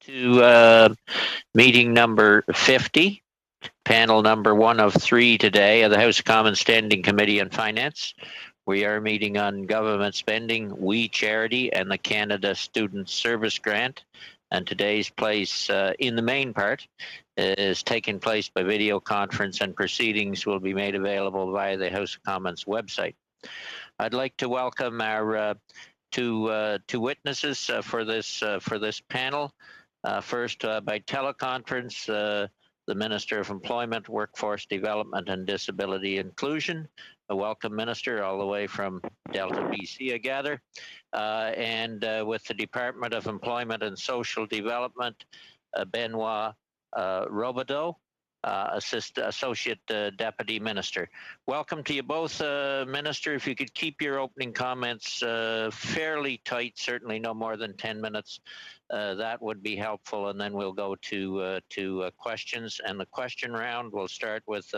to meeting number 50, panel number 1 of 3 today of the House of Commons Standing Committee on Finance. We are meeting on government spending, We Charity, and the Canada Student Service Grant. And today's place, in the main part, is taking place by video conference, and proceedings will be made available via the House of Commons website. I'd like to welcome our two witnesses for this panel. First, by teleconference, the Minister of Employment, Workforce Development and Disability Inclusion. A welcome, Minister, all the way from Delta, BC, I gather. And with the Department of Employment and Social Development, Benoit Robideau, Associate Deputy Minister. Welcome to you both, Minister. If you could keep your opening comments fairly tight, certainly no more than 10 minutes, that would be helpful, and then we'll go to questions. And the question round will start with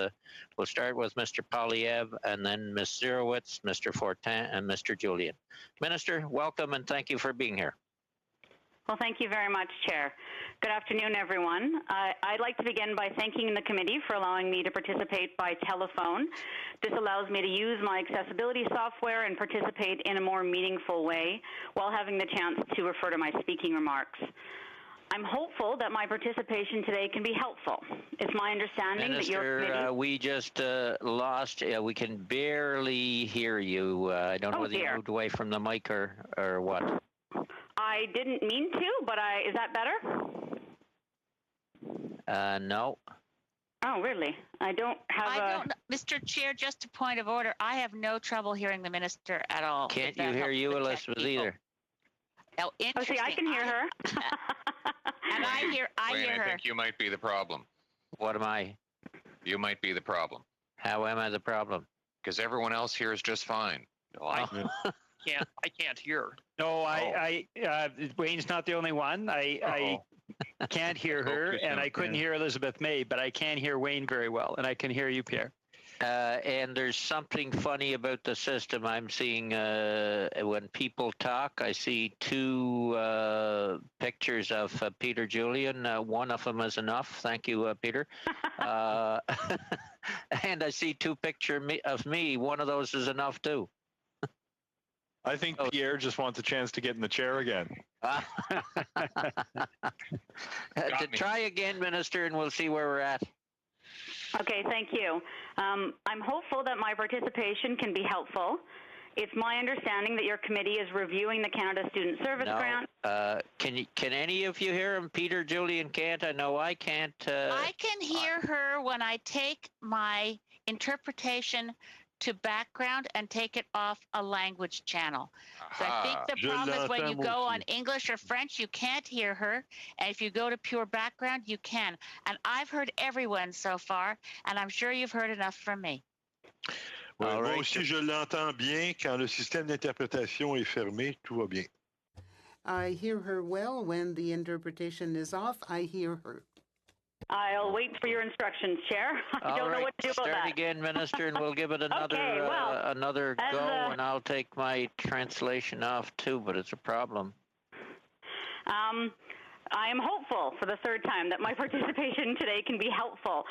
Mr. Polyev, and then Ms. Zerowitz, Mr. Fortin, and Mr. Julian. Minister, welcome, and thank you for being here. Well, thank you very much, Chair. Good afternoon, everyone. I'd like to begin by thanking the committee for allowing me to participate by telephone. This allows me to use my accessibility software and participate in a more meaningful way while having the chance to refer to my speaking remarks. I'm hopeful that my participation today can be helpful. It's my understanding Minister, that your committee... we just lost, we can barely hear you. I don't know whether you moved away from the mic or what. I didn't mean to, but is that better? No. Oh, really? I don't have Mr. Chair, just a point of order. I have no trouble hearing the minister at all. Can't you hear you, Elizabeth, either? Oh, interesting. See, I can hear her. And I hear her. I think you might be the problem. What am I? You might be the problem. How am I the problem? Because everyone else here is just fine. I can't hear. No, Wayne's not the only one. I can't hear her, and I couldn't hear Elizabeth May, but I can hear Wayne very well, and I can hear you, Pierre. And there's something funny about the system. I'm seeing when people talk, I see 2 pictures of Peter Julian. One of them is enough. Thank you, Peter. And I see 2 pictures of me. One of those is enough, too. I think Pierre just wants a chance to get in the chair again. Try again, Minister, and we'll see where we're at. Okay, thank you. I'm hopeful that my participation can be helpful. It's my understanding that your committee is reviewing the Canada Student Service Grant. Can any of you hear him? Peter, Julian can't. I know I can't. I can hear her when I take my interpretation to background and take it off a language channel. So I think the problem is when you go on English or French, you can't hear her. And if you go to pure background, you can. And I've heard everyone so far, and I'm sure you've heard enough from me. Ouais, moi aussi, je l'entends bien. Quand le système d'interprétation est fermé, tout va bien. I hear her well. When the interpretation is off, I hear her. I'll wait for your instructions, Chair. I don't know what to do about that. Start again, Minister, and we'll give it another another go, and I'll take my translation off too, but it's a problem. I am hopeful for the 3rd time that my participation today can be helpful.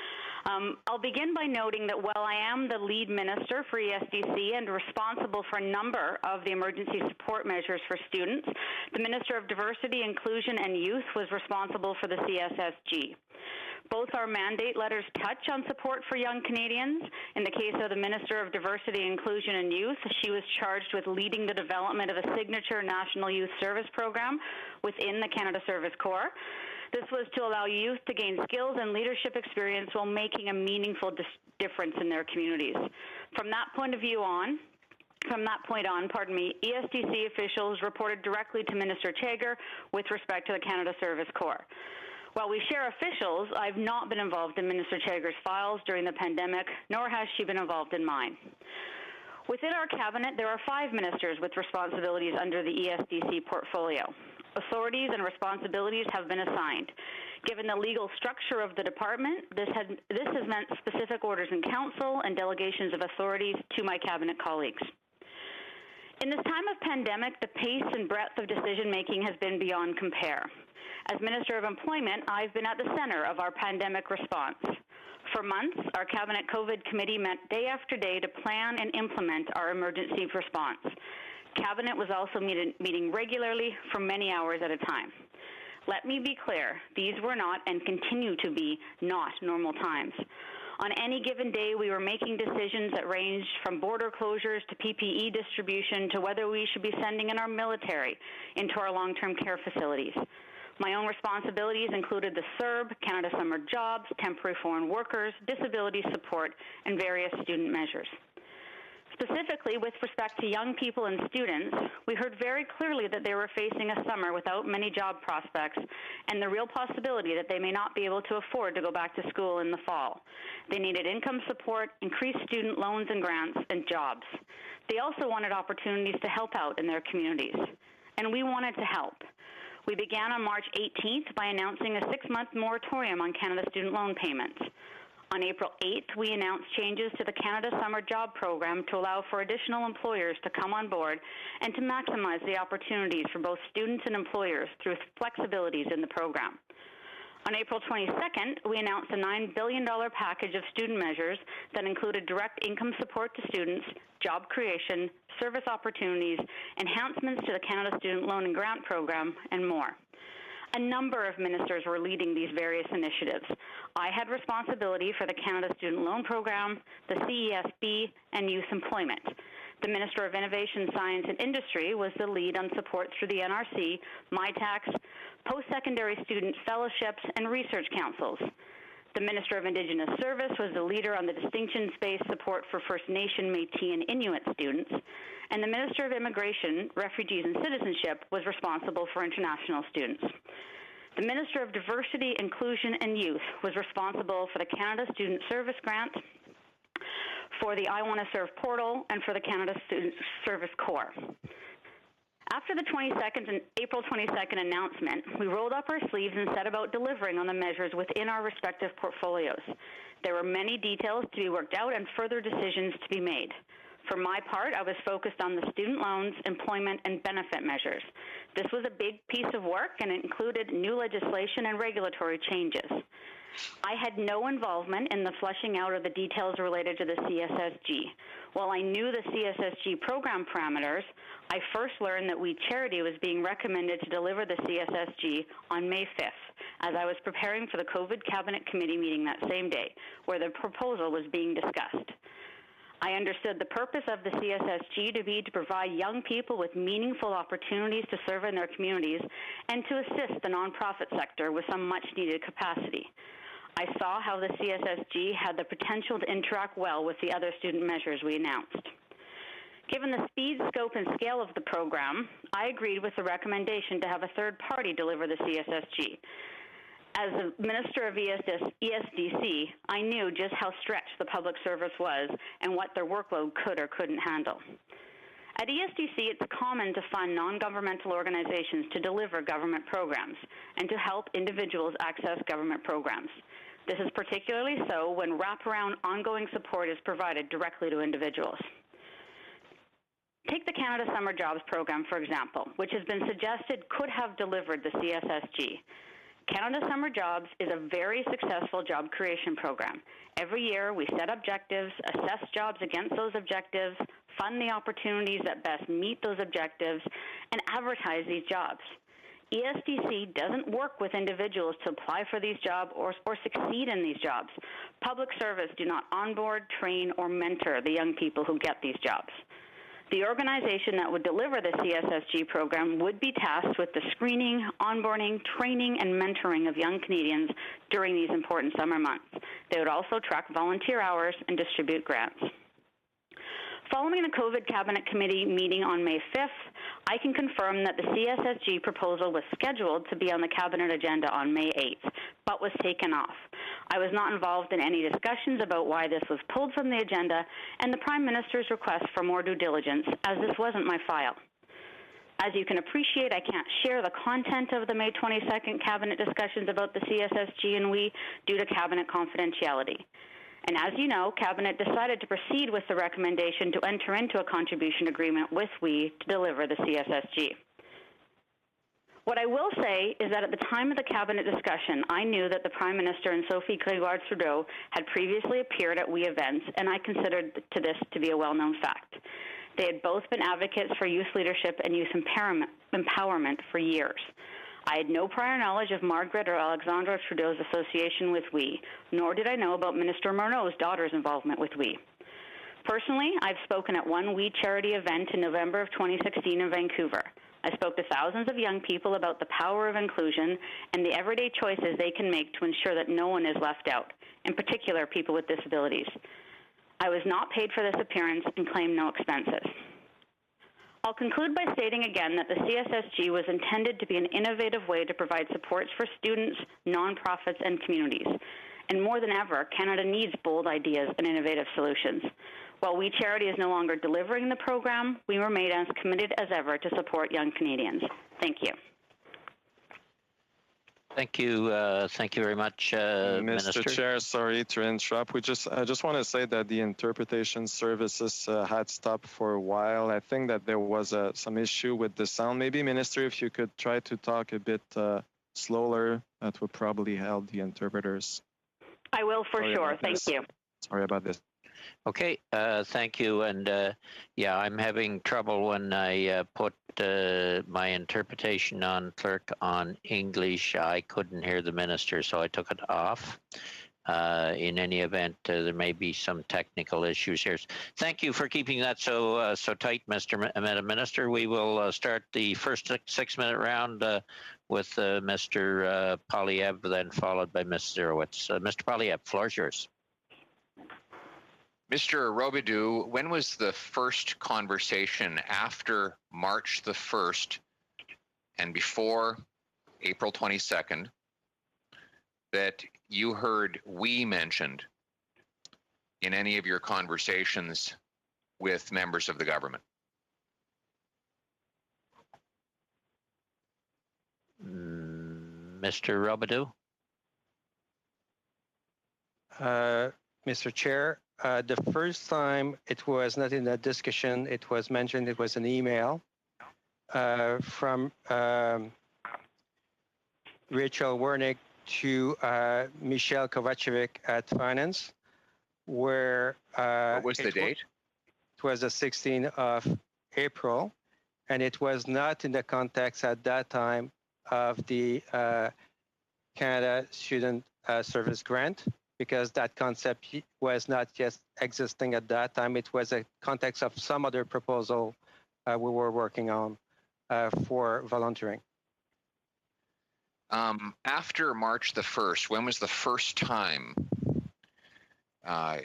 I'll begin by noting that while I am the lead minister for ESDC and responsible for a number of the emergency support measures for students, the Minister of Diversity, Inclusion and Youth was responsible for the CSSG. Both our mandate letters touch on support for young Canadians. In the case of the Minister of Diversity, Inclusion and Youth, she was charged with leading the development of a signature National Youth Service Program within the Canada Service Corps. This was to allow youth to gain skills and leadership experience while making a meaningful difference in their communities. From that point on, ESDC officials reported directly to Minister Chager with respect to the Canada Service Corps. While we share officials, I've not been involved in Minister Chager's files during the pandemic, nor has she been involved in mine. Within our cabinet, there are 5 ministers with responsibilities under the ESDC portfolio. Authorities and responsibilities have been assigned. Given the legal structure of the department, this has meant specific orders in council and delegations of authorities to my cabinet colleagues. In this time of pandemic, the pace and breadth of decision-making has been beyond compare. As Minister of Employment, I've been at the center of our pandemic response. For months, our Cabinet COVID Committee met day after day to plan and implement our emergency response. Cabinet was also meeting regularly for many hours at a time. Let me be clear, these were not and continue to be not normal times. On any given day, we were making decisions that ranged from border closures to PPE distribution to whether we should be sending in our military into our long-term care facilities. My own responsibilities included the CERB, Canada Summer Jobs, temporary foreign workers, disability support, and various student measures. Specifically, with respect to young people and students, we heard very clearly that they were facing a summer without many job prospects and the real possibility that they may not be able to afford to go back to school in the fall. They needed income support, increased student loans and grants, and jobs. They also wanted opportunities to help out in their communities, and we wanted to help. We began on March 18th by announcing a 6-month moratorium on Canada student loan payments. On April 8th, we announced changes to the Canada Summer Job Program to allow for additional employers to come on board and to maximize the opportunities for both students and employers through flexibilities in the program. On April 22nd, we announced a $9 billion package of student measures that included direct income support to students, job creation, service opportunities, enhancements to the Canada Student Loan and Grant Program, and more. A number of ministers were leading these various initiatives. I had responsibility for the Canada Student Loan Program, the CESB, and youth employment. The Minister of Innovation, Science and Industry was the lead on support through the NRC, MyTax, post-secondary student fellowships, and research councils. The Minister of Indigenous Service was the leader on the distinction-based support for First Nation, Métis, and Inuit students, and the Minister of Immigration, Refugees and Citizenship was responsible for international students. The Minister of Diversity, Inclusion and Youth was responsible for the Canada Student Service Grant, for the I Want to Serve portal, and for the Canada Student Service Corps. After the April 22nd announcement, we rolled up our sleeves and set about delivering on the measures within our respective portfolios. There were many details to be worked out and further decisions to be made. For my part, I was focused on the student loans, employment, and benefit measures. This was a big piece of work, and it included new legislation and regulatory changes. I had no involvement in the fleshing out of the details related to the CSSG. While I knew the CSSG program parameters, I first learned that We Charity was being recommended to deliver the CSSG on May 5th, as I was preparing for the COVID Cabinet Committee meeting that same day, where the proposal was being discussed. I understood the purpose of the CSSG to be to provide young people with meaningful opportunities to serve in their communities and to assist the nonprofit sector with some much-needed capacity. I saw how the CSSG had the potential to interact well with the other student measures we announced. Given the speed, scope, and scale of the program, I agreed with the recommendation to have a third party deliver the CSSG. As the Minister of ESDC, I knew just how stretched the public service was and what their workload could or couldn't handle. At ESDC, it's common to fund non-governmental organizations to deliver government programs and to help individuals access government programs. This is particularly so when wraparound ongoing support is provided directly to individuals. Take the Canada Summer Jobs Program, for example, which has been suggested could have delivered the CSSG. Canada Summer Jobs is a very successful job creation program. Every year, we set objectives, assess jobs against those objectives, fund the opportunities that best meet those objectives, and advertise these jobs. ESDC doesn't work with individuals to apply for these jobs or succeed in these jobs. Public service do not onboard, train, or mentor the young people who get these jobs. The organization that would deliver the CSSG program would be tasked with the screening, onboarding, training, and mentoring of young Canadians during these important summer months. They would also track volunteer hours and distribute grants. Following the COVID Cabinet Committee meeting on May 5th, I can confirm that the CSSG proposal was scheduled to be on the Cabinet agenda on May 8th, but was taken off. I was not involved in any discussions about why this was pulled from the agenda and the Prime Minister's request for more due diligence, as this wasn't my file. As you can appreciate, I can't share the content of the May 22nd Cabinet discussions about the CSSG and we due to Cabinet confidentiality. And as you know, Cabinet decided to proceed with the recommendation to enter into a contribution agreement with we to deliver the CSSG. What I will say is that at the time of the cabinet discussion, I knew that the Prime Minister and Sophie Grégoire-Trudeau had previously appeared at WE events, and I considered this to be a well-known fact. They had both been advocates for youth leadership and youth empowerment for years. I had no prior knowledge of Margaret or Alexandra Trudeau's association with WE, nor did I know about Minister Morneau's daughter's involvement with WE. Personally, I've spoken at one WE charity event in November of 2016 in Vancouver. I spoke to thousands of young people about the power of inclusion and the everyday choices they can make to ensure that no one is left out, in particular people with disabilities. I was not paid for this appearance and claim no expenses. I'll conclude by stating again that the CSSG was intended to be an innovative way to provide supports for students, nonprofits, and communities. And more than ever, Canada needs bold ideas and innovative solutions. While WE Charity is no longer delivering the program, we remain as committed as ever to support young Canadians. Thank you. Thank you. Thank you very much, Minister. Mr. Chair, sorry to interrupt. I just want to say that the interpretation services had stopped for a while. I think that there was some issue with the sound. Maybe, Minister, if you could try to talk a bit slower, that would probably help the interpreters. I will for sure. Thank you. Sorry about this. Okay, thank you. And yeah, I'm having trouble when I put my interpretation on clerk on English. I couldn't hear the minister, so I took it off. In any event, there may be some technical issues here. Thank you for keeping that so tight, Madam Minister. We will start the first 6-minute round with Mr. Poilievre, then followed by Ms. Zerowitz. Mr. Poilievre, floor is yours. Mr. Robidoux, when was the first conversation after March the 1st and before April 22nd that you heard "we" mentioned in any of your conversations with members of the government? Mr. Robidoux? Mr. Chair, the first time it was not in a discussion, it was mentioned, it was an email from Rachel Wernick to Michelle Kovacevic at Finance, where what was the date? It was the 16th of April, and it was not in the context at that time of the Canada Student Service Grant, because that concept was not yet existing at that time. It was a context of some other proposal we were working on for volunteering. After March the 1st, when was the first time after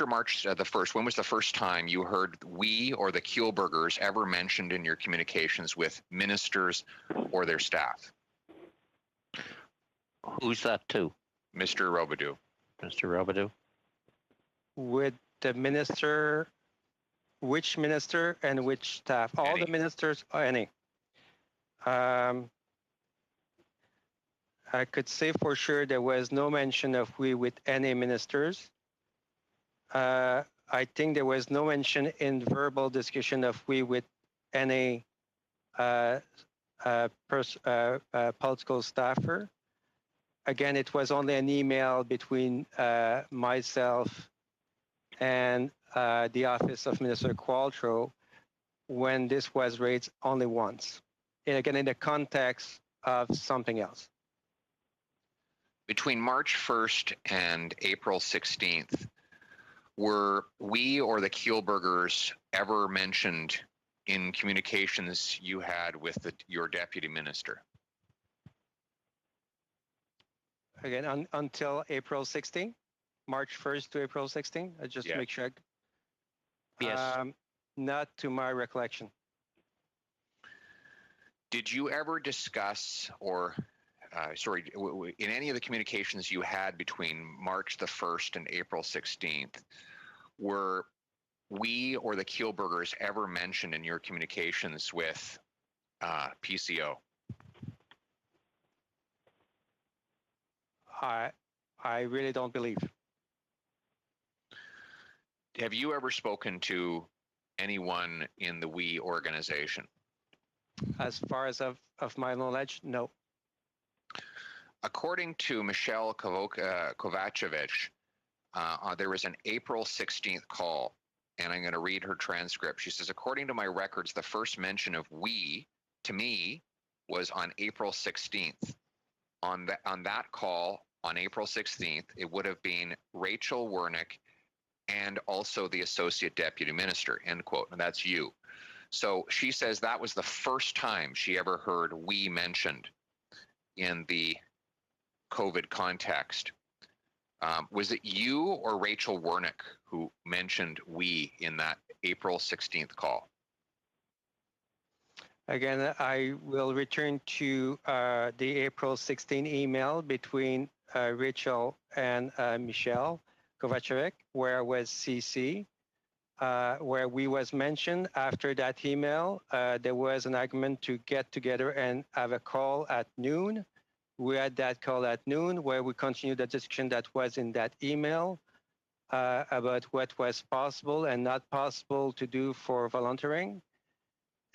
March the 1st, when was the first time you heard "we" or the Kielburgers ever mentioned in your communications with ministers or their staff? Who's that to? Mr. Robidoux. Mr. Robidoux? With the minister, which minister and which staff? All Any. The ministers, or any? I could say for sure there was no mention of "we" with any ministers. I think there was no mention in verbal discussion of "we" with any political staffer. Again, it was only an email between myself and the office of Minister Qualtrough when this was raised only once. And again, in the context of something else. Between March 1st and April 16th, were "we" or the Kielburgers ever mentioned in communications you had with your deputy minister? Again, until April 16, March 1st to April 16, just to make sure. Yes. Not to my recollection. Did you ever discuss or, in any of the communications you had between March the 1st and April 16th, were "we" or the Kielburgers ever mentioned in your communications with PCO? I really don't believe. Have you ever spoken to anyone in the "we" organization? As far as of my knowledge, no. According to Michelle Kovacevic, there was an April 16th call, and I'm going to read her transcript. She says, according to my records, the first mention of we to me was on April 16th. On that call on April 16th, it would have been Rachel Wernick and also the Associate Deputy Minister, end quote. And that's you. So she says that was the first time she ever heard we mentioned in the COVID context. Was it you or Rachel Wernick who mentioned we in that April 16th call? Again, I will return to the April 16 email between Rachel and Michelle Kovacevic, where was CC, where we was mentioned. After that email, there was an agreement to get together and have a call at noon. We had that call at noon where we continued the discussion that was in that email about what was possible and not possible to do for volunteering.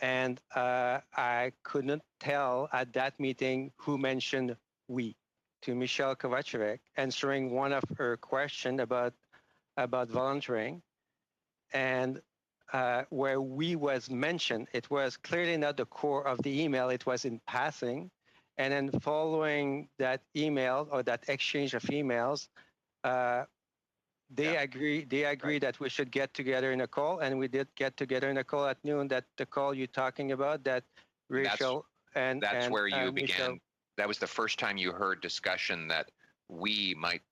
And I couldn't tell at that meeting who mentioned we to Michelle Kovacevic, answering one of her questions about volunteering. And where we was mentioned, it was clearly not the core of the email, it was in passing. And then following that email or that exchange of emails, they agree that we should get together in a call, and we did get together in a call at noon. That the call you're talking about, that Rachel that's where you began. Michelle. That was the first time you heard discussion that we might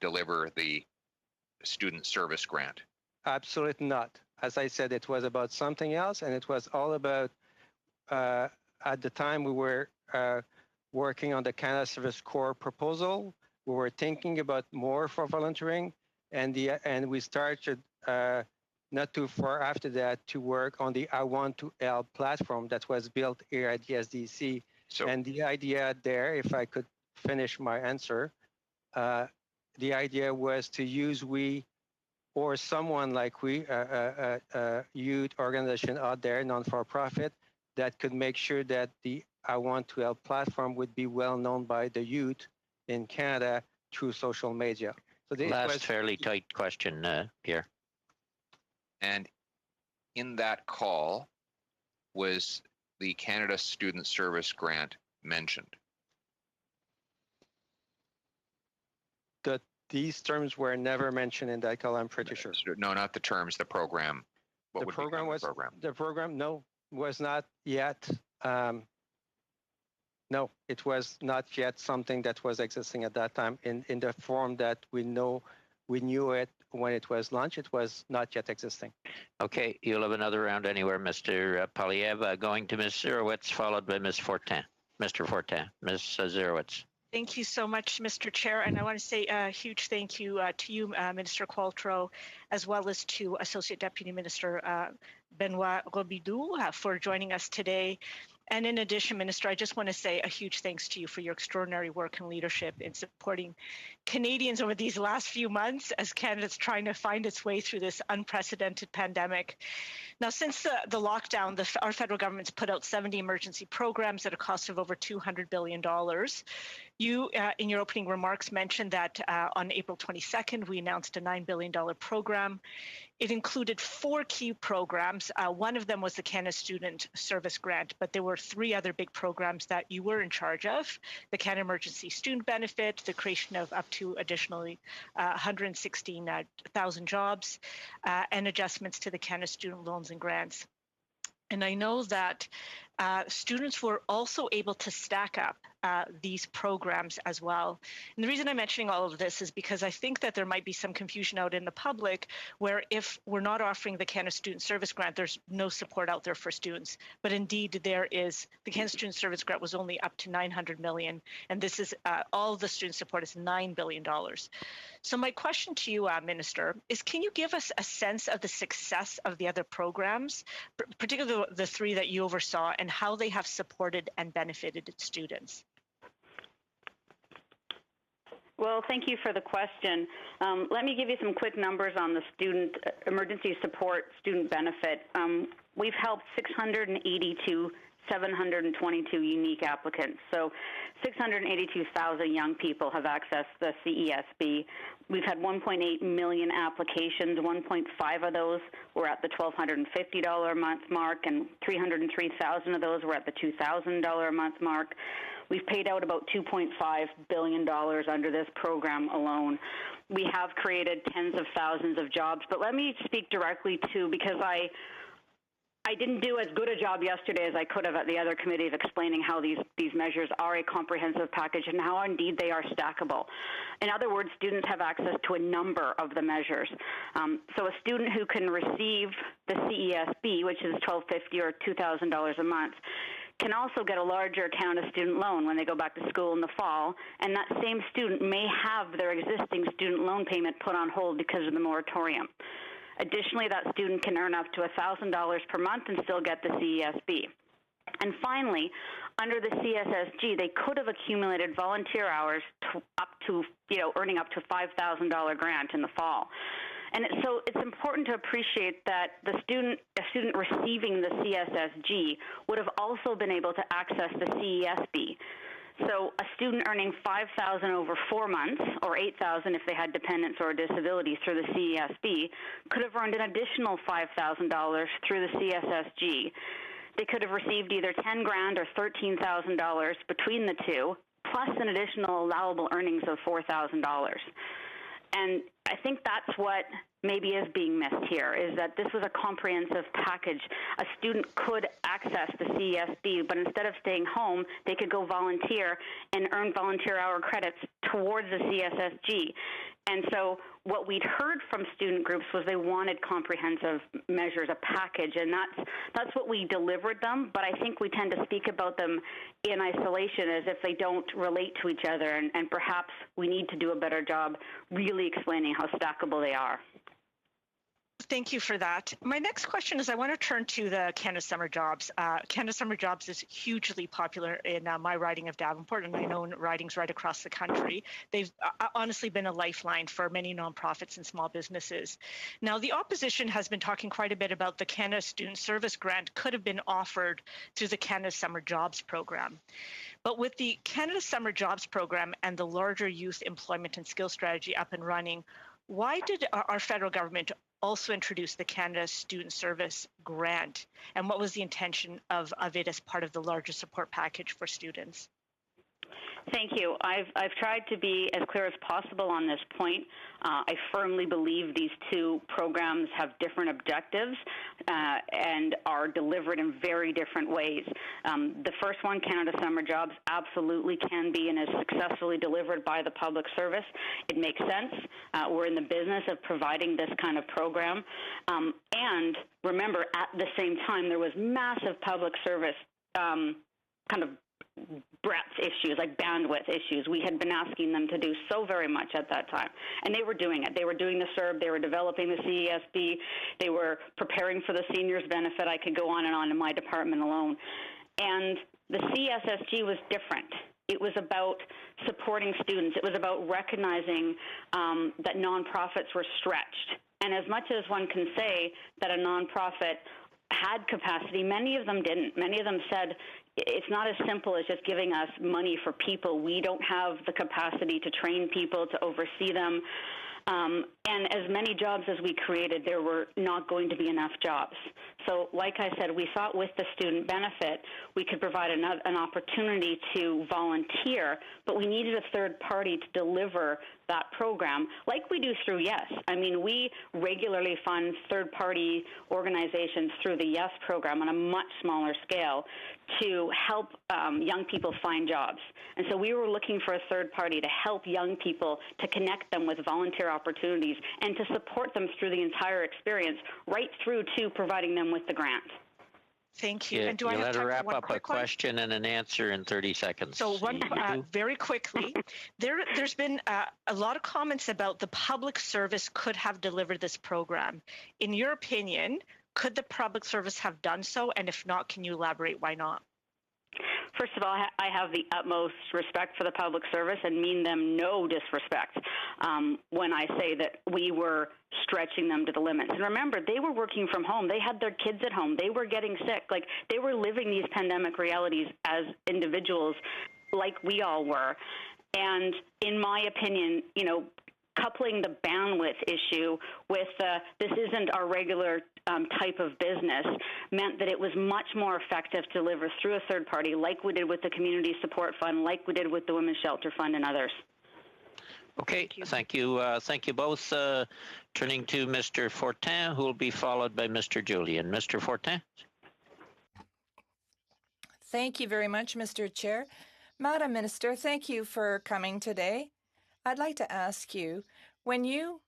deliver the student service grant. Absolutely not. As I said, it was about something else, and it was all about. At the time, we were working on the Canada Service Corps proposal. We were thinking about more for volunteering, and we started not too far after that to work on the I Want to Help platform that was built here at the SDC. And the idea there, if I could finish my answer, the idea was to use we or someone like we, youth organization out there, non-for-profit, that could make sure that the I Want to Help platform would be well known by the youth in Canada through social media. So last fairly tight question, Pierre. And in that call, was the Canada Student Service Grant mentioned? These terms were never mentioned in that call, I'm pretty sure. No, not the terms, the program. The program no, was not yet. No, it was not yet something that was existing at that time in the form that we knew it when it was launched. It was not yet existing. Okay, you'll have another round anywhere, Mr. Polyev. Going to Ms. Zerowitz, followed by Ms. Fortin. Mr. Fortin, Ms. Zerowitz. Thank you so much, Mr. Chair. And I want to say a huge thank you to you, Minister Qualtrough, as well as to Associate Deputy Minister Benoit Robidoux for joining us today. And in addition, Minister, I just want to say a huge thanks to you for your extraordinary work and leadership in supporting Canadians over these last few months as Canada's trying to find its way through this unprecedented pandemic. Now, since the lockdown, our federal government's put out 70 emergency programs at a cost of over $200 billion. You, in your opening remarks, mentioned that on April 22nd, we announced a $9 billion program. It included 4 key programs. One of them was the Canada Student Service Grant, but there were 3 other big programs that you were in charge of: the Canada Emergency Student Benefit, the creation of up to additionally 116,000 jobs, and adjustments to the Canada Student Loans and Grants. And I know that students were also able to stack up these programs as well. And the reason I'm mentioning all of this is because I think that there might be some confusion out in the public where if we're not offering the Canada Student Service Grant, there's no support out there for students. But indeed, there is. The Canada Student Service Grant was only up to $900 million, and this is all of the student support is $9 billion. So my question to you, Minister, is can you give us a sense of the success of the other programs, particularly the 3 that you oversaw, and how they have supported and benefited students? Well, thank you for the question. Let me give you some quick numbers on the student emergency support student benefit. we've helped 722 unique applicants. So 682,000 young people have accessed the CESB. We've had 1.8 million applications. 1.5 of those were at the $1,250 a month mark, and 303,000 of those were at the $2,000 a month mark. We've paid out about $2.5 billion under this program alone. We have created tens of thousands of jobs, but let me speak directly to, because I didn't do as good a job yesterday as I could have at the other committee of explaining how these measures are a comprehensive package and how indeed they are stackable. In other words, students have access to a number of the measures. So a student who can receive the CESB, which is $1,250 or $2,000 a month, can also get a larger account of student loan when they go back to school in the fall, and that same student may have their existing student loan payment put on hold because of the moratorium. Additionally, that student can earn up to $1,000 per month and still get the CESB. And finally, under the CSSG, they could have accumulated volunteer hours earning up to $5,000 grant in the fall. And so it's important to appreciate that a student receiving the CSSG would have also been able to access the CESB. So a student earning $5,000 over 4 months, or $8,000 if they had dependents or disabilities through the CESB, could have earned an additional $5,000 through the CSSG. They could have received either $10,000 or $13,000 between the two, plus an additional allowable earnings of $4,000. And I think that's what maybe is being missed here, is that this was a comprehensive package. A student could access the CESB, but instead of staying home, they could go volunteer and earn volunteer hour credits towards the CSSG. And so what we'd heard from student groups was they wanted comprehensive measures, a package, and that's what we delivered them. But I think we tend to speak about them in isolation as if they don't relate to each other, and perhaps we need to do a better job really explaining how stackable they are. Thank you for that. My next question is I want to turn to the Canada Summer Jobs. Canada Summer Jobs is hugely popular in my riding of Davenport, and I know in ridings right across the country. They've honestly been a lifeline for many nonprofits and small businesses. Now, the opposition has been talking quite a bit about the Canada Student Service Grant could have been offered through the Canada Summer Jobs Program. But with the Canada Summer Jobs Program and the larger youth employment and skill strategy up and running, why did our federal government also introduce the Canada Student Service Grant, and what was the intention of it as part of the larger support package for students? Thank you. I've tried to be as clear as possible on this point. I firmly believe these two programs have different objectives and are delivered in very different ways. The first one, Canada Summer Jobs, absolutely can be and is successfully delivered by the public service. It makes sense. We're in the business of providing this kind of program. And remember, at the same time, there was massive public service kind of breadth issues, like bandwidth issues. We had been asking them to do so very much at that time, and they were doing it. They were doing the CERB, they were developing the CESB, they were preparing for the seniors benefit. I could go on in my department alone. And the CSSG was different. It was about supporting students. It was about recognizing that nonprofits were stretched. And as much as one can say that a nonprofit had capacity, many of them didn't. Many of them said, it's not as simple as just giving us money for people. We don't have the capacity to train people, to oversee them. And as many jobs as we created, there were not going to be enough jobs. So like I said, we thought with the student benefit, we could provide an opportunity to volunteer, but we needed a third party to deliver that program, like we do through YES. I mean, we regularly fund third-party organizations through the YES program on a much smaller scale to help young people find jobs. And so we were looking for a third party to help young people, to connect them with volunteer opportunities, and to support them through the entire experience, right through to providing them with the grant. Thank you. Yeah, and do I have let her time wrap for one up a question and an answer in 30 seconds. So one, very quickly, there's been a lot of comments about the public service could have delivered this program. In your opinion, could the public service have done so? And if not, can you elaborate why not? First of all, I have the utmost respect for the public service and mean them no disrespect when I say that we were stretching them to the limits. And remember, they were working from home. They had their kids at home. They were getting sick. Like, they were living these pandemic realities as individuals like we all were. And in my opinion, you know, coupling the bandwidth issue with this isn't our regular type of business meant that it was much more effective to deliver through a third party, like we did with the Community Support Fund, like we did with the Women's Shelter Fund and others. Okay, thank you. Thank you both. Turning to Mr. Fortin, who will be followed by Mr. Julian. Mr. Fortin. Thank you very much, Mr. Chair. Madam Minister, thank you for coming today. I'd like to ask you, when you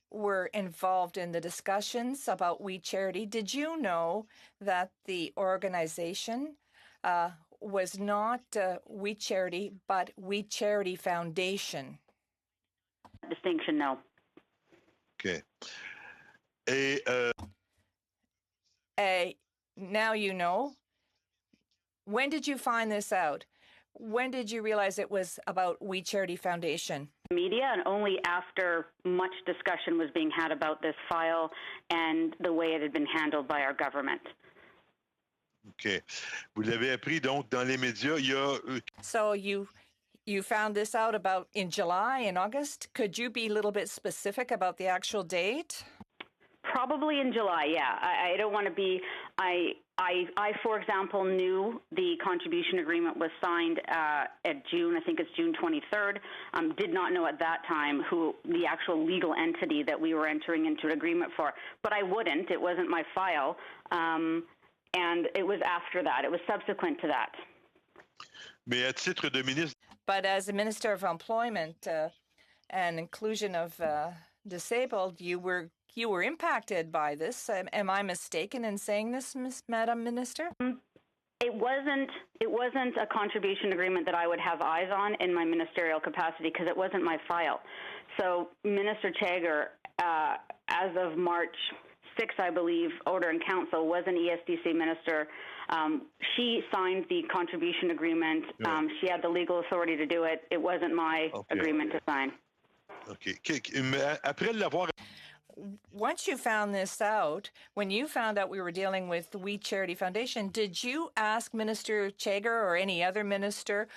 were involved in the discussions about We Charity, did you know that the organization was not We Charity, but We Charity Foundation? Distinction, no. Okay. Now you know. When did you find this out? When did you realize it was about We Charity Foundation? Media, and only after much discussion was being had about this file and the way it had been handled by our government. OK. Vous l'avez appris donc dans les médias. Il y a... So you found this out about in July and August. Could you be a little bit specific about the actual date? Probably in July, yeah. I don't want to be... I, for example, knew the contribution agreement was signed at June, I think it's June 23rd. Did not know at that time who the actual legal entity that we were entering into an agreement for. But I wouldn't. It wasn't my file. And it was after that. It was subsequent to that. Mais à titre de ministre... But as a Minister of Employment and Inclusion of Disabled, you were impacted by this. Am I mistaken in saying this, Madam Minister? It wasn't a contribution agreement that I would have eyes on in my ministerial capacity because it wasn't my file. So Minister Chager, as of March 6th, I believe, Order in Council, was an ESDC minister. She signed the contribution agreement. She had the legal authority to do it. It wasn't my agreement to sign. Okay. Après l'avoir... Once you found this out, when you found out we were dealing with the We Charity Foundation, did you ask Minister Chager or any other minister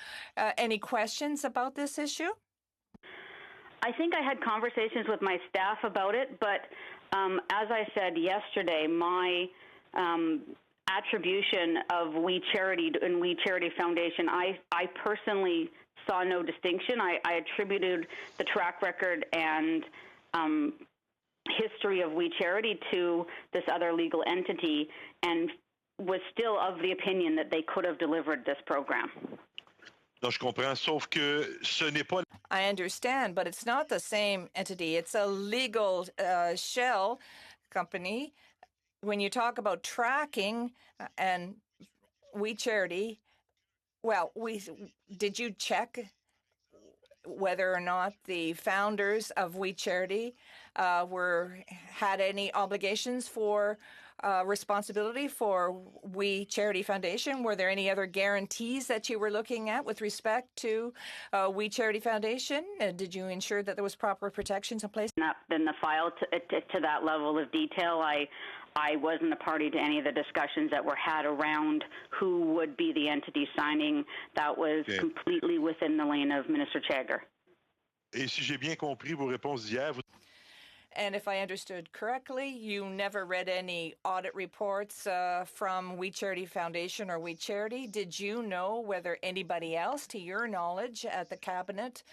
any questions about this issue? I think I had conversations with my staff about it, but as I said yesterday, my attribution of We Charity and We Charity Foundation, I personally saw no distinction. I attributed the track record and history of We Charity to this other legal entity and was still of the opinion that they could have delivered this program. Non, je comprends, sauf que ce n'est pas... I understand, but it's not the same entity. It's a legal shell company. When you talk about tracking and We Charity, well, did you check whether or not the founders of We Charity had any obligations for responsibility for We Charity Foundation? Were there any other guarantees that you were looking at with respect to We Charity Foundation? Did you ensure that there was proper protections in place? Not in the file to that level of detail. I wasn't a party to any of the discussions that were had around who would be the entity signing. That was completely within the lane of Minister Chager. Et si j'ai bien compris vos réponses d'hier, vous... And if I understood correctly, you never read any audit reports from We Charity Foundation or We Charity. Did you know whether anybody else, to your knowledge, at the Cabinet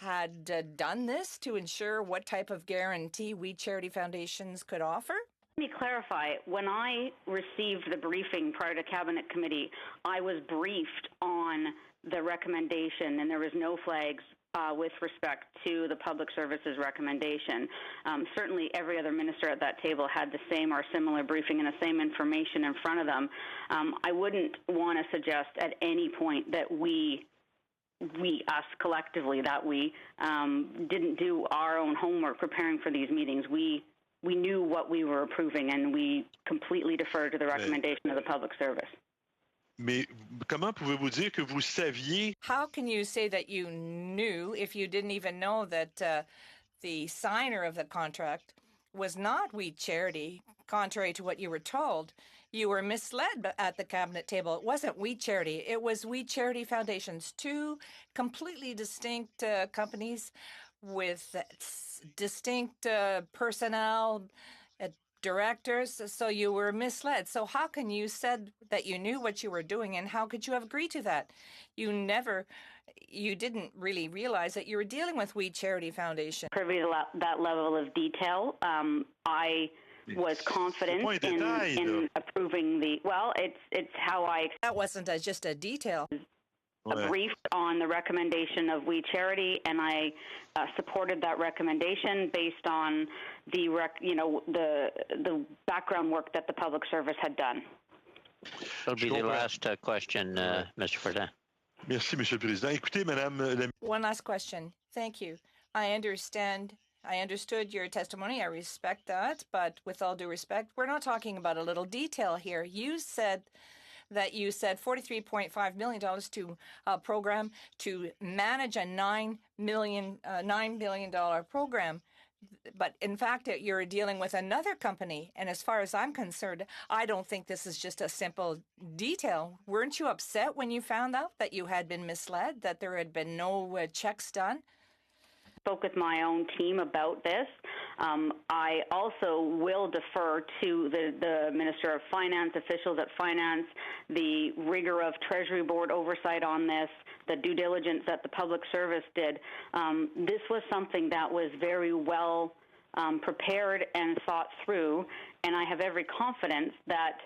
had done this to ensure what type of guarantee We Charity Foundations could offer? Let me clarify. When I received the briefing prior to Cabinet Committee, I was briefed on the recommendation, and there was no flags with respect to the Public Services recommendation. Certainly every other minister at that table had the same or similar briefing and the same information in front of them. I wouldn't want to suggest at any point that us collectively, that we didn't do our own homework preparing for these meetings. We knew what we were approving, and we completely deferred to the recommendation of the Public Service. Mais comment pouvez-vous dire que vous saviez? How can you say that you knew if you didn't even know that the signer of the contract was not We Charity, contrary to what you were told? You were misled at the cabinet table. It wasn't We Charity. It was We Charity Foundations, two completely distinct companies with distinct personnel, directors, so you were misled. So how can you said that you knew what you were doing, and how could you have agreed to that? You didn't really realize that you were dealing with We Charity Foundation. Privy to that level of detail. I was confident in approving the, well, it's how I... That wasn't just a detail. Briefed on the recommendation of We Charity, and I supported that recommendation based on the the background work that the public service had done. That'll be the last question, Mr. Fortin. Merci, Monsieur le Président. Écoutez, Madame. One last question. Thank you. I understood your testimony. I respect that, but with all due respect, we're not talking about a little detail here. You said $43.5 million to a program to manage a $9 billion program. But in fact, you're dealing with another company. And as far as I'm concerned, I don't think this is just a simple detail. Weren't you upset when you found out that you had been misled, that there had been no checks done? Spoke with my own team about this. I also will defer to the Minister of Finance, officials at Finance, the rigor of Treasury Board oversight on this, the due diligence that the public service did. This was something that was very well prepared and thought through, and I have every confidence that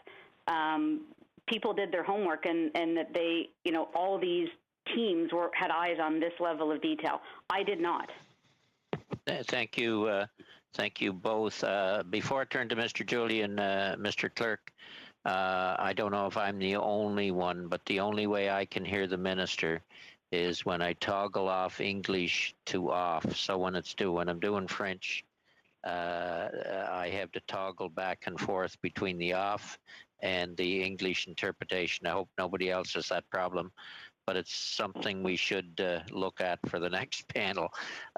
people did their homework and that they, all these teams had eyes on this level of detail. I did not. Thank you. Thank you both. Before I turn to Mr. Julian, Mr. Clerk, I don't know if I'm the only one, but the only way I can hear the minister is when I toggle off English to off. So when I'm doing French, I have to toggle back and forth between the off and the English interpretation. I hope nobody else has that problem, but it's something we should look at for the next panel.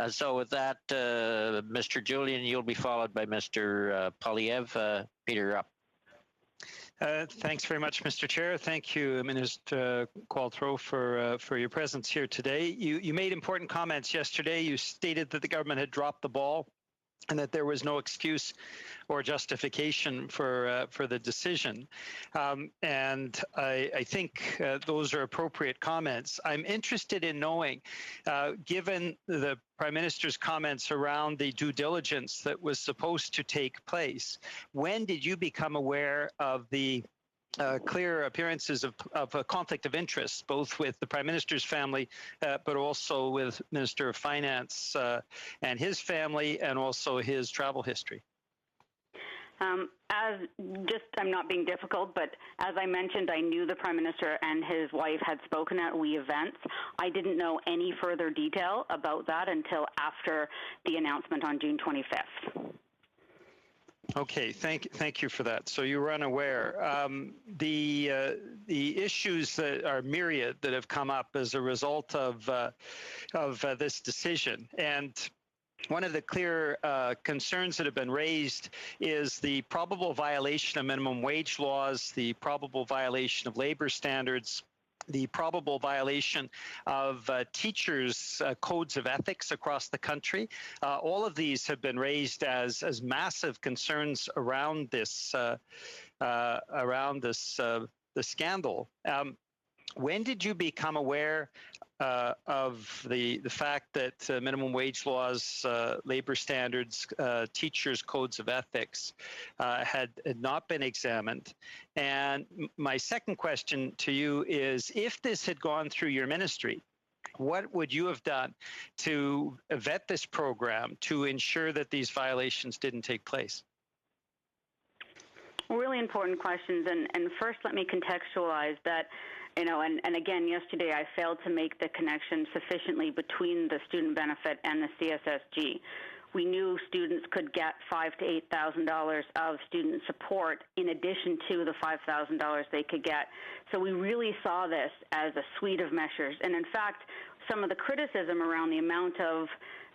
So with that, Mr. Julian, you'll be followed by Mr. Polyev. Peter, up. Thanks very much, Mr. Chair. Thank you, Minister Qualtrough, for your presence here today. You made important comments yesterday. You stated that the government had dropped the ball and that there was no excuse or justification for the decision. And I think those are appropriate comments. I'm interested in knowing, given the Prime Minister's comments around the due diligence that was supposed to take place, when did you become aware of the clear appearances of a conflict of interest, both with the Prime Minister's family, but also with Minister of Finance and his family, and also his travel history? I'm not being difficult, but as I mentioned, I knew the Prime Minister and his wife had spoken at We Events. I didn't know any further detail about that until after the announcement on June 25th. Okay, thank you for that. So you were unaware. The issues that are myriad that have come up as a result of this decision, and one of the clear concerns that have been raised is the probable violation of minimum wage laws, the probable violation of labor standards, the probable violation of teachers' codes of ethics across the country. All of these have been raised as massive concerns around this the scandal. When did you become aware of the fact that minimum wage laws, labor standards, teachers' codes of ethics had not been examined? And my second question to you is, if this had gone through your ministry, what would you have done to vet this program to ensure that these violations didn't take place? Really important questions. And first, let me contextualize that. And again, yesterday I failed to make the connection sufficiently between the student benefit and the CSSG. we knew students could get $5,000 to $8,000 of student support in addition to the $5,000 they could get. So we really saw this as a suite of measures. And in fact, some of the criticism around the amount of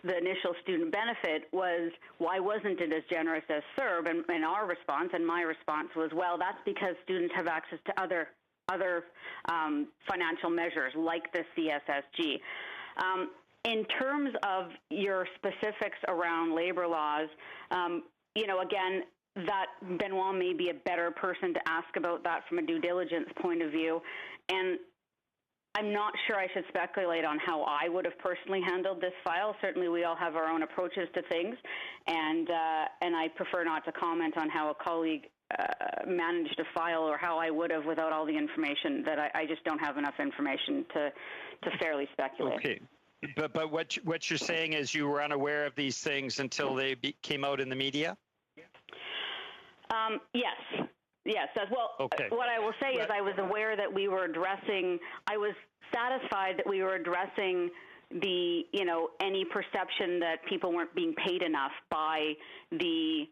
the initial student benefit was, why wasn't it as generous as CERB? And our response, and my response was, well, that's because students have access to other financial measures like the CSSG. In terms of your specifics around labor laws, again, that Benoit may be a better person to ask about that from a due diligence point of view. And I'm not sure I should speculate on how I would have personally handled this file. Certainly we all have our own approaches to things, and I prefer not to comment on how a colleague managed a file or how I would have without all the information. That I just don't have enough information to fairly speculate. Okay. But what you're saying is you were unaware of these things until they came out in the media? Yes. Well, okay. What I will say is I was aware that we were addressing, I was satisfied that we were addressing the, any perception that people weren't being paid enough by the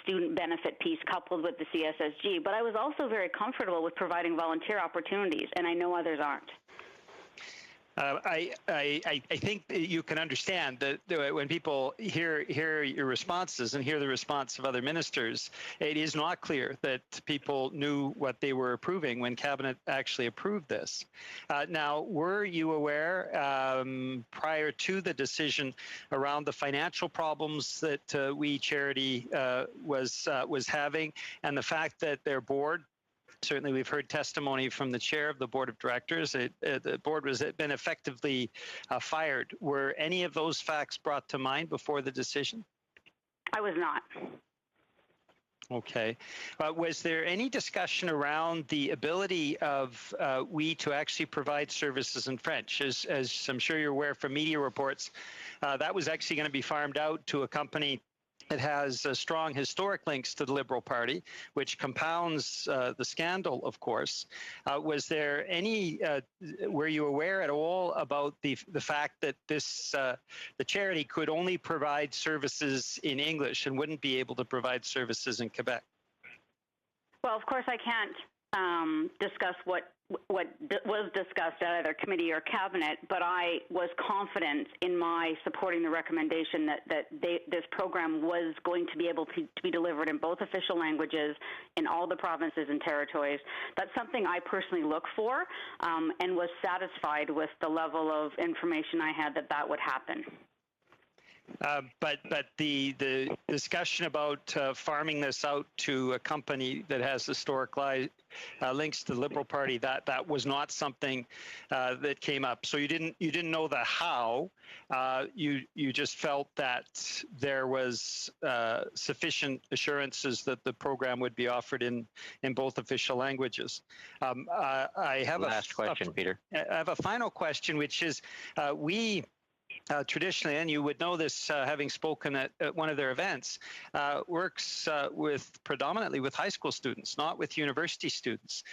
student benefit piece coupled with the CSSG. But I was also very comfortable with providing volunteer opportunities, and I know others aren't. I think you can understand that when people hear your responses and hear the response of other ministers, it is not clear that people knew what they were approving when Cabinet actually approved this. Now, were you aware prior to the decision around the financial problems that We Charity was having, and the fact that their board, certainly we've heard testimony from the chair of the board of directors, the board has been effectively fired. Were any of those facts brought to mind before the decision? I was not. Okay. Was there any discussion around the ability of We to actually provide services in French? As I'm sure you're aware from media reports, that was actually going to be farmed out to a company. It has strong historic links to the Liberal Party, which compounds the scandal, of course. Was there any, were you aware at all about the fact that the charity could only provide services in English and wouldn't be able to provide services in Quebec? Well, of course I can't discuss what was discussed at either committee or cabinet, but I was confident in my supporting the recommendation that this program was going to be able to be delivered in both official languages in all the provinces and territories. That's something I personally look for, and was satisfied with the level of information I had that would happen. But the discussion about farming this out to a company that has historic links to the Liberal Party, that was not something that came up. So you didn't know the how. You just felt that there was sufficient assurances that the program would be offered in both official languages. I have last question, Peter. I have a final question, which is we. Traditionally, and you would know this having spoken at one of their events, works predominantly with high school students, not with university students.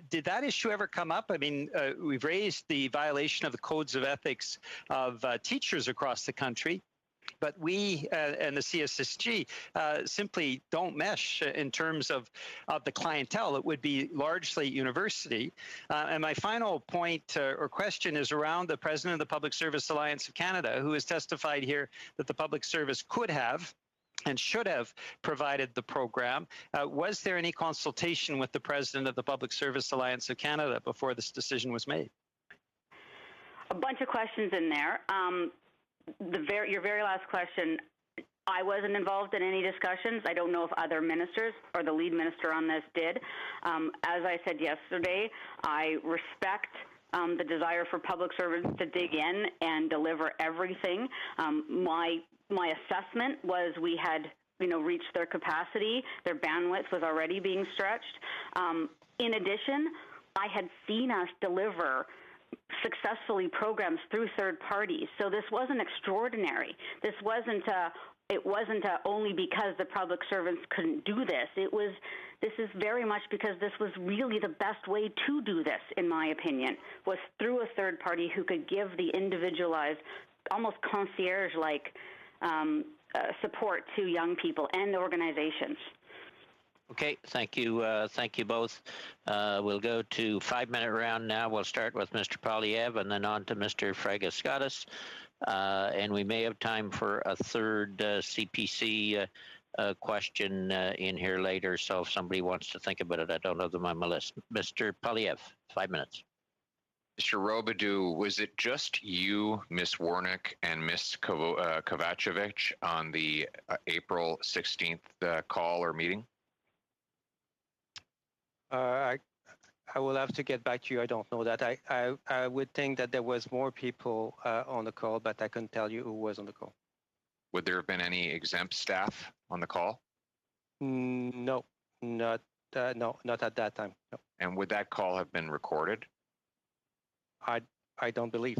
Did that issue ever come up? I mean, we've raised the violation of the codes of ethics of teachers across the country. But we and the CSSG simply don't mesh in terms of the clientele. It would be largely university. And my final point or question is around the president of the Public Service Alliance of Canada, who has testified here that the public service could have and should have provided the program. Was there any consultation with the president of the Public Service Alliance of Canada before this decision was made? A bunch of questions in there. Your very last question, I wasn't involved in any discussions. I don't know if other ministers or the lead minister on this did. As I said yesterday, I respect the desire for public servants to dig in and deliver everything. My assessment was we had reached their capacity. Their bandwidth was already being stretched. In addition, I had seen us deliver successfully programs through third parties. So this wasn't extraordinary. This wasn't only because the public servants couldn't do this. This is very much because this was really the best way to do this, in my opinion, was through a third party who could give the individualized, almost concierge-like support to young people and organizations. Okay, thank you both. We'll go to 5-minute round now. We'll start with Mr. Polyev and then on to Mr. Fragaskatis. And we may have time for a third CPC question in here later. So if somebody wants to think about it, I don't have them on my list. Mr. Polyev, 5 minutes. Mr. Robidoux, was it just you, Ms. Warnick, and Ms. Kovacevic on the April 16th call or meeting? I will have to get back to you. I don't know that. I would think that there was more people on the call, but I couldn't tell you who was on the call. Would there have been any exempt staff on the call? No, not at that time. No. And would that call have been recorded? I don't believe.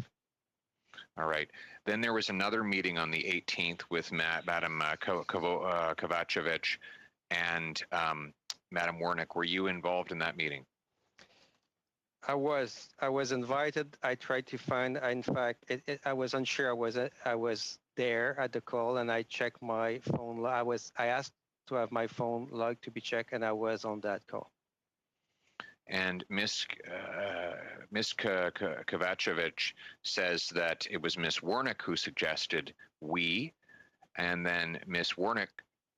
All right. Then there was another meeting on the 18th with Madam Kovacevic and Madam Warnick. Were you involved in that meeting? I was invited. I tried to find. In fact, I was unsure. I was there at the call, and I checked my phone. I asked to have my phone logged to be checked, and I was on that call. And Ms. Kovacevic says that it was Ms. Warnick who suggested we, and then Ms. Warnick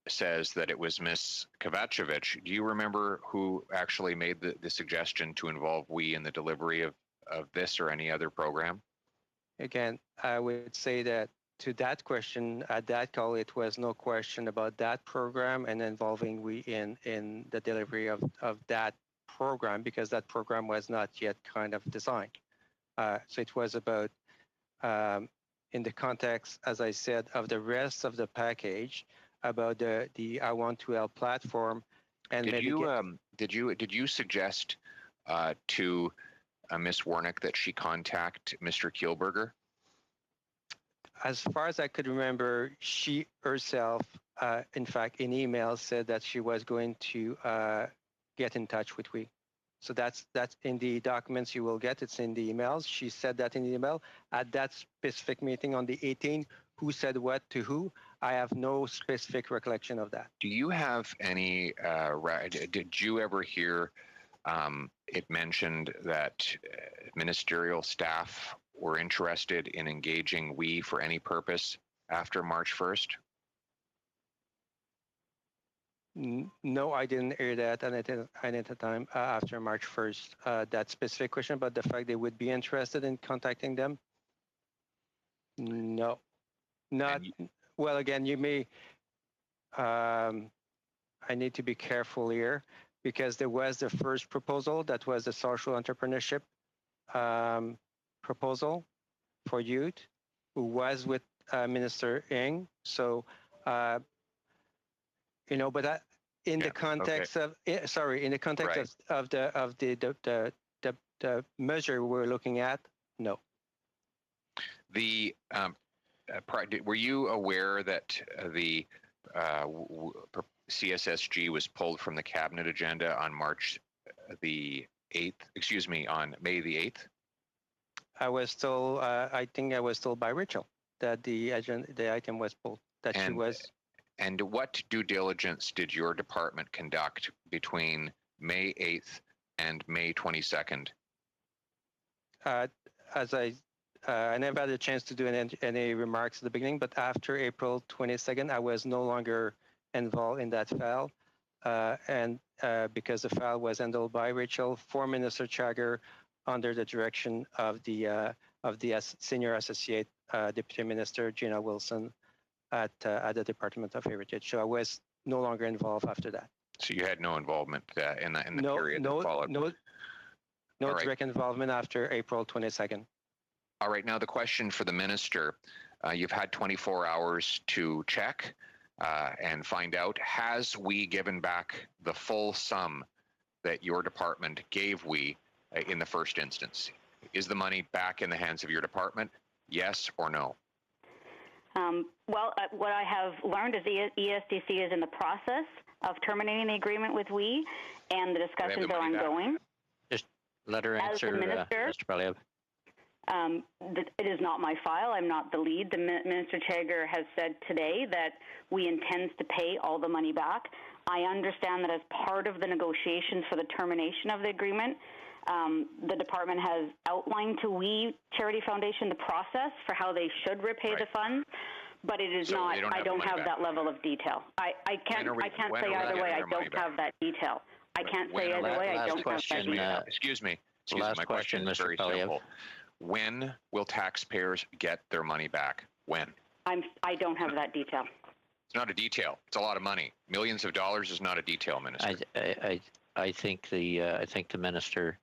says that it was Ms. Kovacevic. Do you remember who actually made the suggestion to involve we in the delivery of this or any other program? Again, I would say that to that question, at that call, it was no question about that program and involving we in the delivery of that program, because that program was not yet kind of designed. So it was about, in the context, as I said, of the rest of the package, about the I Want to Help platform. And did you suggest to Ms. Warnick that she contact Mr. Kielberger? As far as I could remember, she herself, in fact, in email, said that she was going to get in touch with we. So that's in the documents you will get. It's in the emails. She said that in the email at that specific meeting on the 18th. Who said what to who? I have no specific recollection of that. Do you have any? Did you ever hear it mentioned that ministerial staff were interested in engaging we for any purpose after March 1st? No, I didn't hear that at the time after March 1st. That specific question about the fact they would be interested in contacting them? No, not. Well, again, you may. I need to be careful here because there was the first proposal that was the social entrepreneurship proposal for youth, who was with Minister Ng. So. But in the context of in the context of the measure we're looking at, no. Were you aware that the CSSG was pulled from the cabinet agenda on March the 8th? Excuse me, on May the 8th. I was told. I think I was told by Rachel that the item was pulled. That she was. And what due diligence did your department conduct between May 8th and May 22nd? As I never had a chance to do any remarks at the beginning, but after April 22nd, I was no longer involved in that file. And because the file was handled by Rachel for Minister Chagger under the direction of the Senior Associate Deputy Minister, Gina Wilson, at the Department of Heritage. So I was no longer involved after that. So you had no involvement in the period that followed? No direct involvement after April 22nd. All right. Now the question for the minister, you've had 24 hours to check and find out, has we given back the full sum that your department gave we in the first instance? Is the money back in the hands of your department? Yes or no? What I have learned is the ESDC is in the process of terminating the agreement with we, and the discussions are ongoing. Just let her answer, Mr. Polyev. It is not my file. I'm not the lead. Minister Chagar has said today that we intend to pay all the money back. I understand that as part of the negotiations for the termination of the agreement, the department has outlined to We Charity Foundation the process for how they should repay the funds, but it is not. I don't have that level of detail. I can't say either way. I don't have that detail. I can't say either way. I don't have that detail. Excuse me. Last question, is very Mr. Poilievre. simple. When will taxpayers get their money back? When? I don't have that detail. It's not a detail. It's a lot of money. Millions of dollars is not a detail, Minister. I think the minister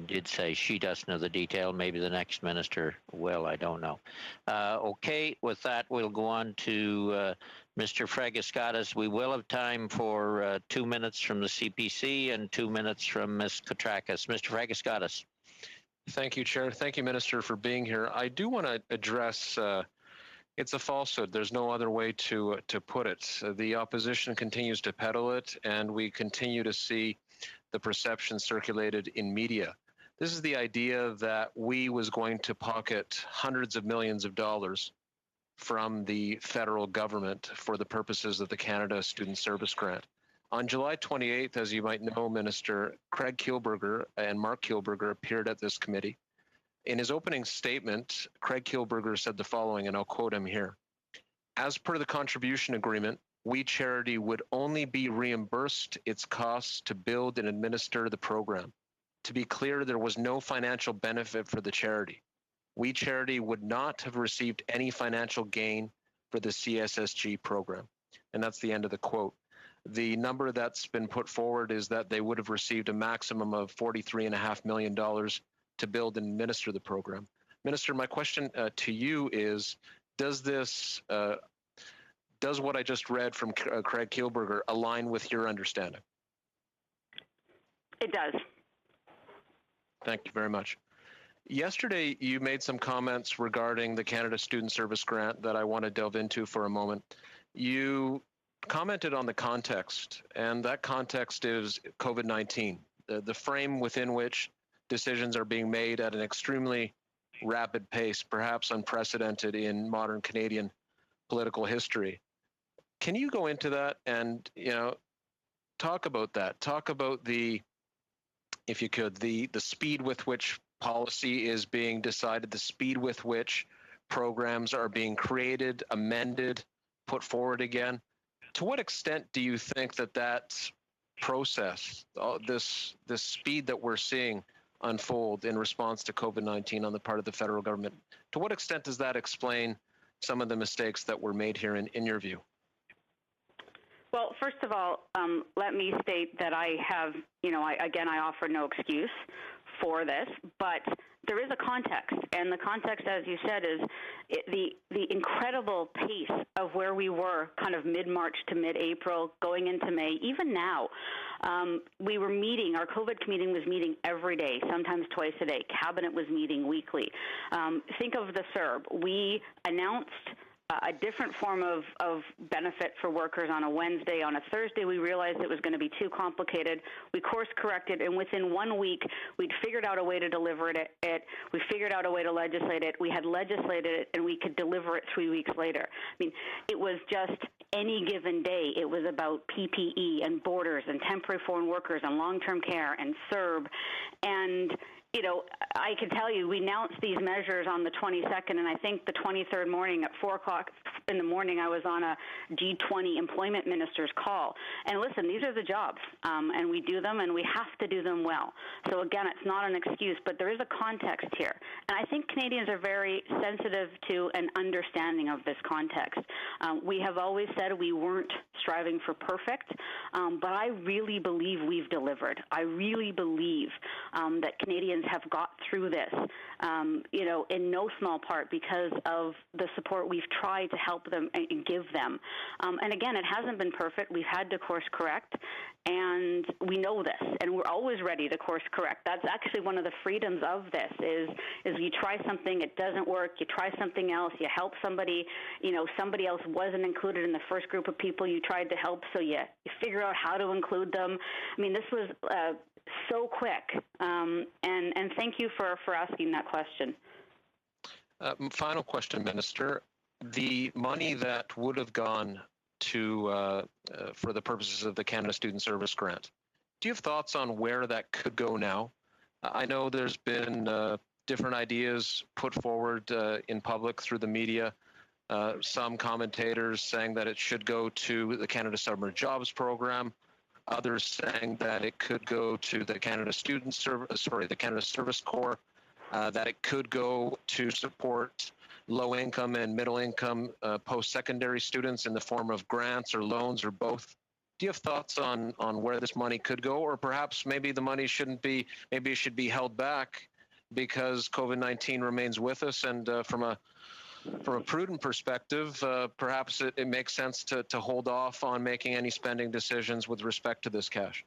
did say she doesn't know the detail. Maybe the next minister will. I don't know. Okay, with that, we'll go on to Mr. Fragiskatis. We will have time for 2 minutes from the CPC and 2 minutes from Ms. Kotrakis. Mr. Fragiskatis. Thank you, Chair. Thank you, Minister, for being here. I do want to address it's a falsehood. There's no other way to put it. The opposition continues to peddle it, and we continue to see the perception circulated in media. This is the idea that we was going to pocket hundreds of millions of dollars from the federal government for the purposes of the Canada Student Service Grant. On July 28th, as you might know, Minister, Craig Kielburger and Mark Kielburger appeared at this committee. In his opening statement, Craig Kielburger said the following, and I'll quote him here. As per the contribution agreement, We Charity would only be reimbursed its costs to build and administer the program. To be clear, there was no financial benefit for the charity. We Charity would not have received any financial gain for the CSSG program. And that's the end of the quote. The number that's been put forward is that they would have received a maximum of $43.5 million to build and administer the program. Minister, my question to you is, does what I just read from Craig Kielburger align with your understanding? It does. Thank you very much. Yesterday, you made some comments regarding the Canada Student Service Grant that I want to delve into for a moment. You commented on the context, and that context is COVID-19, the frame within which decisions are being made at an extremely rapid pace, perhaps unprecedented in modern Canadian political history. Can you go into that and, talk about that? Talk about the speed with which policy is being decided, the speed with which programs are being created, amended, put forward again. To what extent do you think that process, this speed that we're seeing unfold in response to COVID-19 on the part of the federal government, to what extent does that explain some of the mistakes that were made here in your view? Well, first of all, let me state that I have, I offer no excuse for this, but there is a context, and the context, as you said, is the incredible pace of where we were kind of mid-March to mid-April, going into May. Even now, we were meeting, our COVID meeting was meeting every day, sometimes twice a day. Cabinet was meeting weekly. Think of the CERB. We announced a different form of benefit for workers on a Wednesday. On a Thursday, we realized it was going to be too complicated. We course corrected, and within 1 week, we'd figured out a way to deliver it. We figured out a way to legislate it. We had legislated it, and we could deliver it 3 weeks later. I mean, it was just any given day. It was about PPE and borders and temporary foreign workers and long-term care and CERB. And I can tell you, we announced these measures on the 22nd, and I think the 23rd morning at 4 o'clock in the morning, I was on a G20 employment minister's call. And listen, these are the jobs, and we do them, and we have to do them well. So again, it's not an excuse, but there is a context here. And I think Canadians are very sensitive to an understanding of this context. We have always said we weren't striving for perfect, but I really believe we've delivered. I really believe that Canadians have got through this, in no small part because of the support we've tried to help them and give them. And again, it hasn't been perfect. We've had to course correct, and we know this, and we're always ready to course correct. That's actually one of the freedoms of this is you try something, it doesn't work, you try something else, you help somebody, somebody else wasn't included in the first group of people you tried to help, so you figure out how to include them. I mean, this was so quick, and and thank you for asking that question. Final question, Minister. The money that would have gone to for the purposes of the Canada Student Service Grant, do you have thoughts on where that could go now? I know there's been different ideas put forward in public through the media. Some commentators saying that it should go to the Canada Summer Jobs Program. Others saying that it could go to the Canada Student Service, the Canada Service Corps. That it could go to support low-income and middle-income post-secondary students in the form of grants or loans or both. Do you have thoughts on where this money could go, or perhaps maybe the money shouldn't be? Maybe it should be held back because COVID-19 remains with us, and from a prudent perspective, perhaps it makes sense to hold off on making any spending decisions with respect to this cash.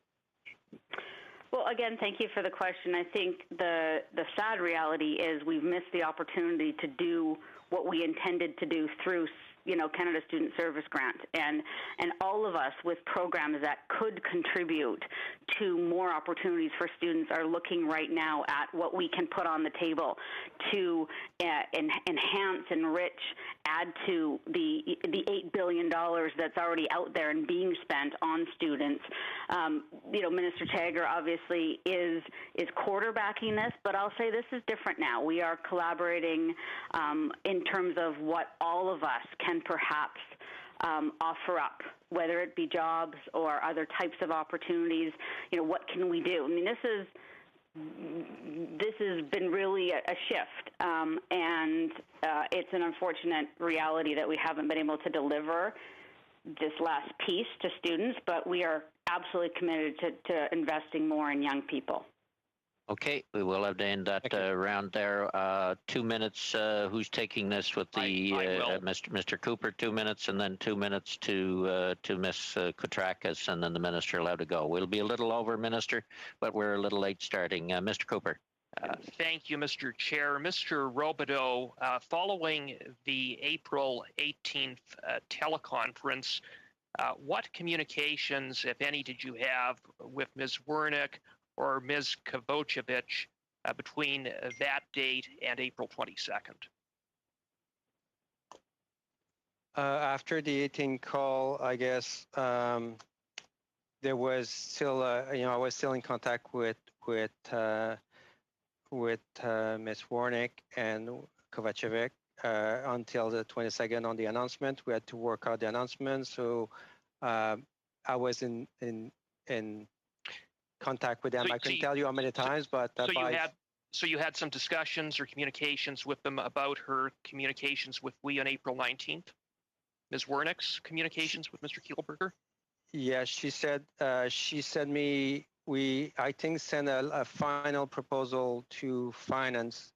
Well, again, thank you for the question. I think the sad reality is we've missed the opportunity to do what we intended to do through Canada Student Service Grant, and all of us with programs that could contribute to more opportunities for students are looking right now at what we can put on the table to enhance, enrich, add to the $8 billion that's already out there and being spent on students. Minister Taggart obviously is quarterbacking this, but I'll say this is different now. We are collaborating in terms of what all of us can perhaps offer up, whether it be jobs or other types of opportunities. What can we do? I mean, this has been really a shift, and it's an unfortunate reality that we haven't been able to deliver this last piece to students, but we are absolutely committed to investing more in young people. Okay, we will have to end that round there. 2 minutes. Who's taking this with the Mr. Cooper? 2 minutes, and then 2 minutes to Ms. Kotrakis, and then the minister allowed to go. We'll be a little over, Minister, but we're a little late starting. Mr. Cooper. Thank you, Mr. Chair. Mr. Robideau, following the April 18th teleconference, what communications, if any, did you have with Ms. Wernick or Ms. Kovacevic between that date and April 22nd? After the 18th call, I guess there was still, I was still in contact with Ms. Wernick and Kovacevic until the 22nd on the announcement. We had to work out the announcement, so I was in contact with them. I couldn't tell you how many times, but so you had some discussions or communications with them about her communications with we on April 19th? Ms. Wernick's communications with Mr. Kielburger? Yes, she said we I think sent a final proposal to finance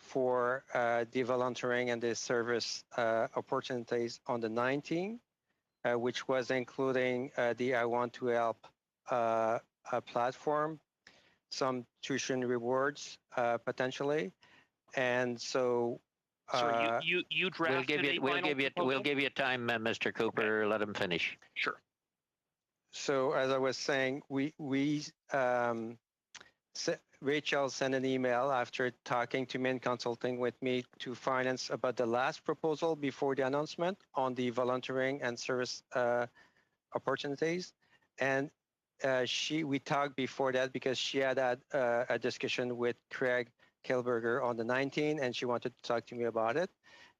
for the volunteering and the service opportunities on the 19th. Which was including the I Want to Help platform, some tuition rewards potentially, and so. You drafted We'll give you time, Mr. Cooper. Okay. Let him finish. Sure. So as I was saying, Rachel sent an email after talking to me and consulting with me to finance about the last proposal before the announcement on the volunteering and service opportunities. And we talked before that because she had a discussion with Craig Kielburger on the 19th, and she wanted to talk to me about it.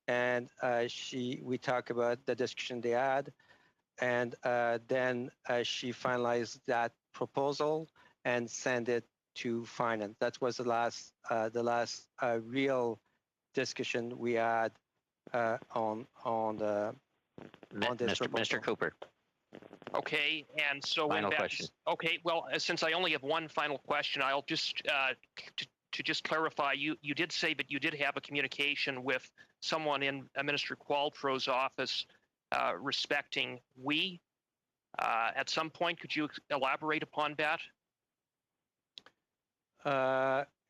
And we talked about the discussion they had, and then she finalized that proposal and sent it to finance. That was the last real discussion we had on this proposal. Mr. Cooper. Okay, and so final question. Okay, well, since I only have one final question, I'll just to just clarify. You did say that you did have a communication with someone in Minister Qualtroux's office respecting we. At some point, could you elaborate upon that?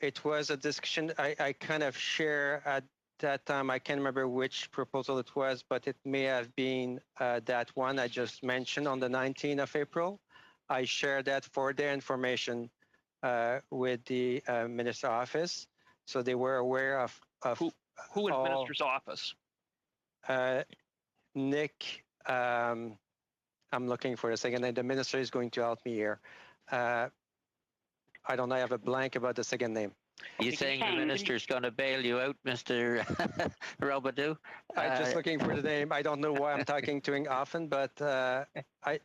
It was a discussion I kind of share at that time. I can't remember which proposal it was, but it may have been that one I just mentioned on the 19th of April. I shared that for their information with the minister's office, so they were aware of who in the minister's office? Nick. I'm looking for a second, and the minister is going to help me here. I don't know. I have a blank about the second name. You saying the minister's going to bail you out, Mr. Robidoux? I'm just looking for the name. I don't know why I'm talking to him often, but I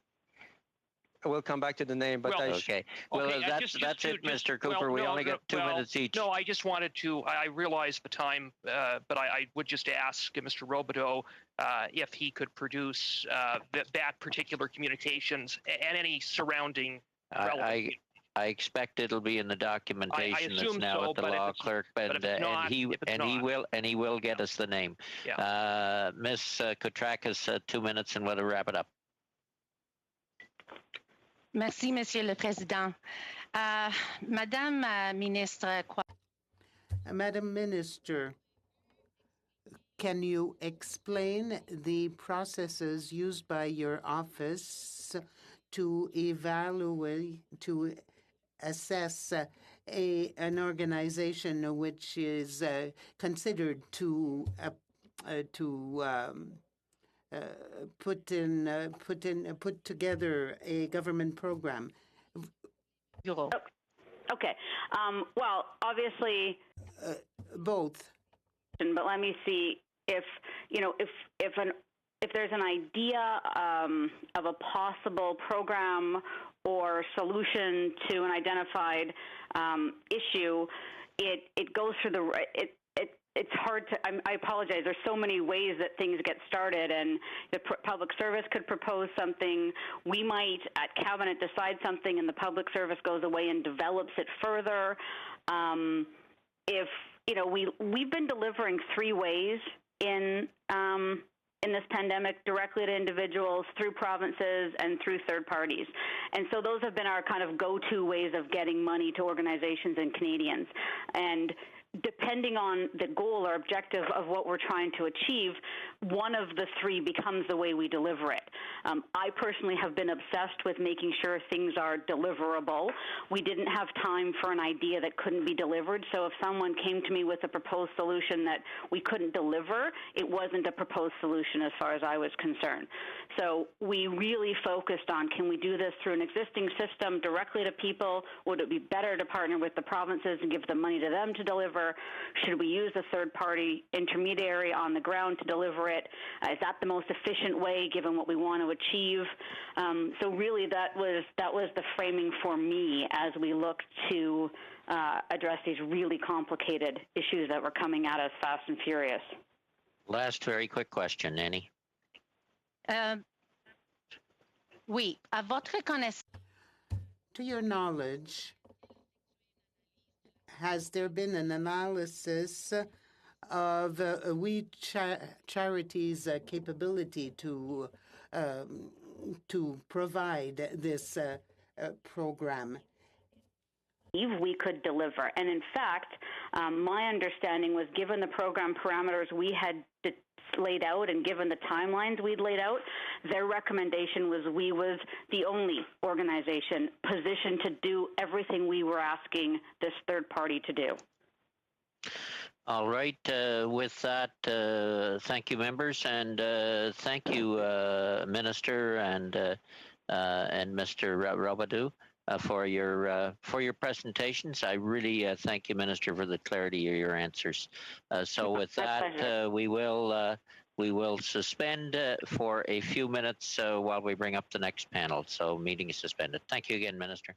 will come back to the name. But okay. Well, that's it, Mr. Cooper. We only got 2 minutes each. No, I just wanted to. I realize the time, but I would just ask Mr. Robidoux if he could produce that particular communications and any surrounding. I expect it'll be in the documentation that's now at the law clerk, and he will get us the name. Yeah. Ms. Koutrakis, 2 minutes, and we'll wrap it up. Merci, Monsieur le Président. Madame Ministre. Madam Minister, can you explain the processes used by your office to evaluate, to assess an organization which is considered to put together a government program? Okay. Well, obviously, both. But let me see if there's an idea of a possible program or solution to an identified issue. It goes through it's hard to, I apologize, there's so many ways that things get started, and the public service could propose something. We might, at cabinet, decide something, and the public service goes away and develops it further. We've been delivering 3 ways in this pandemic, directly to individuals, through provinces, and through third parties. And so those have been our kind of go-to ways of getting money to organizations and Canadians. And depending on the goal or objective of what we're trying to achieve, one of the 3 becomes the way we deliver it. I personally have been obsessed with making sure things are deliverable. We didn't have time for an idea that couldn't be delivered, so if someone came to me with a proposed solution that we couldn't deliver, it wasn't a proposed solution as far as I was concerned. So we really focused on, can we do this through an existing system directly to people? Would it be better to partner with the provinces and give the money to them to deliver? Should we use a third-party intermediary on the ground to deliver it? Is that the most efficient way, given what we want to achieve? So really, that was the framing for me as we looked to address these really complicated issues that were coming at us fast and furious. Last very quick question, Nanny. Oui, à votre connaissance. To your knowledge, has there been an analysis of We Charity's capability to provide this program? We could deliver. And in fact, my understanding was, given the program parameters we had laid out and given the timelines we'd laid out, their recommendation was we was the only organization positioned to do everything we were asking this third party to do. All right. With that, thank you, members, and thank you, Minister and Mr. Robidoux, for your presentations. I really thank you, Minister, for the clarity of your answers. So with that, we will suspend for a few minutes while we bring up the next panel. So meeting is suspended. Thank you again, Minister.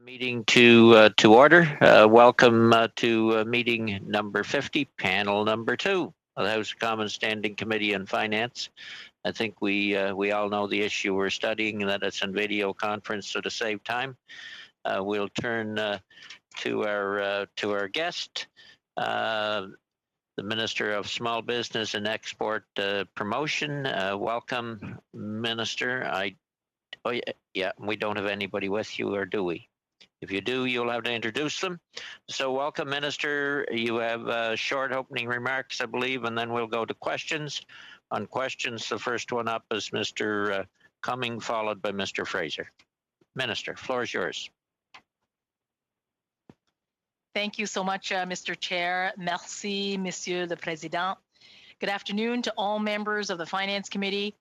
Meeting to order. Welcome to meeting number 50, panel number 2 of the House of Commons Standing Committee on Finance. I think we all know the issue we're studying, and that it's in video conference, so to save time, we'll turn to our guest, the Minister of Small Business and Export Promotion. Welcome, Minister. Oh yeah, we don't have anybody with you, or do we? If you do, you'll have to introduce them. So welcome, Minister. You have short opening remarks, I believe, and then we'll go to questions. On questions, the first one up is Mr. Cumming, followed by Mr. Fraser. Minister, floor is yours. Thank you so much, Mr. Chair. Merci, Monsieur le Président. Good afternoon to all members of the Finance Committee.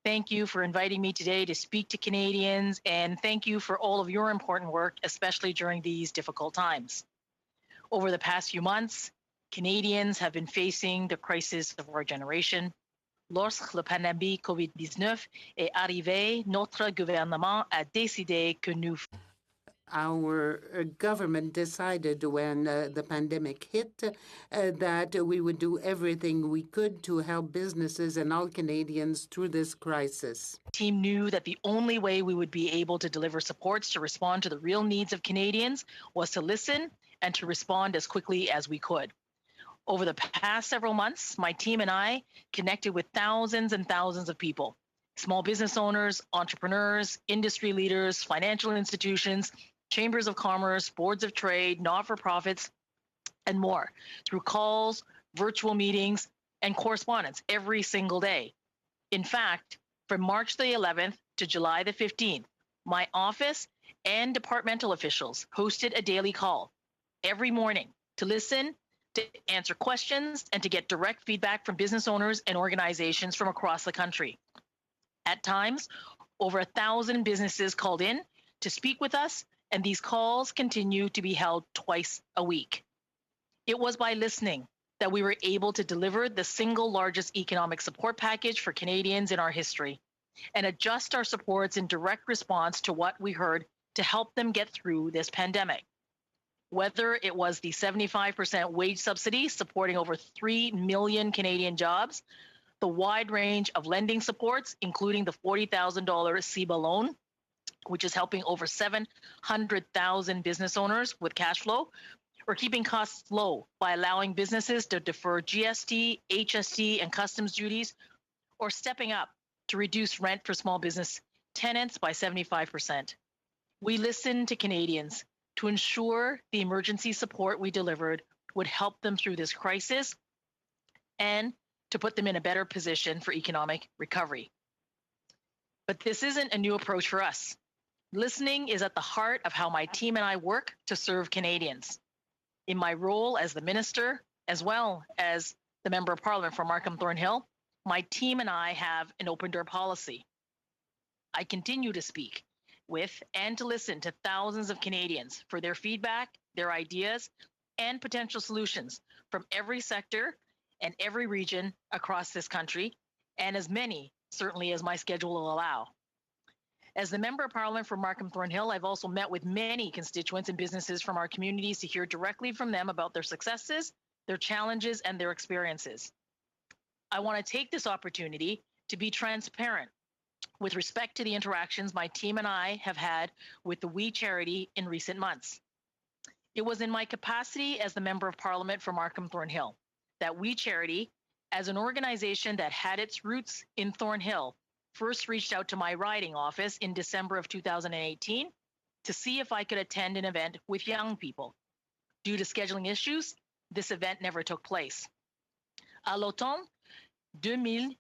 Thank you for inviting me today to speak to Canadians, and thank you for all of your important work, especially during these difficult times. Over the past few months, Canadians have been facing the crisis of our generation. Lorsque la pandémie COVID-19 est arrivée, notre gouvernement a décidé que nous Our government decided when the pandemic hit that we would do everything we could to help businesses and all Canadians through this crisis. The team knew that the only way we would be able to deliver supports to respond to the real needs of Canadians was to listen and to respond as quickly as we could. Over the past several months, my team and I connected with thousands and thousands of people, small business owners, entrepreneurs, industry leaders, financial institutions, chambers of commerce, boards of trade, not-for-profits, and more, through calls, virtual meetings, and correspondence every single day. In fact, from March the 11th to July the 15th, my office and departmental officials hosted a daily call every morning to listen, to answer questions, and to get direct feedback from business owners and organizations from across the country. At times, over 1,000 businesses called in to speak with us, and these calls continue to be held twice a week. It was by listening that we were able to deliver the single largest economic support package for Canadians in our history and adjust our supports in direct response to what we heard to help them get through this pandemic. Whether it was the 75% wage subsidy supporting over 3 million Canadian jobs, the wide range of lending supports, including the $40,000 CEBA loan, which is helping over 700,000 business owners with cash flow, or keeping costs low by allowing businesses to defer GST, HST, and customs duties, or stepping up to reduce rent for small business tenants by 75%. We listened to Canadians to ensure the emergency support we delivered would help them through this crisis and to put them in a better position for economic recovery. But this isn't a new approach for us. Listening is at the heart of how my team and I work to serve Canadians. In my role as the minister, as well as the Member of Parliament for Markham Thornhill, my team and I have an open door policy. I continue to speak with and to listen to thousands of Canadians for their feedback, their ideas, and potential solutions from every sector and every region across this country, and as many, certainly, as my schedule will allow. As the Member of Parliament for Markham Thornhill, I've also met with many constituents and businesses from our communities to hear directly from them about their successes, their challenges, and their experiences. I want to take this opportunity to be transparent with respect to the interactions my team and I have had with the We Charity in recent months. It was in my capacity as the Member of Parliament for Markham Thornhill that We Charity, as an organization that had its roots in Thornhill, first reached out to my riding office in December of 2018 to see if I could attend an event with young people. Due to scheduling issues, this event never took place. À l'automne 2019,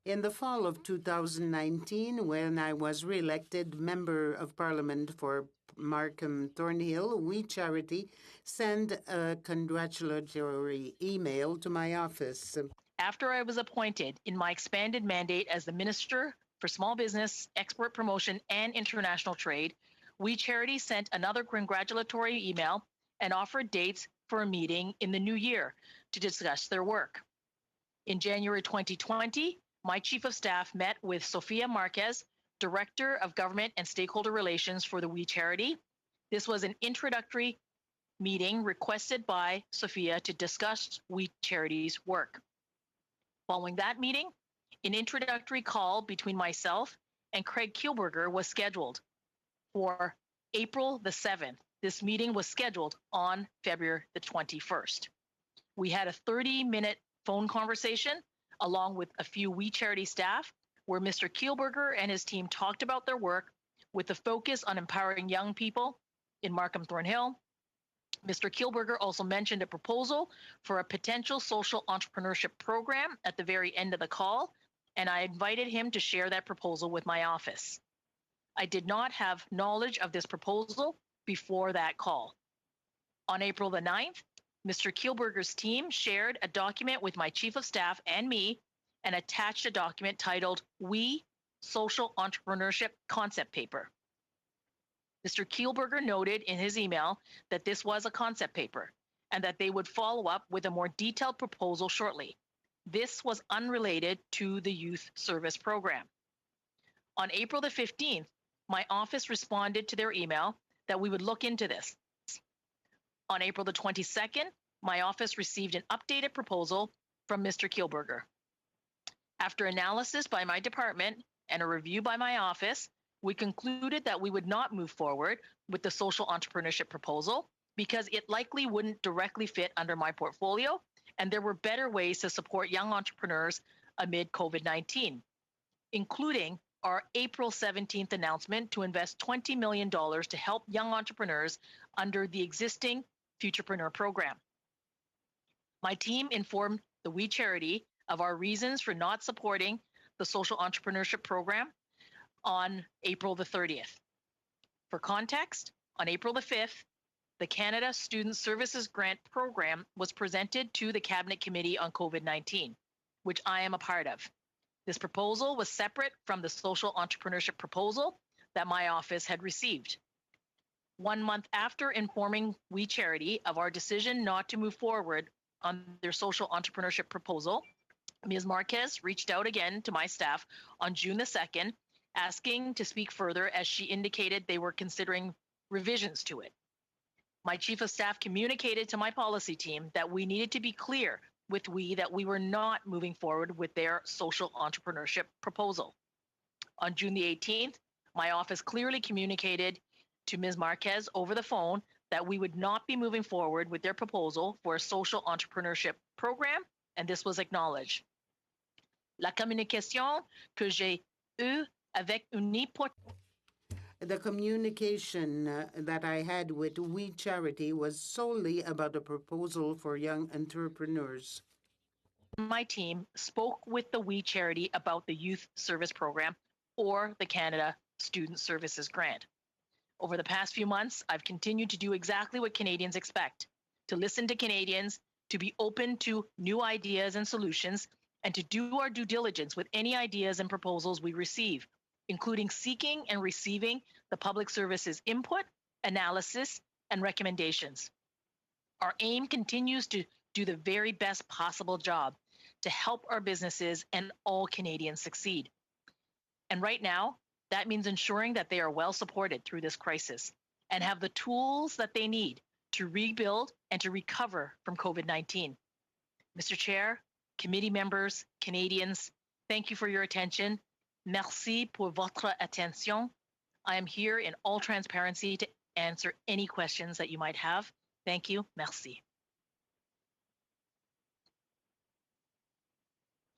in the fall of 2019, when I was re-elected Member of Parliament for Markham Thornhill, We Charity sent a congratulatory email to my office. After I was appointed in my expanded mandate as the Minister for Small Business, Export Promotion, and International Trade, We Charity sent another congratulatory email and offered dates for a meeting in the new year to discuss their work. In January 2020, my Chief of Staff met with Sofia Marquez, Director of Government and Stakeholder Relations for the We Charity. This was an introductory meeting requested by Sophia to discuss We Charity's work. Following that meeting, an introductory call between myself and Craig Kielburger was scheduled for April the 7th. This meeting was scheduled on February the 21st. We had a 30-minute phone conversation along with a few We Charity staff where Mr. Kielburger and his team talked about their work with a focus on empowering young people in Markham Thornhill. Mr. Kielburger also mentioned a proposal for a potential social entrepreneurship program at the very end of the call, and I invited him to share that proposal with my office. I did not have knowledge of this proposal before that call. On April the 9th, Mr. Kielburger's team shared a document with my chief of staff and me and attached a document titled We Social Entrepreneurship Concept Paper. Mr. Kielburger noted in his email that this was a concept paper and that they would follow up with a more detailed proposal shortly. This was unrelated to the youth service program. On April the 15th, my office responded to their email that we would look into this. On April the 22nd, my office received an updated proposal from Mr. Kielburger. After analysis by my department and a review by my office, we concluded that we would not move forward with the social entrepreneurship proposal because it likely wouldn't directly fit under my portfolio, and there were better ways to support young entrepreneurs amid COVID-19, including our April 17th announcement to invest $20 million to help young entrepreneurs under the existing Futurepreneur program. My team informed the We Charity of our reasons for not supporting the social entrepreneurship program on April the 30th. For context, on April the 5th, the Canada Student Services Grant Program was presented to the Cabinet Committee on COVID-19, which I am a part of. This proposal was separate from the social entrepreneurship proposal that my office had received. 1 month after informing We Charity of our decision not to move forward on their social entrepreneurship proposal, Ms. Marquez reached out again to my staff on June the 2nd, asking to speak further as she indicated they were considering revisions to it. My chief of staff communicated to my policy team that we needed to be clear with that we were not moving forward with their social entrepreneurship proposal. On June the 18th, my office clearly communicated to Ms. Marquez over the phone that we would not be moving forward with their proposal for a social entrepreneurship program, and this was acknowledged. La communication que j'ai eue avec Uniport. The communication that I had with We Charity was solely about a proposal for young entrepreneurs. My team spoke with the We Charity about the youth service program or the Canada Student Services Grant. Over the past few months, I've continued to do exactly what Canadians expect, to listen to Canadians, to be open to new ideas and solutions, and to do our due diligence with any ideas and proposals we receive, including seeking and receiving the public services input, analysis, and recommendations. Our aim continues to do the very best possible job to help our businesses and all Canadians succeed. And right now, that means ensuring that they are well supported through this crisis and have the tools that they need to rebuild and to recover from COVID-19. Mr. Chair, committee members, Canadians, thank you for your attention. Merci pour votre attention. I am here in all transparency to answer any questions that you might have. Thank you. Merci.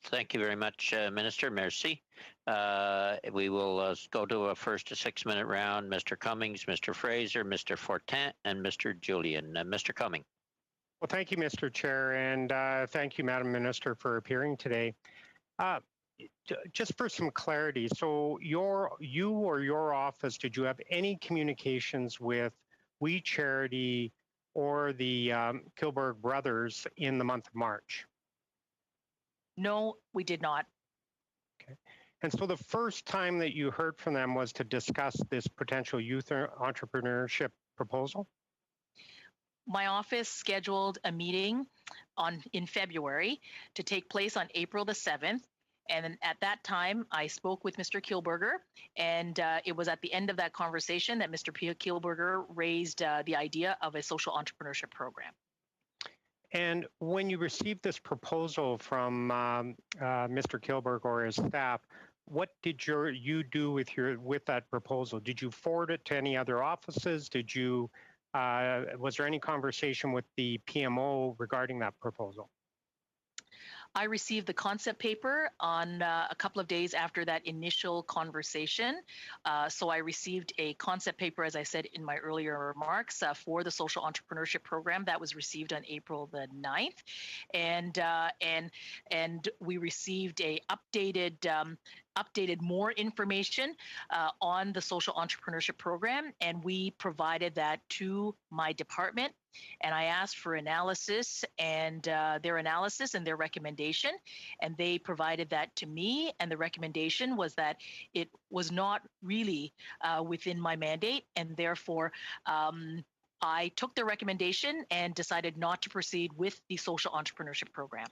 Thank you very much, Minister. Merci. We will go to a first 6-minute round. Mr. Cummings, Mr. Fraser, Mr. Fortin, and Mr. Julian. Mr. Cummings. Well, thank you, Mr. Chair, and thank you, Madam Minister, for appearing today. Just for some clarity, so you or your office, did you have any communications with We Charity or the Kielburger brothers in the month of March? No, we did not. Okay. And so the first time that you heard from them was to discuss this potential youth entrepreneurship proposal? My office scheduled a meeting in February to take place on April the 7th, And at that time, I spoke with Mr. Kielburger, and it was at the end of that conversation that Mr. Kielburger raised the idea of a social entrepreneurship program. And when you received this proposal from Mr. Kielburger or his staff, what did you do with that proposal? Did you forward it to any other offices? Did you was there any conversation with the PMO regarding that proposal? I received the concept paper on a couple of days after that initial conversation. So I received a concept paper, as I said in my earlier remarks, for the social entrepreneurship program that was received on April the 9th. And we received a updated more information on the social entrepreneurship program, and we provided that to my department. And I asked for analysis and their analysis and their recommendation, and they provided that to me. And the recommendation was that it was not really within my mandate, and therefore I took their recommendation and decided not to proceed with the social entrepreneurship program.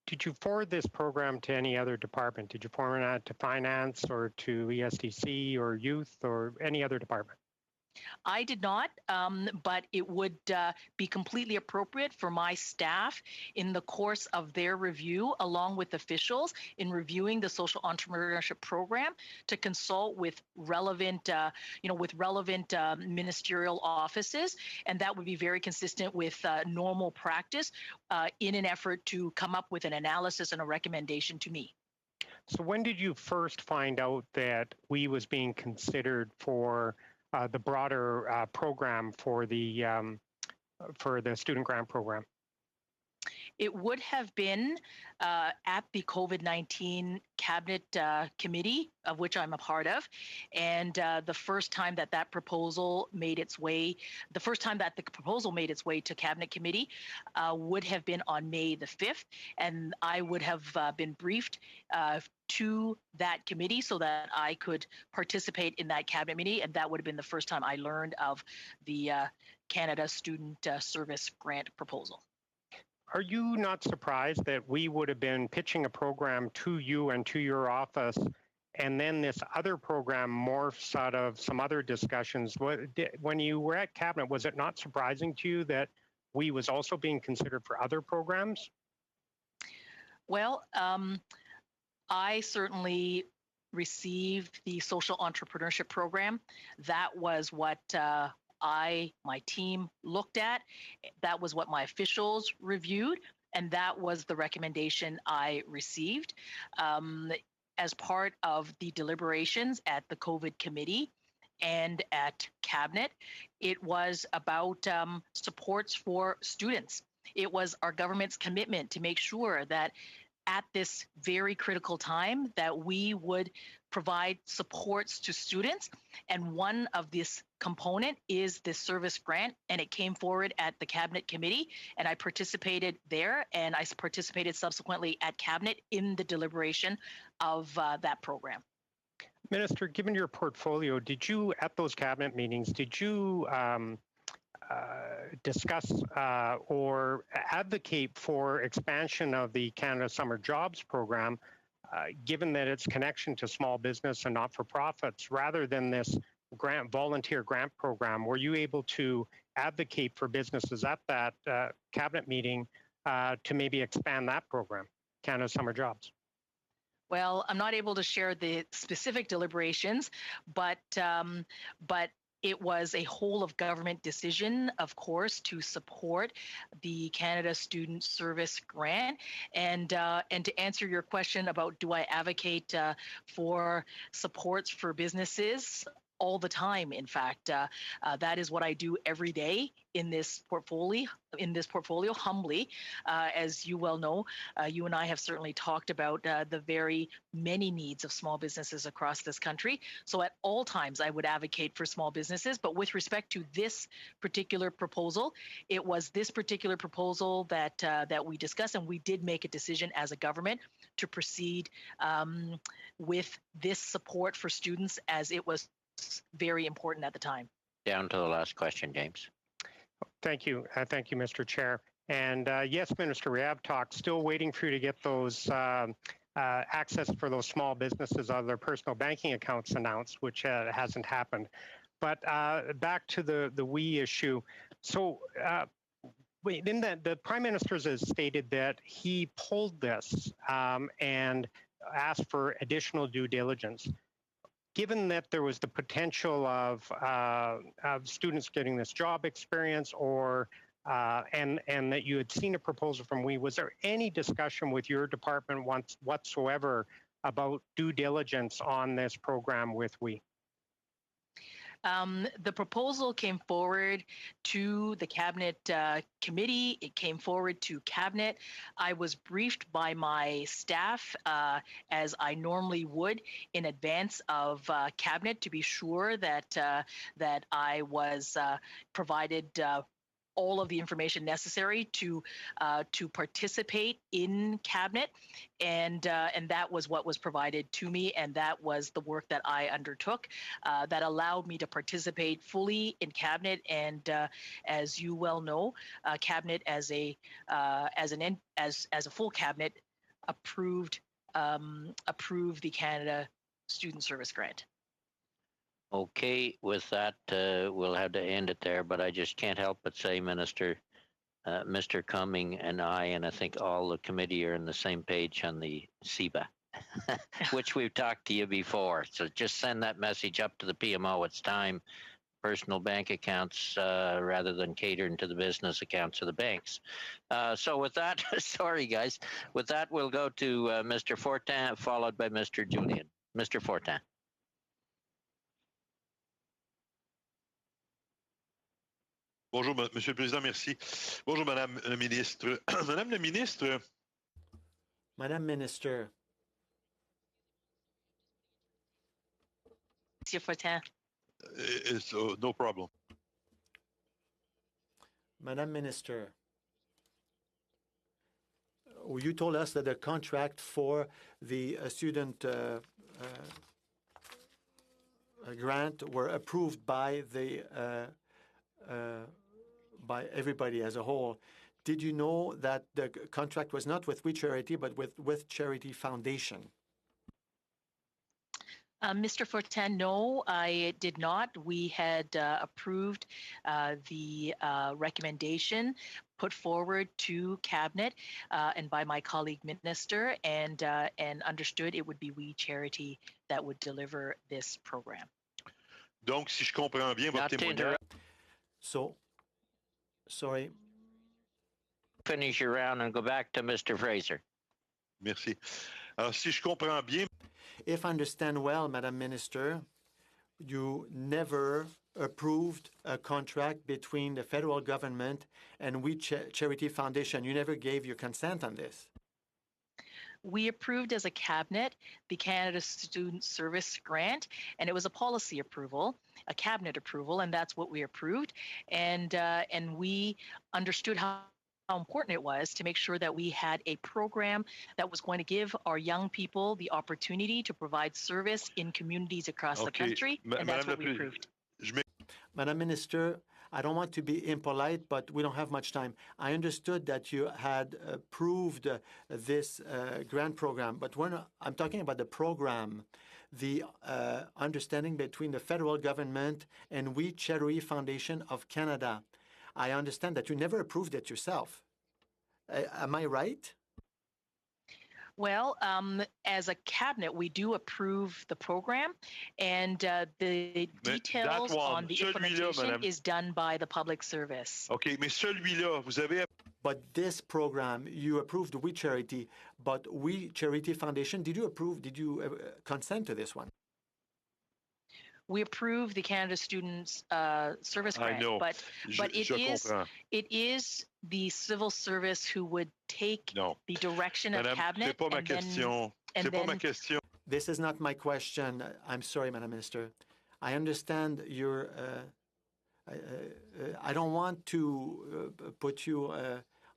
Did you forward this program to any other department? Did you forward it to finance or to ESDC or youth or any other department? I did not, but it would be completely appropriate for my staff in the course of their review, along with officials in reviewing the social entrepreneurship program, to consult with relevant, ministerial offices, and that would be very consistent with normal practice in an effort to come up with an analysis and a recommendation to me. So when did you first find out that we was being considered for the broader program for the student grant program? It would have been at the COVID-19 cabinet committee, of which I'm a part of, and the first time that the proposal made its way to cabinet committee would have been on May the 5th, and I would have been briefed to that committee so that I could participate in that cabinet meeting, and that would have been the first time I learned of the Canada Student Service Grant proposal. Are you not surprised that we would have been pitching a program to you and to your office, and then this other program morphs out of some other discussions? When you were at cabinet, was it not surprising to you that we was also being considered for other programs? Well, I certainly received the social entrepreneurship program. That was what my team looked at. That was what my officials reviewed, and that was the recommendation I received as part of the deliberations at the COVID committee and at cabinet. It was about supports for students. It was our government's commitment to make sure that at this very critical time that we would provide supports to students. And one of this component is this service grant, and it came forward at the cabinet committee, and I participated there, and I participated subsequently at cabinet in the deliberation of that program. Minister, given your portfolio, did you, at those cabinet meetings, did you discuss or advocate for expansion of the Canada Summer Jobs Program, given that its connection to small business and not-for-profits, rather than this volunteer grant program? Were you able to advocate for businesses at that cabinet meeting to maybe expand that program, Canada Summer Jobs? Well, I'm not able to share the specific deliberations, but it was a whole of government decision, of course, to support the Canada Student Service Grant. And to answer your question about do I advocate for supports for businesses, all the time. In fact, that is what I do every day in this portfolio. Humbly, as you well know, you and I have certainly talked about the very many needs of small businesses across this country. So at all times, I would advocate for small businesses. But with respect to this particular proposal, it was this particular proposal that we discussed, and we did make a decision as a government to proceed with this support for students, as it was very important at the time. Down to the last question, James. Thank you. Thank you, Mr. Chair. And yes, Minister, we have talked, still waiting for you to get those access for those small businesses on their personal banking accounts announced, which hasn't happened. But back to the we issue. So in the Prime Minister has stated that he pulled this and asked for additional due diligence. Given that there was the potential of students getting this job experience, or and that you had seen a proposal from we, was there any discussion with your department whatsoever about due diligence on this program with we? The proposal came forward to the Cabinet Committee. It came forward to Cabinet. I was briefed by my staff, as I normally would, in advance of Cabinet to be sure that that I was provided all of the information necessary to participate in Cabinet, and that was what was provided to me, and that was the work that I undertook that allowed me to participate fully in Cabinet. And as you well know, Cabinet as a full Cabinet approved the Canada Student Service Grant. Okay, with that, we'll have to end it there, but I just can't help but say, Minister, Mr. Cumming and I think all the committee are on the same page on the CEBA, which we've talked to you before. So just send that message up to the PMO. It's time, personal bank accounts, rather than catering to the business accounts of the banks. So with that, sorry guys, with that we'll go to Mr. Fortin, followed by Mr. Julian. Mr. Fortin. Bonjour, Monsieur le Président, merci. Bonjour, Madame la Ministre. Madame la Ministre. Madame Minister. Monsieur Fortin. No problem. Madame Minister, you told us that the contract for the student grant were approved by the by everybody as a whole. Did you know that the contract was not with We Charity, but with Charity Foundation? Mr. Fortin, no, I did not. We had approved the recommendation put forward to Cabinet and by my colleague minister, and understood it would be We Charity that would deliver this program. Donc, si je comprends bien votre témoignage. So, sorry. Finish your round and go back to Mr. Fraser. Merci. Alors, si je comprends bien. If I understand well, Madam Minister, you never approved a contract between the federal government and We Charity Foundation. You never gave your consent on this. We approved as a cabinet the Canada Student Service Grant, and it was a policy approval, a cabinet approval, and that's what we approved. And we understood how important it was to make sure that we had a program that was going to give our young people the opportunity to provide service in communities across the country, and that's what we approved. Madam Minister, I don't want to be impolite, but we don't have much time. I understood that you had approved this grant program, but when I'm talking about the program, the understanding between the federal government and We Charity Foundation of Canada, I understand that you never approved it yourself. Am I right? Well, as a cabinet, we do approve the program, and the details on the implementation is done by the public service. Okay, mais celui-là, vous avez. But this program, you approved We Charity, but We Charity Foundation, did you approve? Did you consent to this one? We approve the Canada Students Service Grant, I know. but it is the civil service who would take the direction of cabinet. This is not my question. I'm sorry, Madam Minister. I understand your. I don't want to put you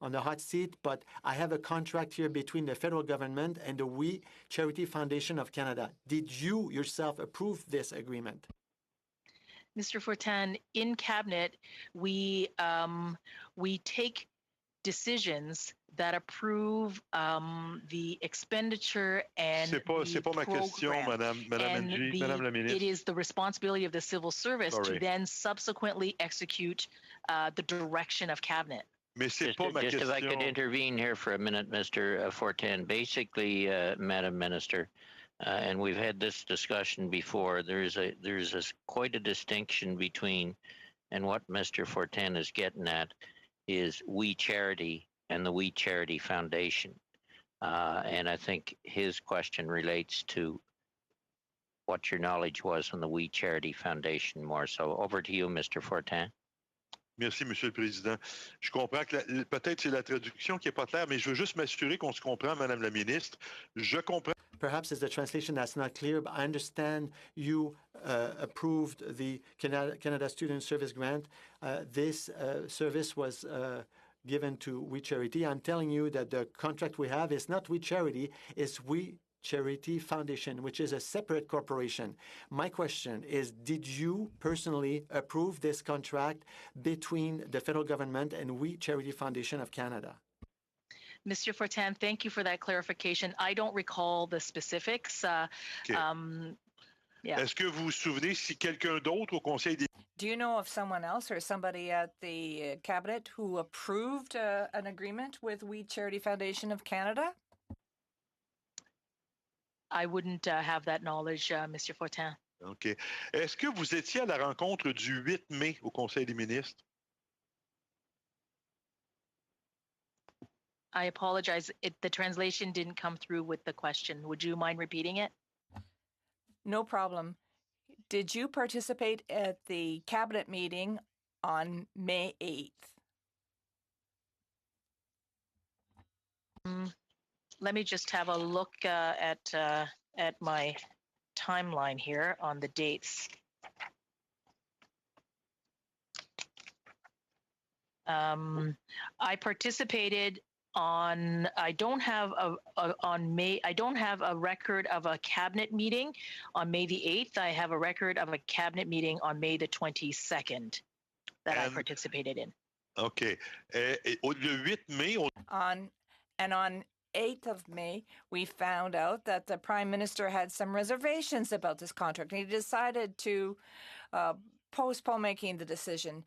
on the hot seat, but I have a contract here between the federal government and the We Charity Foundation of Canada. Did you yourself approve this agreement? Mr. Fortin, in cabinet, we take decisions that approve the expenditure and c'est pas ma question, Madame la Ministre. It is the responsibility of the civil service to then subsequently execute the direction of cabinet. Mais c'est pas ma just question. If I could intervene here for a minute, Mr. Fortin. Basically, Madam Minister, and we've had this discussion before, there's quite a distinction between, and what Mr. Fortin is getting at is We Charity and the We Charity Foundation. And I think his question relates to what your knowledge was on the We Charity Foundation more. So over to you, Mr. Fortin. Merci, Monsieur le Président. Je comprends que peut-être c'est la traduction qui n'est pas claire, mais je veux juste m'assurer qu'on se comprend, Madame la Ministre. Je comprends. Perhaps it's the translation that's not clear, but I understand you approved the Canada Student Service Grant. This service was given to We Charity. I'm telling you that the contract we have is not We Charity, it's We Charity Foundation, which is a separate corporation. My question is, did you personally approve this contract between the federal government and We Charity Foundation of Canada? Mr. Fortin, thank you for that clarification. I don't recall the specifics. Okay. Est-ce que vous vous souvenez si quelqu'un d'autre au Conseil des... Do you know of someone else or somebody at the cabinet who approved an agreement with We Charity Foundation of Canada? I wouldn't have that knowledge, Mr. Fortin. OK. Est-ce que vous étiez à la rencontre du 8 mai au Conseil des ministres? I apologize. The translation didn't come through with the question. Would you mind repeating it? No problem. Did you participate at the cabinet meeting on May 8th? Let me just have a look at my timeline here on the dates. I participated on. I don't have a record of a cabinet meeting on May the 8th. I have a record of a cabinet meeting on May the 22nd that I participated in. OK. Le 8 Mai, on 8th of May, we found out that the Prime Minister had some reservations about this contract. And he decided to postpone making the decision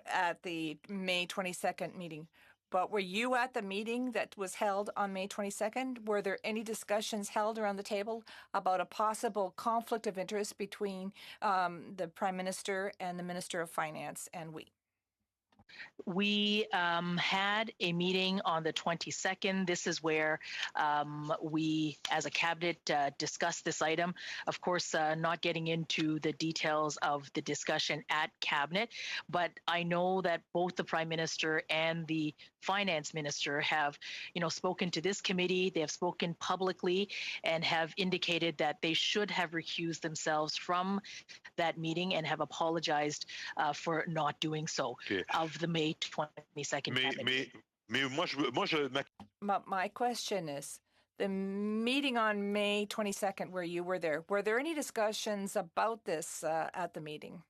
at the May 22nd meeting. But were you at the meeting that was held on May 22nd? Were there any discussions held around the table about a possible conflict of interest between the Prime Minister and the Minister of Finance and we? We had a meeting on the 22nd. This is where we, as a cabinet, discussed this item. Of course, not getting into the details of the discussion at cabinet, but I know that both the Prime Minister and the Finance Minister have, spoken to this committee. They have spoken publicly and have indicated that they should have recused themselves from that meeting and have apologized for not doing so. Okay. Of the May 22nd cabinet. My question is, the meeting on May 22nd where you were there any discussions about this at the meeting?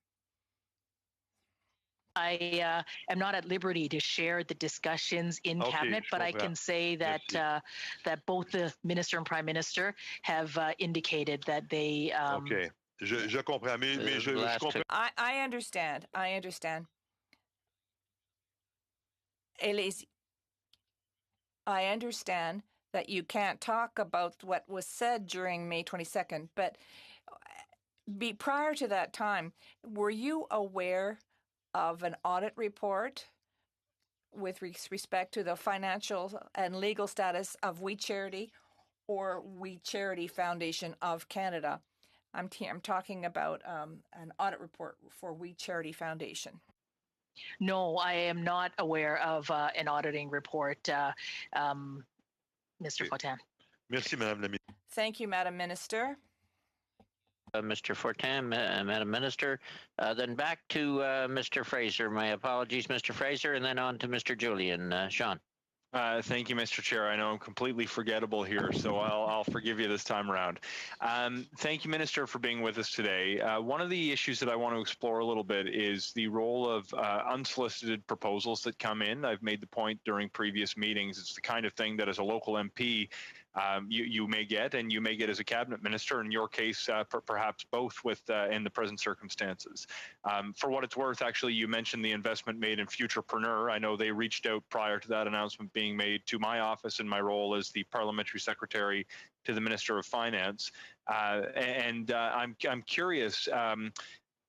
I am not at liberty to share the discussions in cabinet, but I can say that that both the Minister and Prime Minister have indicated that they... OK. Je comprends. Mais je comprends. I understand. Elise, I understand that you can't talk about what was said during May 22nd, but prior to that time, were you aware of an audit report with respect to the financial and legal status of We Charity or We Charity Foundation of Canada? I'm talking about an audit report for We Charity Foundation. No, I am not aware of an auditing report, Mr. Fortin. Merci, Madame la Ministre. Thank you, Madam Minister. Mr. Fortin, Madam Minister. Then back to Mr. Fraser. My apologies, Mr. Fraser, and then on to Mr. Julian. Sean. Thank you, Mr. Chair. I know I'm completely forgettable here, so I'll forgive you this time around. Thank you, Minister, for being with us today. One of the issues that I want to explore a little bit is the role of unsolicited proposals that come in. I've made the point during previous meetings. It's the kind of thing that as a local MP, you may get, and you may get as a cabinet minister. In your case, perhaps both in the present circumstances. For what it's worth, actually, you mentioned the investment made in Futurepreneur. I know they reached out prior to that announcement being made to my office in my role as the parliamentary secretary to the Minister of Finance. I'm curious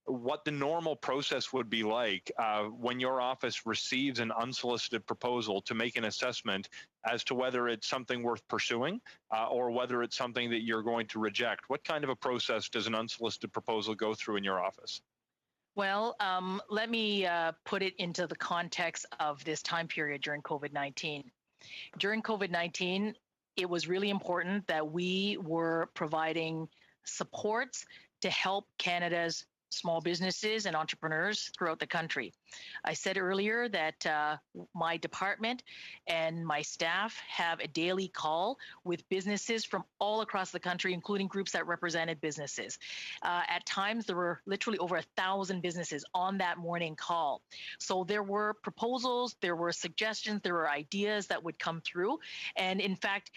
what the normal process would be like when your office receives an unsolicited proposal to make an assessment as to whether it's something worth pursuing or whether it's something that you're going to reject. What kind of a process does an unsolicited proposal go through in your office? Well, let me put it into the context of this time period during COVID-19. During COVID-19, it was really important that we were providing supports to help Canada's small businesses and entrepreneurs throughout the country. I said earlier that my department and my staff have a daily call with businesses from all across the country, including groups that represented businesses. At times, there were literally over 1,000 businesses on that morning call. So there were proposals, there were suggestions, there were ideas that would come through. And in fact,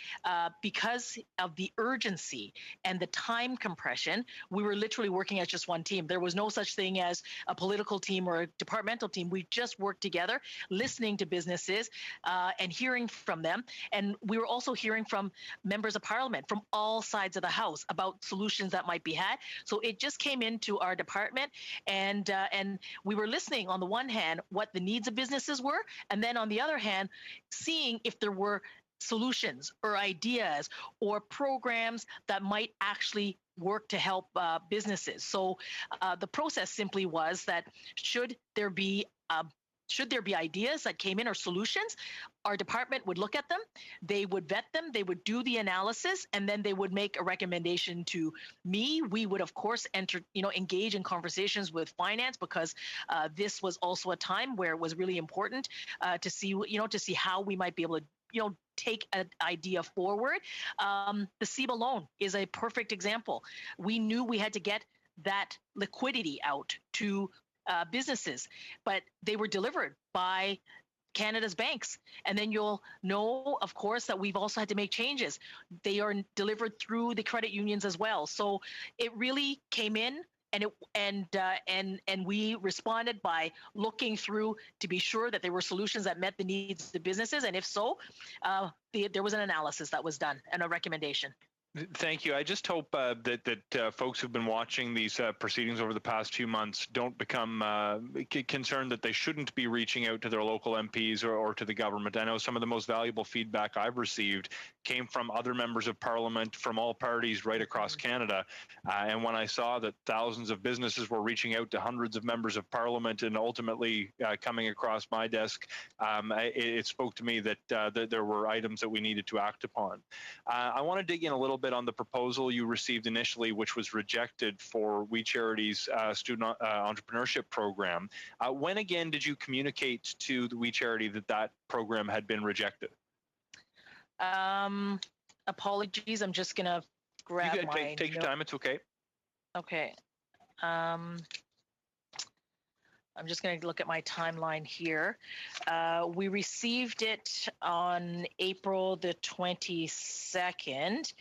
because of the urgency and the time compression, we were literally working as just one team. There was no such thing as a political team or a departmental team. We just worked together, listening to businesses and hearing from them. And we were also hearing from members of parliament from all sides of the house about solutions that might be had. So it just came into our department, and we were listening on the one hand what the needs of businesses were, and then on the other hand, seeing if there were solutions or ideas or programs that might actually work to help businesses. So the process simply was that should there be ideas that came in or solutions, our department would look at them, they would vet them, they would do the analysis, and then they would make a recommendation to me. We would, of course, engage in conversations with finance, because this was also a time where it was really important to see how we might be able to take an idea forward. The CEBA loan is a perfect example. We knew we had to get that liquidity out to businesses, but they were delivered by Canada's banks. And then you'll know, of course, that we've also had to make changes. They are delivered through the credit unions as well. So it really came in, and we responded by looking through to be sure that there were solutions that met the needs of the businesses. And if so, there was an analysis that was done and a recommendation. Thank you. I just hope that folks who've been watching these proceedings over the past few months don't become concerned that they shouldn't be reaching out to their local MPs or to the government. I know some of the most valuable feedback I've received came from other members of parliament from all parties right across Canada. And when I saw that thousands of businesses were reaching out to hundreds of members of parliament and ultimately coming across my desk, it spoke to me that there were items that we needed to act upon. I want to dig in a little bit on the proposal you received initially, which was rejected for We Charity's student entrepreneurship program. When again did you communicate to the We Charity that program had been rejected? Apologies, I'm just going to grab my... Take your time, it's okay. Okay. I'm just going to look at my timeline here. We received it on April the 22nd,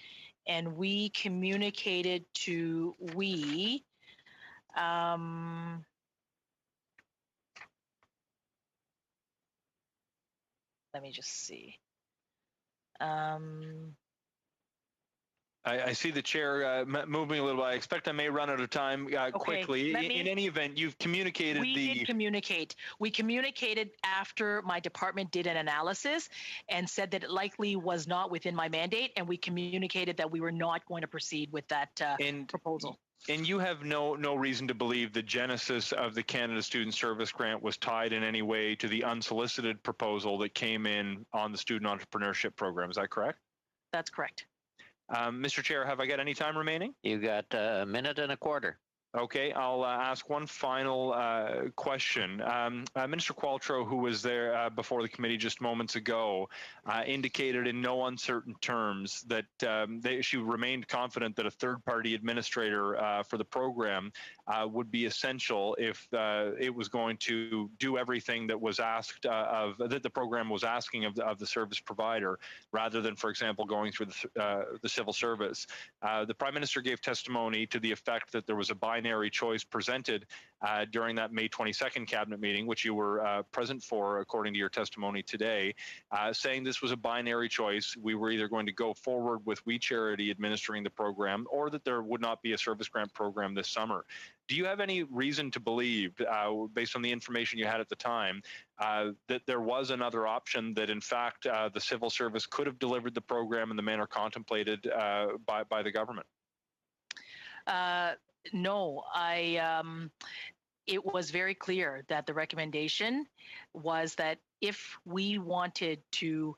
and we communicated to let me just see. I see the chair moving a little bit. I expect I may run out of time quickly. In any event, you've communicated We did communicate. We communicated after my department did an analysis and said that it likely was not within my mandate, and we communicated that we were not going to proceed with that proposal. And you have no reason to believe the genesis of the Canada Student Service Grant was tied in any way to the unsolicited proposal that came in on the Student Entrepreneurship Program. Is that correct? That's correct. Mr. Chair, have I got any time remaining? You got a minute and a quarter. Okay, I'll ask one final question. Minister Qualtrough, who was there before the committee just moments ago, indicated in no uncertain terms that she remained confident that a third-party administrator for the program would be essential if it was going to do everything that was asked that the program was asking of the service provider, rather than, for example, going through the civil service. The Prime Minister gave testimony to the effect that there was a binary choice presented during that May 22nd cabinet meeting, which you were present for, according to your testimony today, saying this was a binary choice. We were either going to go forward with We Charity administering the program, or that there would not be a service grant program this summer. Do you have any reason to believe, based on the information you had at the time, that there was another option, that in fact the civil service could have delivered the program in the manner contemplated by the government? No, it was very clear that the recommendation was that if we wanted to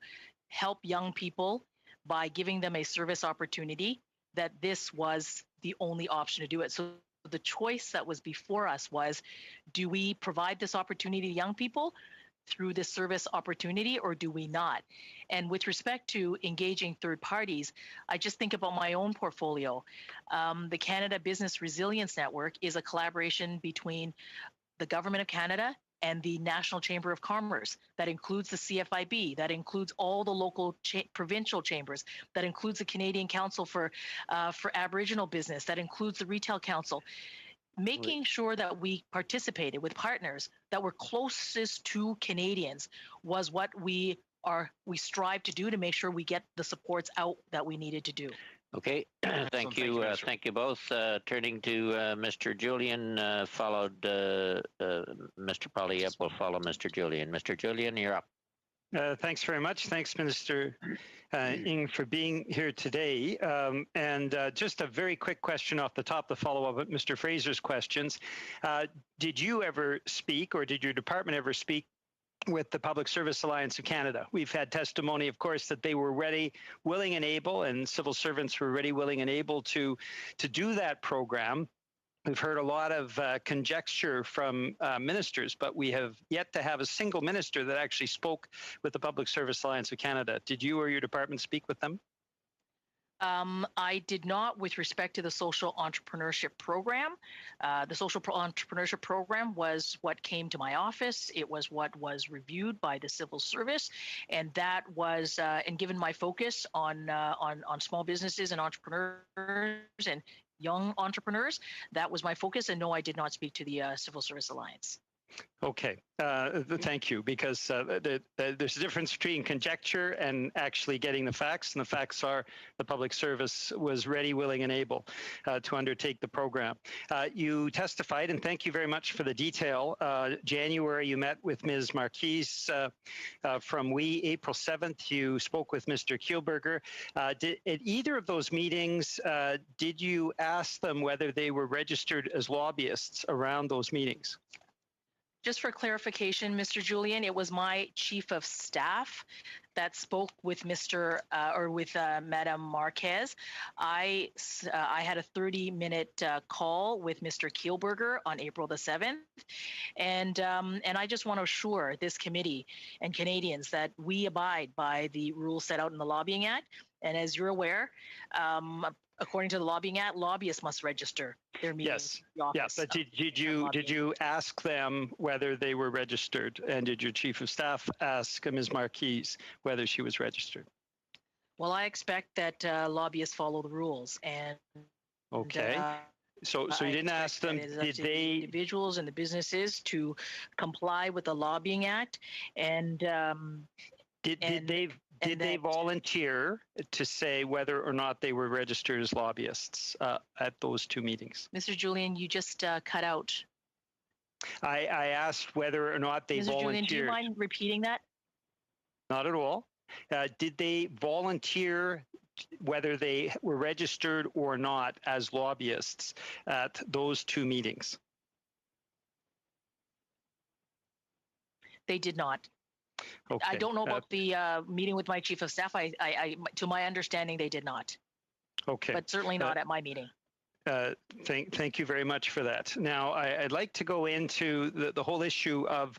help young people by giving them a service opportunity, that this was the only option to do it. So the choice that was before us was, do we provide this opportunity to young people through this service opportunity, or do we not? And with respect to engaging third parties, I just think about my own portfolio. The Canada Business Resilience Network is a collaboration between the Government of Canada and the National Chamber of Commerce. That includes the CFIB, that includes all the local provincial chambers, that includes the Canadian Council for Aboriginal Business, that includes the Retail Council. Making sure that we participated with partners that were closest to Canadians was what we strive to do, to make sure we get the supports out that we needed to do. Okay, thank you both. Turning to Mr. Julian, followed Mr. Poilievre will follow Mr. Julian. Mr. Julian, you're up. Thanks very much. Thanks, Minister Ng, for being here today. And just a very quick question off the top to follow up with Mr. Fraser's questions. Did you ever speak, or did your department ever speak with the Public Service Alliance of Canada? We've had testimony, of course, that they were ready, willing, and able, and civil servants were ready, willing, and able to do that program. We've heard a lot of conjecture from ministers, but we have yet to have a single minister that actually spoke with the Public Service Alliance of Canada. Did you or your department speak with them? I did not, with respect to the social entrepreneurship program. The social entrepreneurship program was what came to my office. It was what was reviewed by the civil service, and that was, and given my focus on small businesses and entrepreneurs and young entrepreneurs, that was my focus. And no, I did not speak to the Civil Service Alliance. Okay, thank you, because there's a difference between conjecture and actually getting the facts, and the facts are the public service was ready, willing, and able to undertake the program. You testified, and thank you very much for the detail. January, you met with Ms. Marquise from WE. April 7th, you spoke with Mr. Kielburger. At either of those meetings, did you ask them whether they were registered as lobbyists around those meetings? Just for clarification, Mr. Julian, it was my chief of staff that spoke with Madame Marquez. I had a 30-minute call with Mr. Kielburger on April the 7th, and I just want to assure this committee and Canadians that we abide by the rules set out in the Lobbying Act. And as you're aware, according to the Lobbying Act, lobbyists must register their meetings. Yes. But did you ask them whether they were registered, and did your chief of staff ask Ms. Marquise whether she was registered? Well, I expect that lobbyists follow the rules, and okay. So you didn't ask them? Did they, individuals and the businesses, to comply with the Lobbying Act, and did they volunteer to say whether or not they were registered as lobbyists at those two meetings? Mr. Julian, you just cut out. I asked whether or not they volunteered. Mr. Julian, do you mind repeating that? Not at all. Did they volunteer whether they were registered or not as lobbyists at those two meetings? They did not. Okay. I don't know about the meeting with my chief of staff. To my understanding, they did not. Okay. But certainly not at my meeting. Thank you very much for that. Now, I'd like to go into the whole issue of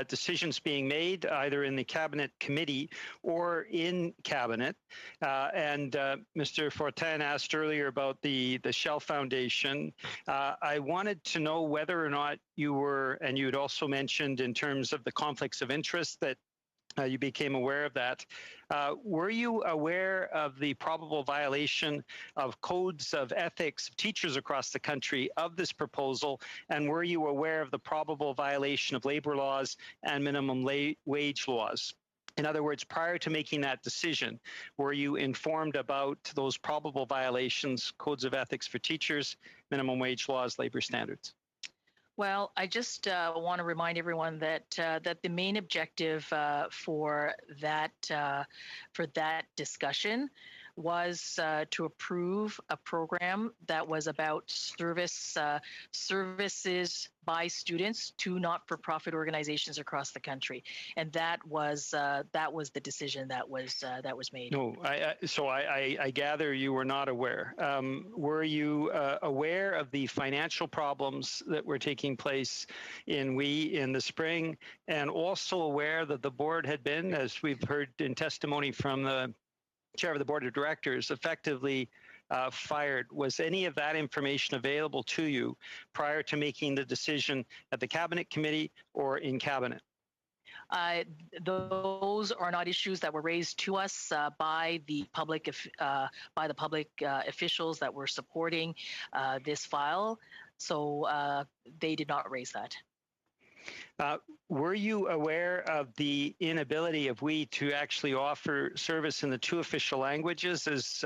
decisions being made either in the cabinet committee or in cabinet. Mr. Fortin asked earlier about the Shell Foundation. I wanted to know whether or not you were, and you had also mentioned in terms of the conflicts of interest that you became aware of that. Were you aware of the probable violation of codes of ethics of teachers across the country of this proposal? And were you aware of the probable violation of labor laws and minimum wage laws? In other words, prior to making that decision, were you informed about those probable violations, codes of ethics for teachers, minimum wage laws, labor standards? Well, I just want to remind everyone that that the main objective for that discussion was to approve a program that was about services by students to not-for-profit organizations across the country, and that was the decision that was made. No, so I gather you were not aware. Were you aware of the financial problems that were taking place in the spring, and also aware that the board had been, as we've heard in testimony from the chair of the board of directors, effectively fired? Was any of that information available to you prior to making the decision at the cabinet committee or in cabinet? Those are not issues that were raised to us by the public officials that were supporting this file, so they did not raise that. Were you aware of the inability of we to actually offer service in the two official languages? As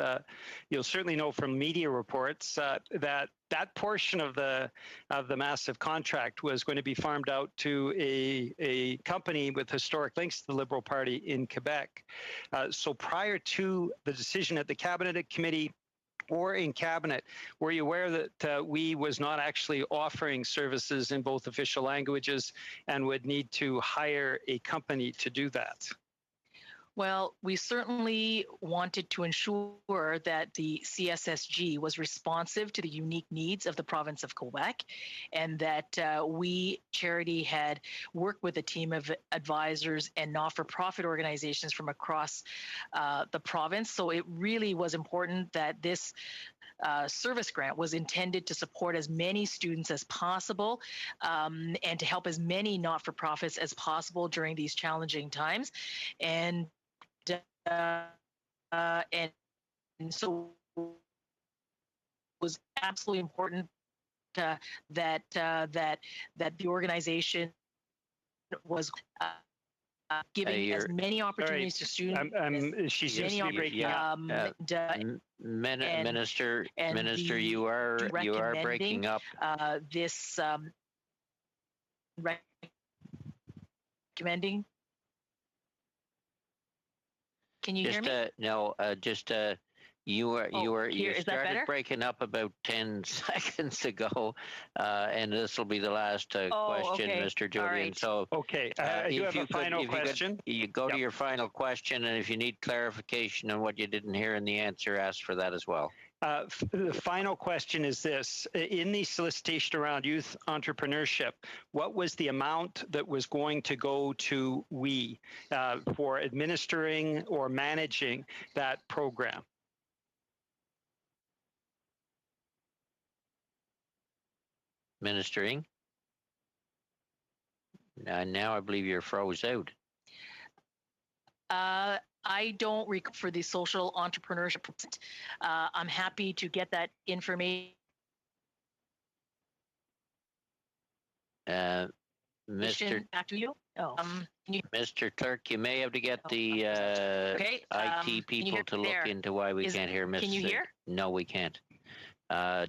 you'll certainly know from media reports, that portion of the massive contract was going to be farmed out to a company with historic links to the Liberal Party in Quebec. So prior to the decision at the Cabinet Committee or in cabinet, were you aware that we was not actually offering services in both official languages and would need to hire a company to do that? Well, we certainly wanted to ensure that the CSSG was responsive to the unique needs of the province of Quebec, and that we, Charity, had worked with a team of advisors and not-for-profit organizations from across the province. So it really was important that this service grant was intended to support as many students as possible and to help as many not-for-profits as possible during these challenging times. And so it was absolutely important that the organization was giving as many opportunities to students. Minister, you are breaking up. This recommending. Can you hear me? No, you started breaking up about 10 seconds ago, and this will be the last question, okay. Mr. Julian. Right. So, you have a final question? You go to your final question, and if you need clarification on what you didn't hear in the answer, ask for that as well. The final question is this. In the solicitation around youth entrepreneurship, what was the amount that was going to go to WE for administering or managing that program? Ministering? Now I believe you're froze out. I don't recall for the social entrepreneurship. I'm happy to get that information. Back to you. Mr. Clerk, you may have to get the IT people to look into why we can't hear Mr. Can you hear? No, we can't.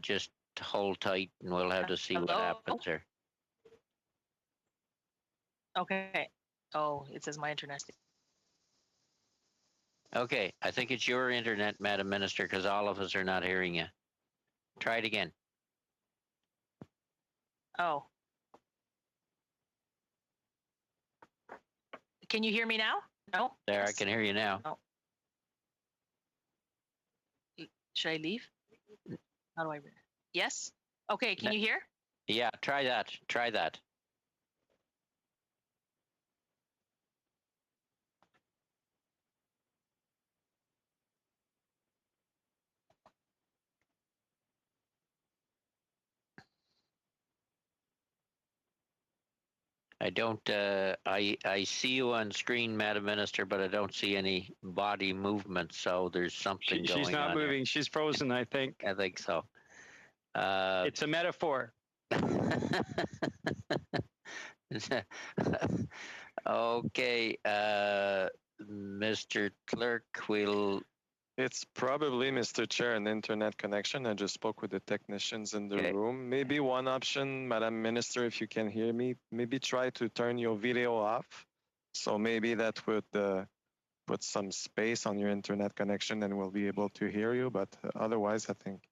Just hold tight, and we'll have to see what happens there. Okay. Oh, it says my internet. Okay, I think it's your internet, Madam Minister, because all of us are not hearing you. Try it again. Oh. Can you hear me now? No? There, I can hear you now. Oh. Should I leave? How do I? Yes? Okay, can you hear? Yeah, try that. Try that. I don't, I see you on screen, Madam Minister, but I don't see any body movement, so there's something going on. She's not moving. Here. She's frozen, I think. I think so. It's a metaphor. Okay, Mr. Clerk, It's probably, Mr. Chair, an internet connection. I just spoke with the technicians in the room. Maybe one option, Madam Minister, if you can hear me, maybe try to turn your video off. So maybe that would put some space on your internet connection and we'll be able to hear you. But otherwise, I think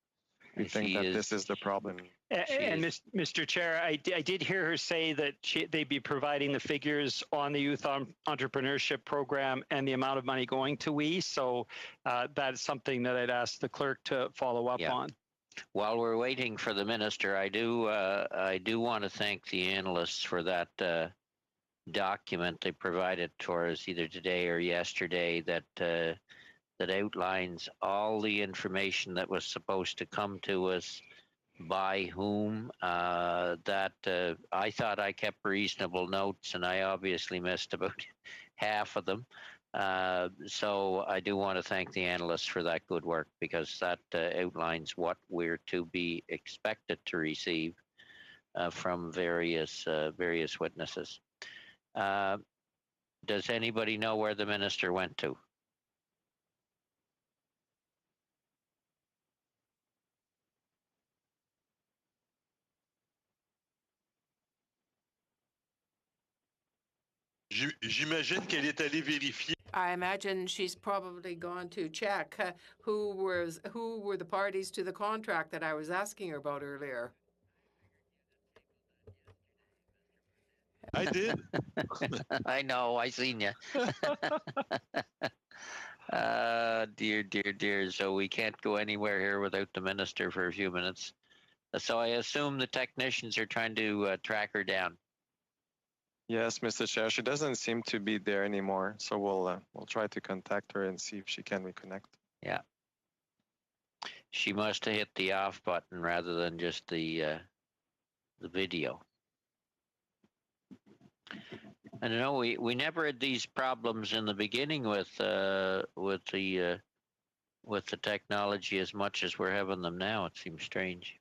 we think that this is the problem. And Mr. Chair, I did hear her say that they'd be providing the figures on the Youth Entrepreneurship Program and the amount of money going to WE. So that's something that I'd ask the clerk to follow up on. While we're waiting for the minister, I do want to thank the analysts for that document they provided for us either today or yesterday that outlines all the information that was supposed to come to us, by whom, that I thought I kept reasonable notes, and I obviously missed about half of them. So I do want to thank the analysts for that good work, because that outlines what we're to be expected to receive from various witnesses. Does anybody know where the minister went to? J'imagine qu'elle est allée vérifier. I imagine she's probably gone to check who were the parties to the contract that I was asking her about earlier. I did. I know, I seen you. Dear. So we can't go anywhere here without the minister for a few minutes. So I assume the technicians are trying to track her down. Yes, Mr. Chair, she doesn't seem to be there anymore. So we'll try to contact her and see if she can reconnect. Yeah. She must have hit the off button rather than just the video. I don't know. We never had these problems in the beginning with the technology as much as we're having them now. It seems strange.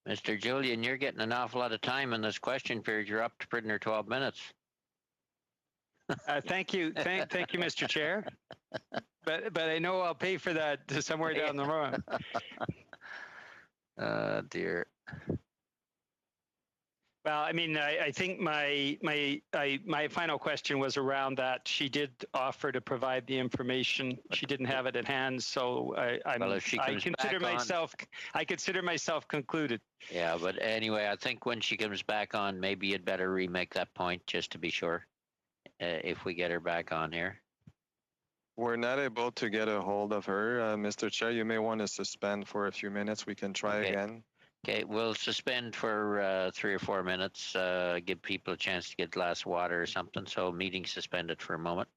Mr. Julian, you're getting an awful lot of time in this question period. You're up to prisoner 12 minutes. Thank you, Mr. Chair. But I know I'll pay for that somewhere down the road. Dear. Well, I mean, I think my final question was around that. She did offer to provide the information. She didn't have it at hand, so I consider myself concluded. Yeah, but anyway, I think when she comes back on, maybe you'd better remake that point just to be sure. If we get her back on here. We're not able to get a hold of her. Mr. Chair, you may want to suspend for a few minutes. We can try again. Okay, we'll suspend for 3 or 4 minutes, give people a chance to get a glass of water or something. So meeting suspended for a moment.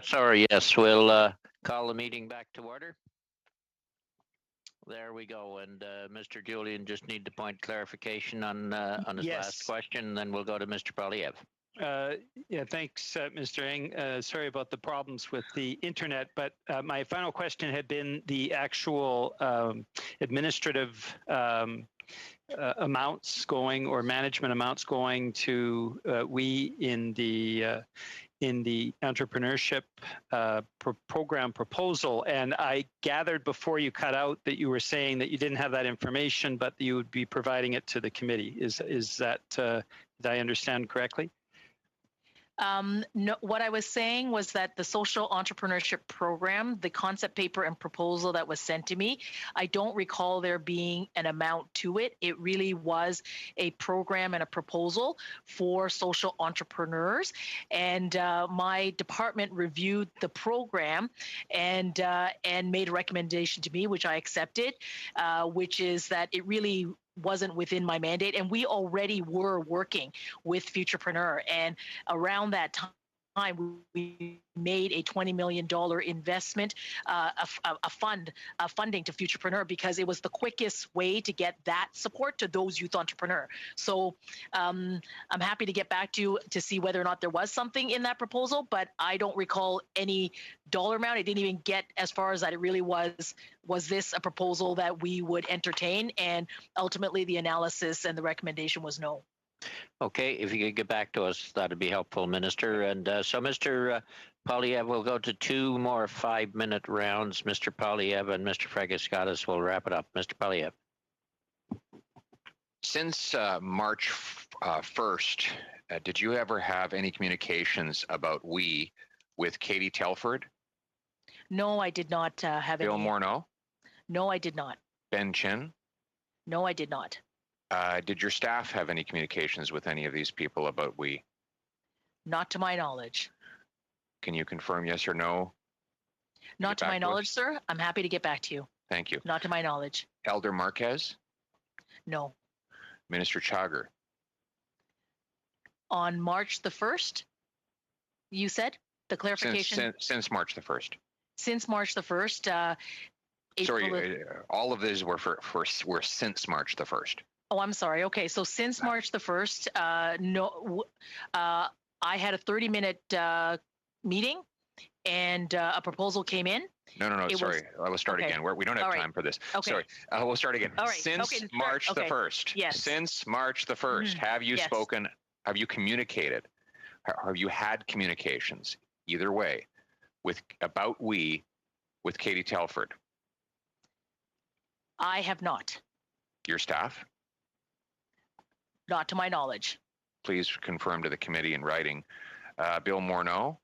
Sorry, yes, we'll call the meeting back to order. There we go. And Mr. Julian just need to point clarification on his last question, and then we'll go to Mr. Polyev. Yeah, thanks, Mr. Eng. Sorry about the problems with the internet, but my final question had been the actual administrative amounts going, or management amounts going to we in the entrepreneurship program proposal. And I gathered before you cut out that you were saying that you didn't have that information, but you would be providing it to the committee. Is that, did I understand correctly? No, what I was saying was that the social entrepreneurship program, the concept paper and proposal that was sent to me, I don't recall there being an amount to it. It really was a program and a proposal for social entrepreneurs. And my department reviewed the program and made a recommendation to me, which I accepted, which is that it really wasn't within my mandate, and we already were working with Futurepreneur, and around that time we made a $20 million investment, funding to Futurepreneur, because it was the quickest way to get that support to those youth entrepreneurs. So I'm happy to get back to you to see whether or not there was something in that proposal, but I don't recall any dollar amount. I didn't even get as far as that. It really was this a proposal that we would entertain? And ultimately the analysis and the recommendation was no. Okay, if you could get back to us, that'd be helpful, Minister. And so, Mr. Polyev, we'll go to 2 more 5-minute rounds. Mr. Polyev and Mr. Fragaskatis will wrap it up. Mr. Polyev. Since March 1st, did you ever have any communications about we with Katie Telford? No, I did not have Bill any. Morneau? No, I did not. Ben Chin? No, I did not. Did your staff have any communications with any of these people about we? Not to my knowledge. Can you confirm yes or no? Not to my knowledge, sir. I'm happy to get back to you. Thank you. Not to my knowledge. Elder Marquez? No. Minister Chagar? On March the 1st, you said? The clarification? Since March the 1st. Since March the 1st, Sorry, all of these were were since March the 1st. Oh, I'm sorry. Okay, so since March the 1st, I had a 30-minute meeting, and a proposal came in. No, sorry. I will start again. We don't have time for this. Okay. Sorry. We'll start again. All right. Since March the 1st. Yes. Since March the 1st, have you spoken, have you communicated, have you had communications, either way, with Katie Telford? I have not. Your staff? Not to my knowledge. Please confirm to the committee in writing. Bill Morneau?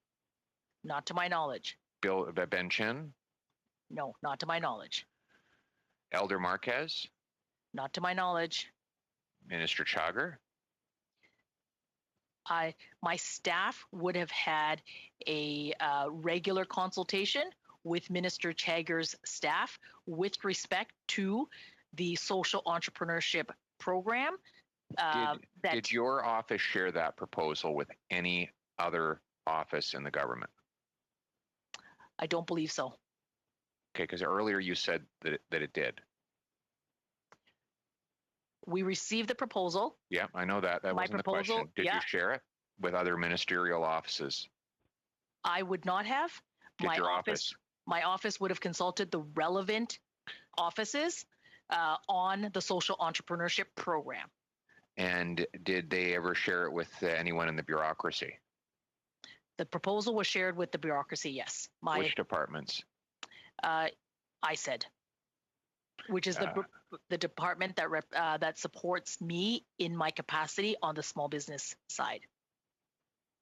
Not to my knowledge. Ben Chin? No, not to my knowledge. Elder Marquez? Not to my knowledge. Minister Chagar? My staff would have had a regular consultation with Minister Chagar's staff with respect to the social entrepreneurship program. Did your office share that proposal with any other office in the government? I don't believe so. Okay, because earlier you said that it did. We received the proposal. Yeah, I know that. That wasn't the question. Did you share it with other ministerial offices? I would not have. Did your office? My office would have consulted the relevant offices on the social entrepreneurship program. And did they ever share it with anyone in the bureaucracy? The proposal was shared with the bureaucracy, yes. Which departments? I said, which is the department that supports me in my capacity on the small business side.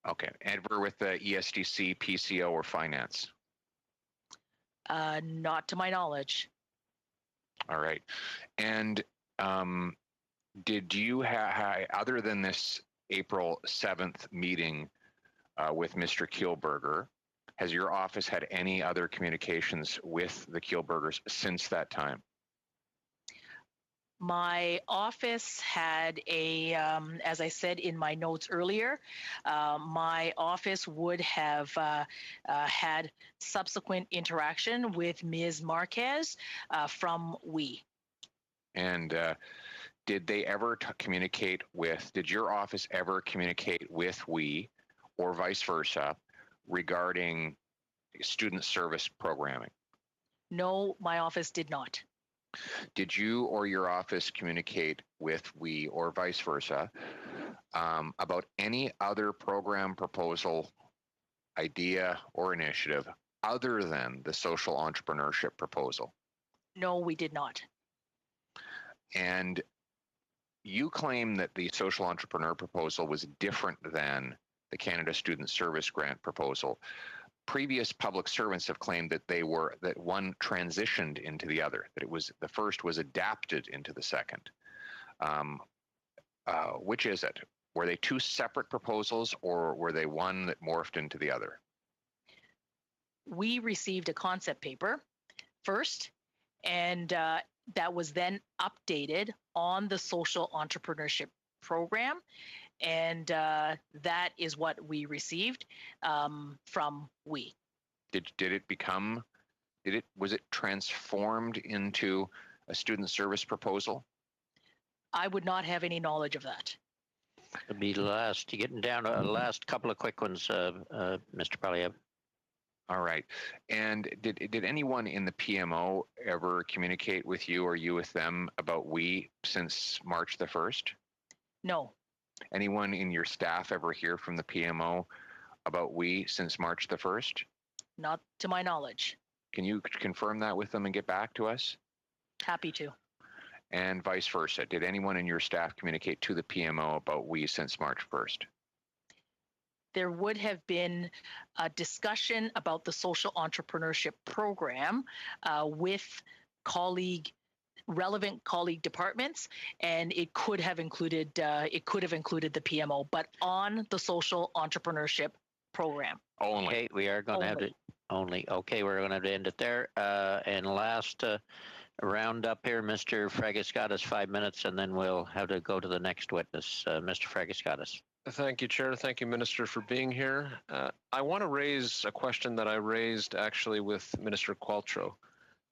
Okay. Ever with the ESDC, PCO, or finance? Not to my knowledge. All right. And did you have, other than this April 7th meeting with Mr. Kielburger, has your office had any other communications with the Kielburgers since that time? My office had as I said in my notes earlier, my office would have had subsequent interaction with Ms. Marquez from WE. And did they ever communicate with, did your office ever communicate with WE or vice versa regarding student service programming? No, my office did not. Did you or your office communicate with WE or vice versa about any other program, proposal, idea, or initiative other than the social entrepreneurship proposal? No, we did not. And you claim that the social entrepreneur proposal was different than the Canada Student Service Grant proposal. Previous public servants have claimed that that one transitioned into the other, that the first was adapted into the second. Which is it? Were they two separate proposals, or were they one that morphed into the other? We received a concept paper first, and that was then updated on the social entrepreneurship program. And that is what we received from WE. Was it transformed into a student service proposal? I would not have any knowledge of that. It'll be last. You're getting down to last couple of quick ones, Mr. Paliev. All right. And did anyone in the PMO ever communicate with you or you with them about WE since March the 1st? No. Anyone in your staff ever hear from the PMO about WE since March the 1st? Not to my knowledge. Can you confirm that with them and get back to us? Happy to. And vice versa. Did anyone in your staff communicate to the PMO about WE since March 1st? There would have been a discussion about the social entrepreneurship program with relevant colleague departments, and it could have included the PMO, but on the social entrepreneurship program. Only. Okay, we are going to have to only. Okay, we're going to have to end it there. And last round up here, Mr. Fragiskatis, 5 minutes, and then we'll have to go to the next witness, Mr. Fragiskatis. Thank you, Chair. Thank you, Minister, for being here. I want to raise a question that I raised actually with Minister Qualtrough.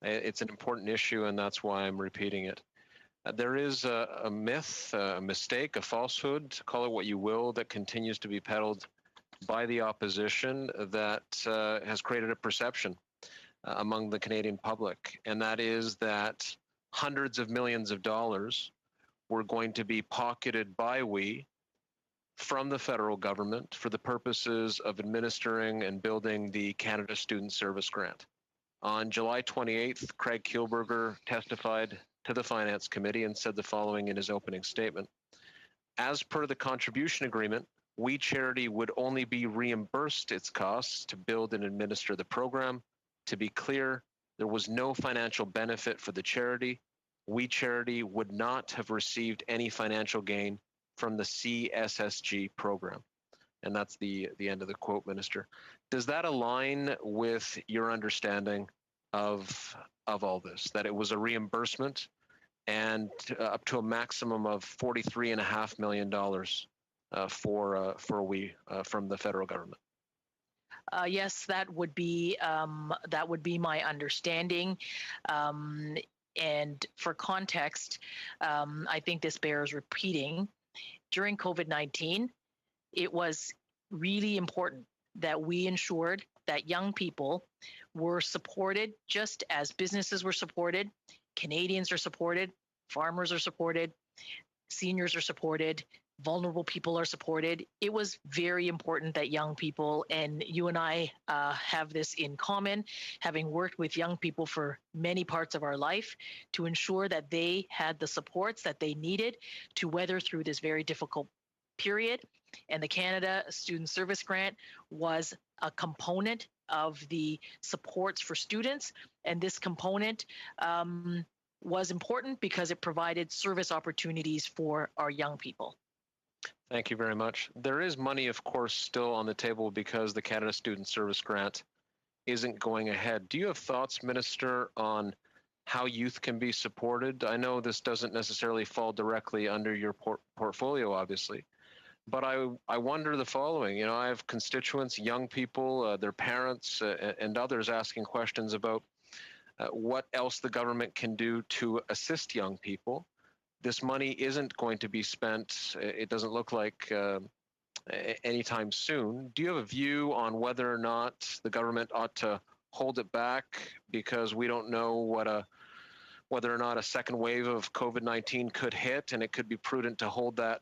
It's an important issue, and that's why I'm repeating it. There is a myth, a mistake, a falsehood, call it what you will, that continues to be peddled by the opposition that has created a perception among the Canadian public, and that is that hundreds of millions of dollars were going to be pocketed by we from the federal government for the purposes of administering and building the Canada Student Service Grant. On July 28th, Craig Kielburger testified to the Finance Committee and said the following in his opening statement. As per the contribution agreement, We Charity would only be reimbursed its costs to build and administer the program. To be clear, there was no financial benefit for the charity. We Charity would not have received any financial gain from the CSSG program. And that's the end of the quote, Minister. Does that align with your understanding of all this, that it was a reimbursement and up to a maximum of $43.5 million from the federal government? Yes, that would be my understanding. And for context, I think this bears repeating. During COVID-19, it was really important that we ensured that young people were supported just as businesses were supported, Canadians are supported, farmers are supported, seniors are supported, vulnerable people are supported. It was very important that young people, and you and I have this in common, having worked with young people for many parts of our life, to ensure that they had the supports that they needed to weather through this very difficult period. And the Canada Student Service Grant was a component of the supports for students. And this component was important because it provided service opportunities for our young people. Thank you very much. There is money, of course, still on the table because the Canada Student Service Grant isn't going ahead. Do you have thoughts, Minister, on how youth can be supported? I know this doesn't necessarily fall directly under your portfolio, obviously, but I wonder the following. I have constituents, young people, their parents, and others asking questions about what else the government can do to assist young people. This money isn't going to be spent, it doesn't look like, anytime soon. Do you have a view on whether or not the government ought to hold it back because we don't know whether or not a second wave of COVID-19 could hit, and it could be prudent to hold that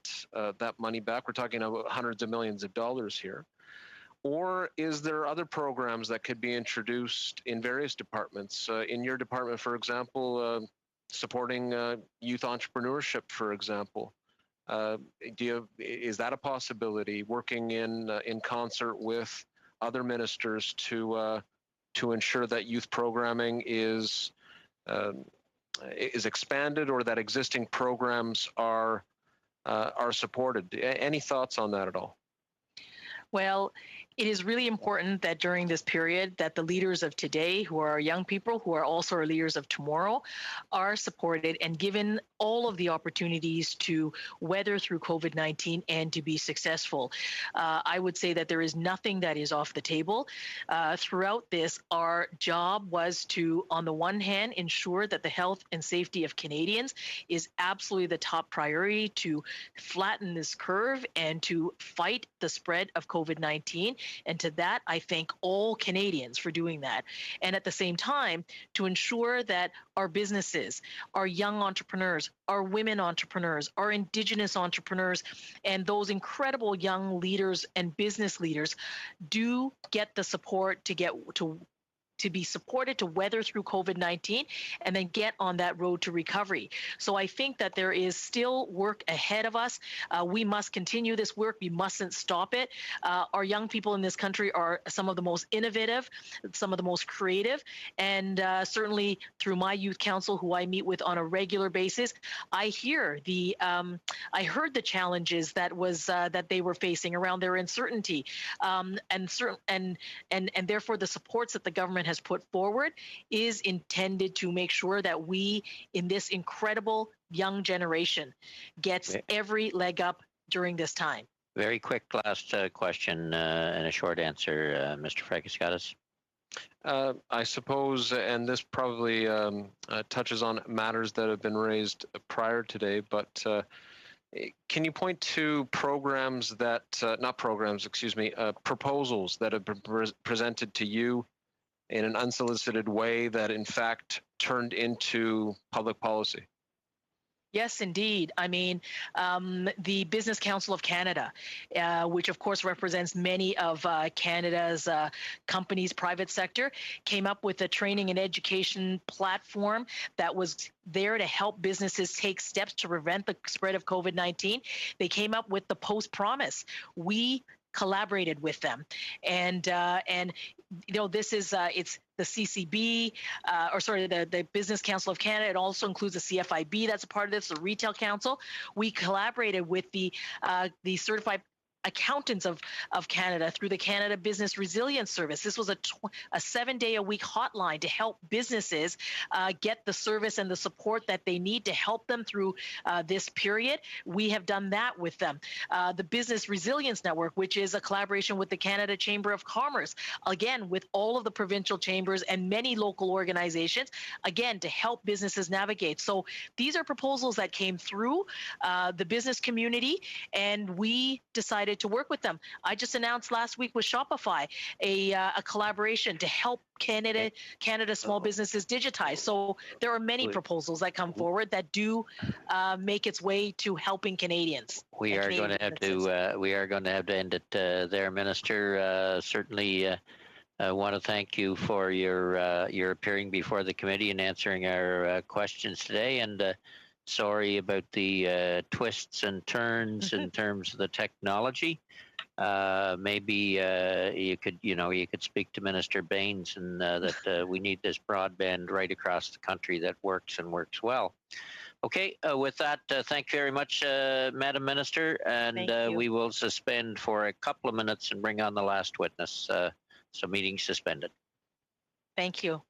money back? We're talking about hundreds of millions of dollars here. Or is there other programs that could be introduced in various departments? In your department, for example, supporting youth entrepreneurship, for example. Is that a possibility? Working in concert with other ministers to ensure that youth programming is expanded, or that existing programs are supported? Any thoughts on that at all? Well, it is really important that during this period that the leaders of today, who are our young people, who are also our leaders of tomorrow, are supported and given all of the opportunities to weather through COVID-19 and to be successful. I would say that there is nothing that is off the table. Throughout this, our job was to, on the one hand, ensure that the health and safety of Canadians is absolutely the top priority, to flatten this curve and to fight the spread of COVID-19. And to that, I thank all Canadians for doing that. And at the same time, to ensure that our businesses, our young entrepreneurs, our women entrepreneurs, our Indigenous entrepreneurs, and those incredible young leaders and business leaders do get the support to be supported to weather through COVID-19 and then get on that road to recovery. So I think that there is still work ahead of us. We must continue this work. We mustn't stop it. Our young people in this country are some of the most innovative, some of the most creative, and certainly through my youth council, who I meet with on a regular basis, I heard the challenges that they were facing around their uncertainty, and therefore the supports that the government has put forward is intended to make sure that we, in this incredible young generation, gets every leg up during this time. Very quick last question and a short answer, Mr. Frakaskatis. I suppose, and this probably touches on matters that have been raised prior today, but can you point to programs that, not programs, excuse me, proposals that have been presented to you in an unsolicited way that in fact turned into public policy? Yes, indeed. I mean, the Business Council of Canada, which of course represents many of Canada's companies, private sector, came up with a training and education platform that was there to help businesses take steps to prevent the spread of COVID-19. They came up with the Post Promise. We collaborated with them, and this is it's the CCB, the Business Council of Canada. It also includes the CFIB that's a part of this, the Retail Council. We collaborated with the Certified Accountants of Canada through the Canada Business Resilience Service. This was a 7-day-a-week hotline to help businesses get the service and the support that they need to help them through this period. We have done that with them. The Business Resilience Network, which is a collaboration with the Canada Chamber of Commerce, again, with all of the provincial chambers and many local organizations, again, to help businesses navigate. So these are proposals that came through the business community, and we decided to work with them. I just announced last week with Shopify a collaboration to help Canada small businesses digitize. So there are many proposals that come forward that do make its way to helping Canadians. We are going to have to end it there, Minister. Certainly. I want to thank you for your appearing before the committee and answering our questions today. And sorry about the twists and turns in terms of the technology. Maybe you could speak to Minister Baines and that we need this broadband right across the country that works and works well. Okay, with that, thank you very much, Madam Minister, and we will suspend for a couple of minutes and bring on the last witness. So meeting suspended. Thank you.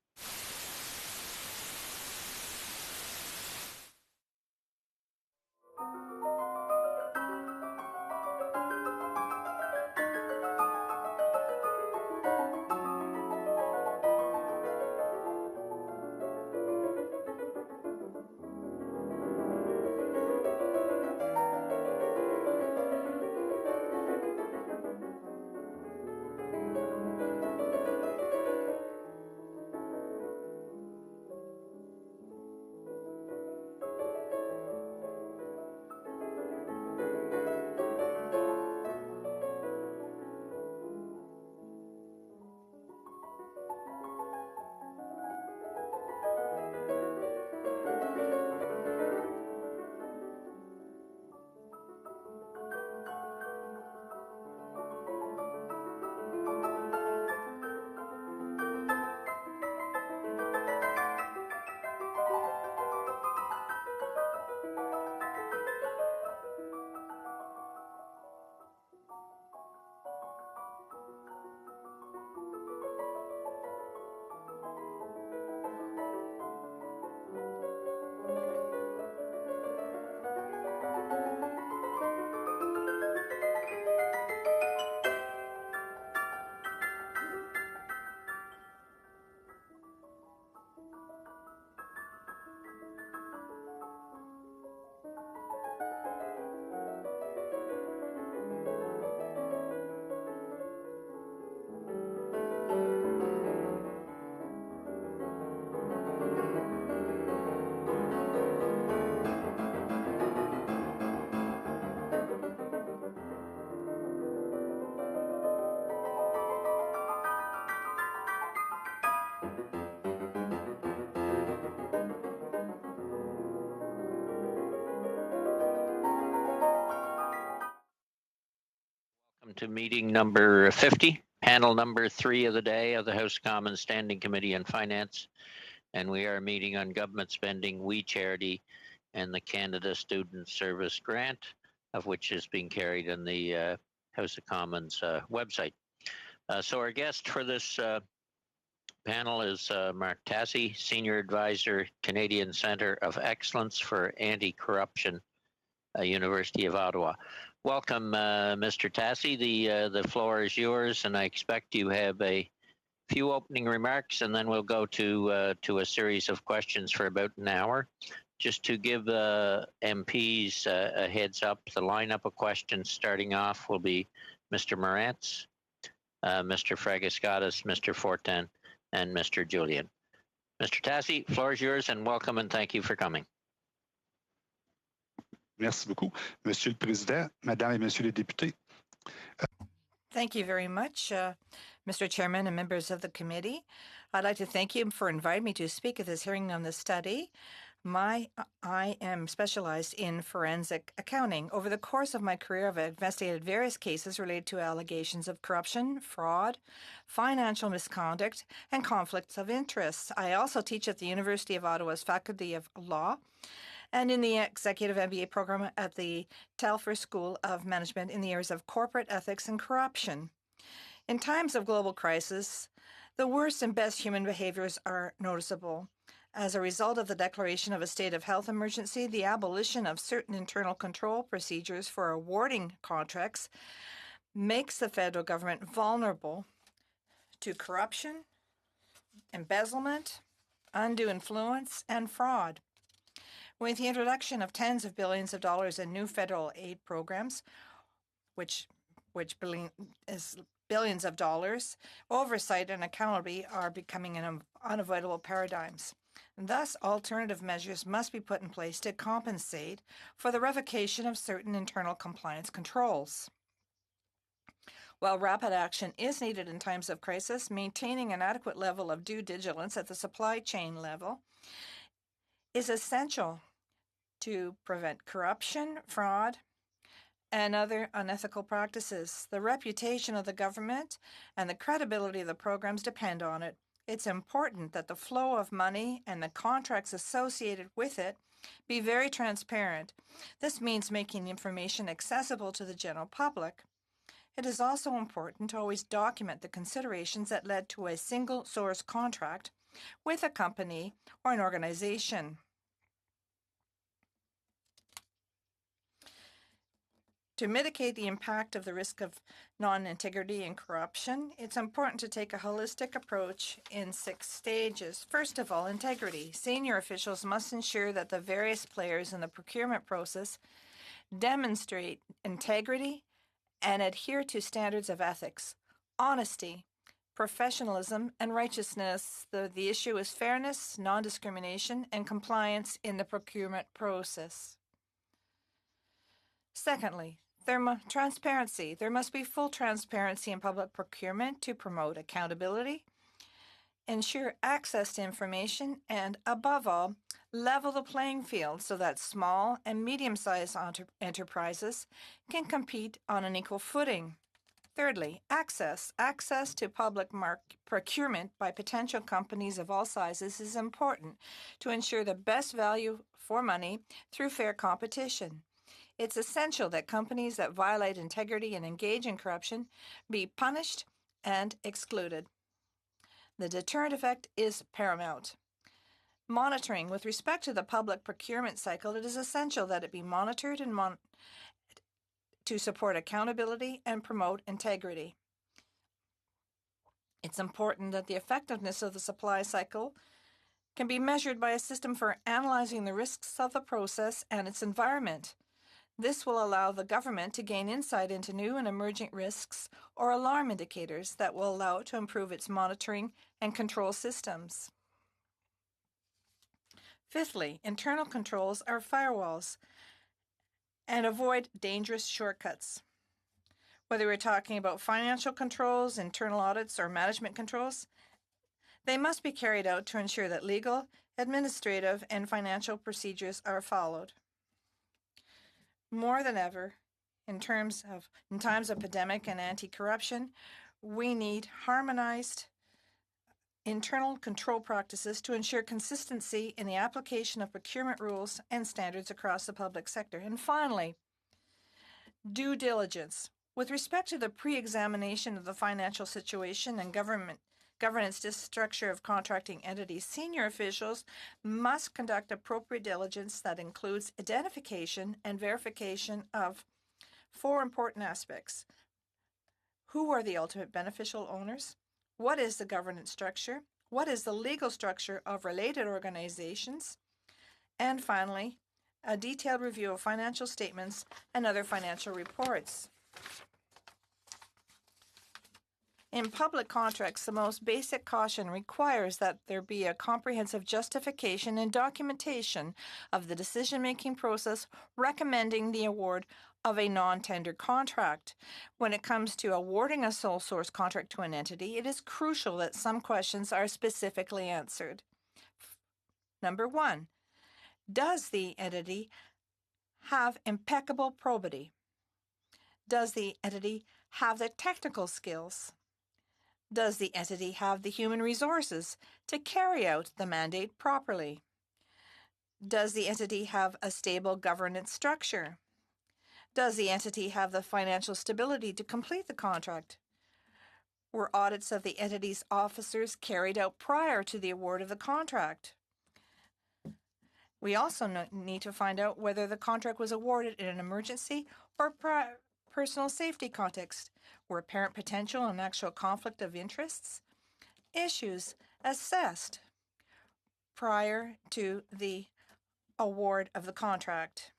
To meeting number 50, panel number 3 of the day of the House Commons Standing Committee on Finance. And we are meeting on government spending, We Charity, and the Canada Student Service Grant, of which is being carried on the House of Commons website. So our guest for this panel is Mark Tassi, Senior Advisor, Canadian Centre of Excellence for Anti-Corruption, University of Ottawa. Welcome, Mr. Tassi. The floor is yours, and I expect you have a few opening remarks, and then we'll go to a series of questions for about an hour. Just to give the MPs a heads up, the lineup of questions starting off will be Mr. Morantz, Mr. Fragascatis, Mr. Fortin, and Mr. Julian. Mr. Tassi, floor is yours, and welcome and thank you for coming. Merci beaucoup. Monsieur le Président, Mesdames et Messieurs les députés. Thank you very much, Mr. Chairman and members of the committee. I'd like to thank you for inviting me to speak at this hearing on the study. I am specialized in forensic accounting. Over the course of my career, I've investigated various cases related to allegations of corruption, fraud, financial misconduct, and conflicts of interest. I also teach at the University of Ottawa's Faculty of Law and in the Executive MBA program at the Telfer School of Management in the areas of corporate ethics and corruption. In times of global crisis, the worst and best human behaviors are noticeable. As a result of the declaration of a state of health emergency, the abolition of certain internal control procedures for awarding contracts makes the federal government vulnerable to corruption, embezzlement, undue influence, and fraud. With the introduction of tens of billions of dollars in new federal aid programs, which is billions of dollars, oversight and accountability are becoming unavoidable paradigms. Thus, alternative measures must be put in place to compensate for the revocation of certain internal compliance controls. While rapid action is needed in times of crisis, maintaining an adequate level of due diligence at the supply chain level is essential to prevent corruption, fraud, and other unethical practices. The reputation of the government and the credibility of the programs depend on it. It's important that the flow of money and the contracts associated with it be very transparent. This means making information accessible to the general public. It is also important to always document the considerations that led to a single source contract with a company or an organization. To mitigate the impact of the risk of non-integrity and corruption, it's important to take a holistic approach in 6 stages. First of all, integrity. Senior officials must ensure that the various players in the procurement process demonstrate integrity and adhere to standards of ethics, honesty, professionalism, and righteousness. The issue is fairness, non-discrimination, and compliance in the procurement process. Secondly, transparency. There must be full transparency in public procurement to promote accountability, ensure access to information, and, above all, level the playing field so that small and medium-sized enterprises can compete on an equal footing. Thirdly, access. Access to public procurement by potential companies of all sizes is important to ensure the best value for money through fair competition. It's essential that companies that violate integrity and engage in corruption be punished and excluded. The deterrent effect is paramount. Monitoring. With respect to the public procurement cycle, it is essential that it be monitored and to support accountability and promote integrity. It's important that the effectiveness of the supply cycle can be measured by a system for analyzing the risks of the process and its environment. This will allow the government to gain insight into new and emerging risks or alarm indicators that will allow it to improve its monitoring and control systems. Fifthly, internal controls are firewalls and avoid dangerous shortcuts. Whether we're talking about financial controls, internal audits, or management controls, they must be carried out to ensure that legal, administrative, and financial procedures are followed. More than ever, in times of pandemic and anti-corruption, we need harmonized internal control practices to ensure consistency in the application of procurement rules and standards across the public sector. And finally, due diligence. With respect to the pre-examination of the financial situation and governance structure of contracting entities, senior officials must conduct appropriate diligence that includes identification and verification of 4 important aspects. Who are the ultimate beneficial owners? What is the governance structure? What is the legal structure of related organizations? And finally, a detailed review of financial statements and other financial reports. In public contracts, the most basic caution requires that there be a comprehensive justification and documentation of the decision-making process recommending the award of a non-tender contract. When it comes to awarding a sole source contract to an entity, it is crucial that some questions are specifically answered. Number one, does the entity have impeccable probity? Does the entity have the technical skills? Does the entity have the human resources to carry out the mandate properly? Does the entity have a stable governance structure? Does the entity have the financial stability to complete the contract? Were audits of the entity's officers carried out prior to the award of the contract? We also need to find out whether the contract was awarded in an emergency or personal safety context. Were apparent potential and actual conflict of interests issues assessed prior to the award of the contract?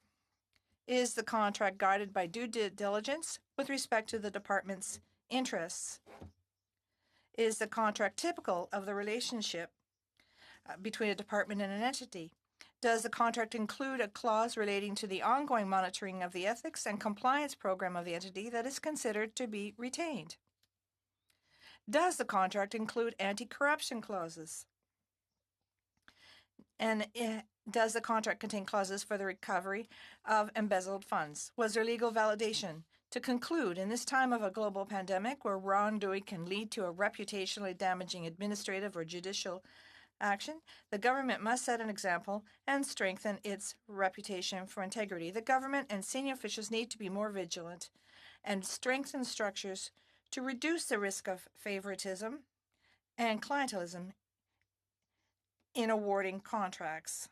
Is the contract guided by due diligence with respect to the department's interests? Is the contract typical of the relationship between a department and an entity? Does the contract include a clause relating to the ongoing monitoring of the ethics and compliance program of the entity that is considered to be retained? Does the contract include anti-corruption clauses? And does the contract contain clauses for the recovery of embezzled funds? Was there legal validation? To conclude, in this time of a global pandemic where wrongdoing can lead to a reputationally damaging administrative or judicial action, the government must set an example and strengthen its reputation for integrity. The government and senior officials need to be more vigilant and strengthen structures to reduce the risk of favoritism and clientelism in awarding contracts.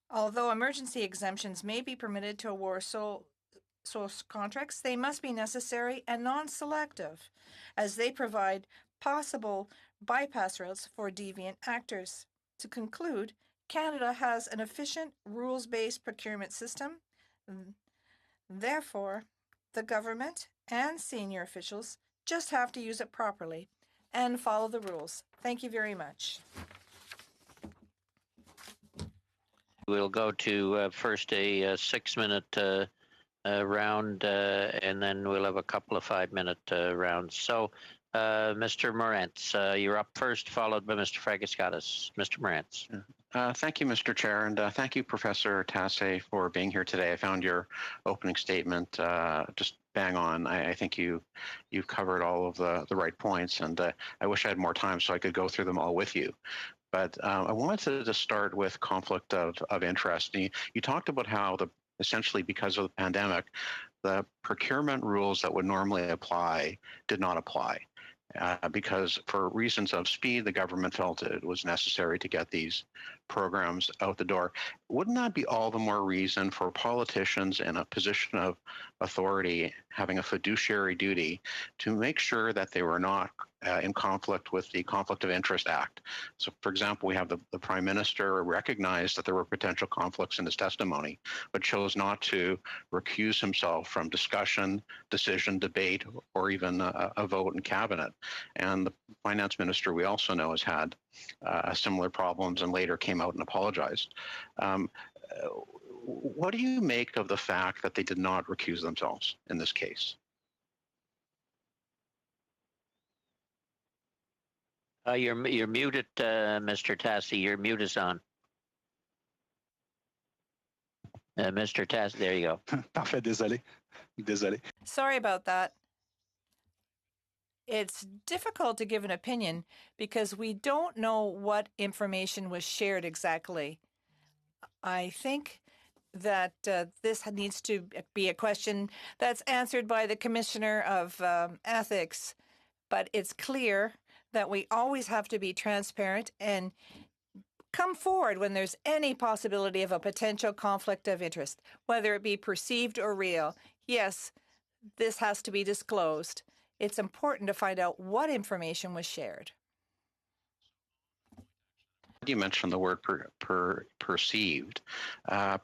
Although emergency exemptions may be permitted to award sole source contracts, they must be necessary and non-selective, as they provide possible bypass routes for deviant actors. To conclude, Canada has an efficient rules-based procurement system. Therefore, the government and senior officials just have to use it properly and follow the rules. Thank you very much. We'll go to first a 6-minute round, and then we'll have a couple of 5-minute rounds. So, Mr. Morantz, you're up first, followed by Mr. Fragaskatis. Mr. Morantz. Thank you, Mr. Chair, and thank you, Professor Tasse, for being here today. I found your opening statement just bang on. I think you've covered all of the right points, and I wish I had more time so I could go through them all with you. But I wanted to start with conflict of interest. You talked about how essentially because of the pandemic, the procurement rules that would normally apply did not apply. Because for reasons of speed, the government felt it was necessary to get these programs out the door. Wouldn't that be all the more reason for politicians in a position of authority having a fiduciary duty to make sure that they were not in conflict with the Conflict of Interest Act? So, for example, we have the Prime Minister recognized that there were potential conflicts in his testimony, but chose not to recuse himself from discussion, decision, debate, or even a vote in cabinet. And the Finance Minister, we also know, has had similar problems and later came out and apologized. What do you make of the fact that they did not recuse themselves in this case? You're muted, Mr. Tasse. Your mute is on. Mr. Tasse, there you go. Parfait, désolé. Sorry about that. It's difficult to give an opinion because we don't know what information was shared exactly. I think that this needs to be a question that's answered by the Commissioner of Ethics, but it's clear that we always have to be transparent and come forward when there's any possibility of a potential conflict of interest, whether it be perceived or real. Yes, this has to be disclosed. It's important to find out what information was shared. You mentioned the word perceived.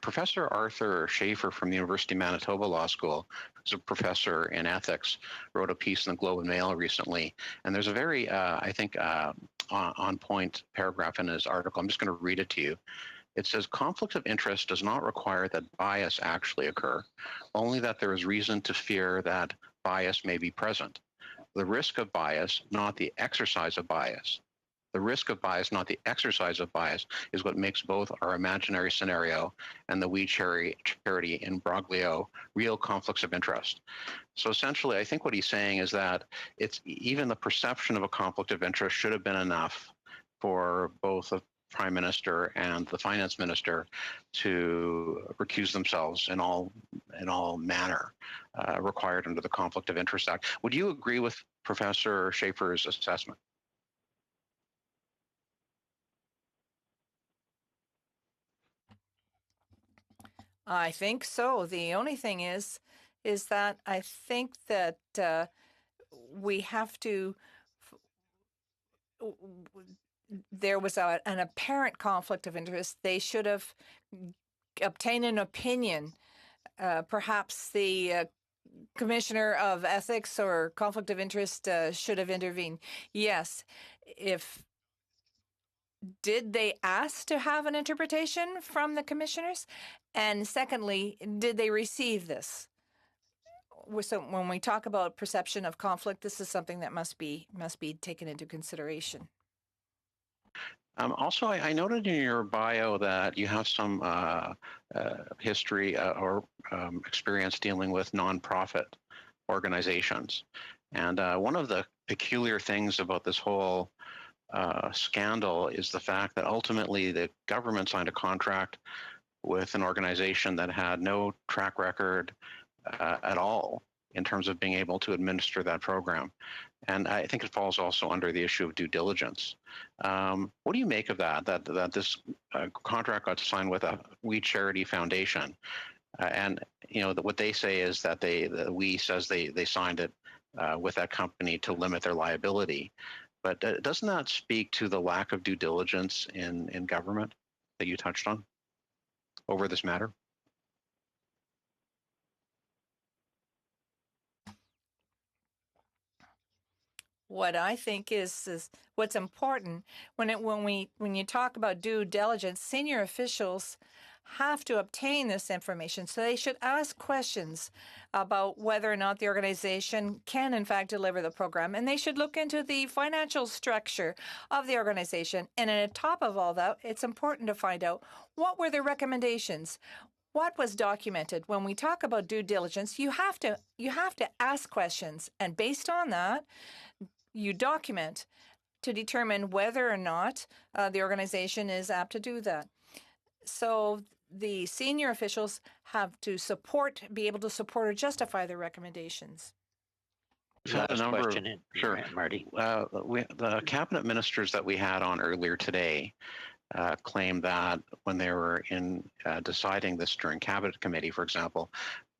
Professor Arthur Schaefer from the University of Manitoba Law School, who's a professor in ethics, wrote a piece in the Globe and Mail recently. And there's a very, I think, on-point paragraph in his article. I'm just going to read it to you. It says, conflict of interest does not require that bias actually occur, only that there is reason to fear that bias may be present. The risk of bias, not the exercise of bias. The risk of bias, not the exercise of bias, is what makes both our imaginary scenario and the We Charity in Broglio real conflicts of interest. So essentially, I think what he's saying is that it's even the perception of a conflict of interest should have been enough for both the Prime Minister and the Finance Minister to recuse themselves in all manner required under the Conflict of Interest Act. Would you agree with Professor Schaefer's assessment? I think so. The only thing is that I think that we have to. There was an apparent conflict of interest. They should have obtained an opinion. Perhaps the Commissioner of Ethics or Conflict of Interest should have intervened. Yes, did they ask to have an interpretation from the commissioners? And secondly, did they receive this? So when we talk about perception of conflict, this is something that must be taken into consideration. Also, I noted in your bio that you have some history or experience dealing with nonprofit organizations. And one of the peculiar things about this whole scandal is the fact that ultimately the government signed a contract with an organization that had no track record at all in terms of being able to administer that program. And I think it falls also under the issue of due diligence. What do you make of that this contract got signed with a We Charity Foundation? And what they say is that We says they signed it with that company to limit their liability. But doesn't that speak to the lack of due diligence in government that you touched on over this matter? What I think is what's important when you talk about due diligence, senior officials have to obtain this information. So they should ask questions about whether or not the organization can in fact deliver the program. And they should look into the financial structure of the organization. And on top of all that, it's important to find out what were the recommendations. What was documented? When we talk about due diligence, you have to ask questions. And based on that, you document to determine whether or not the organization is apt to do that. So the senior officials have to be able to support or justify their recommendations. We've had a number of, sure, Marty. The cabinet ministers that we had on earlier today claimed that when they were in deciding this during cabinet committee, for example,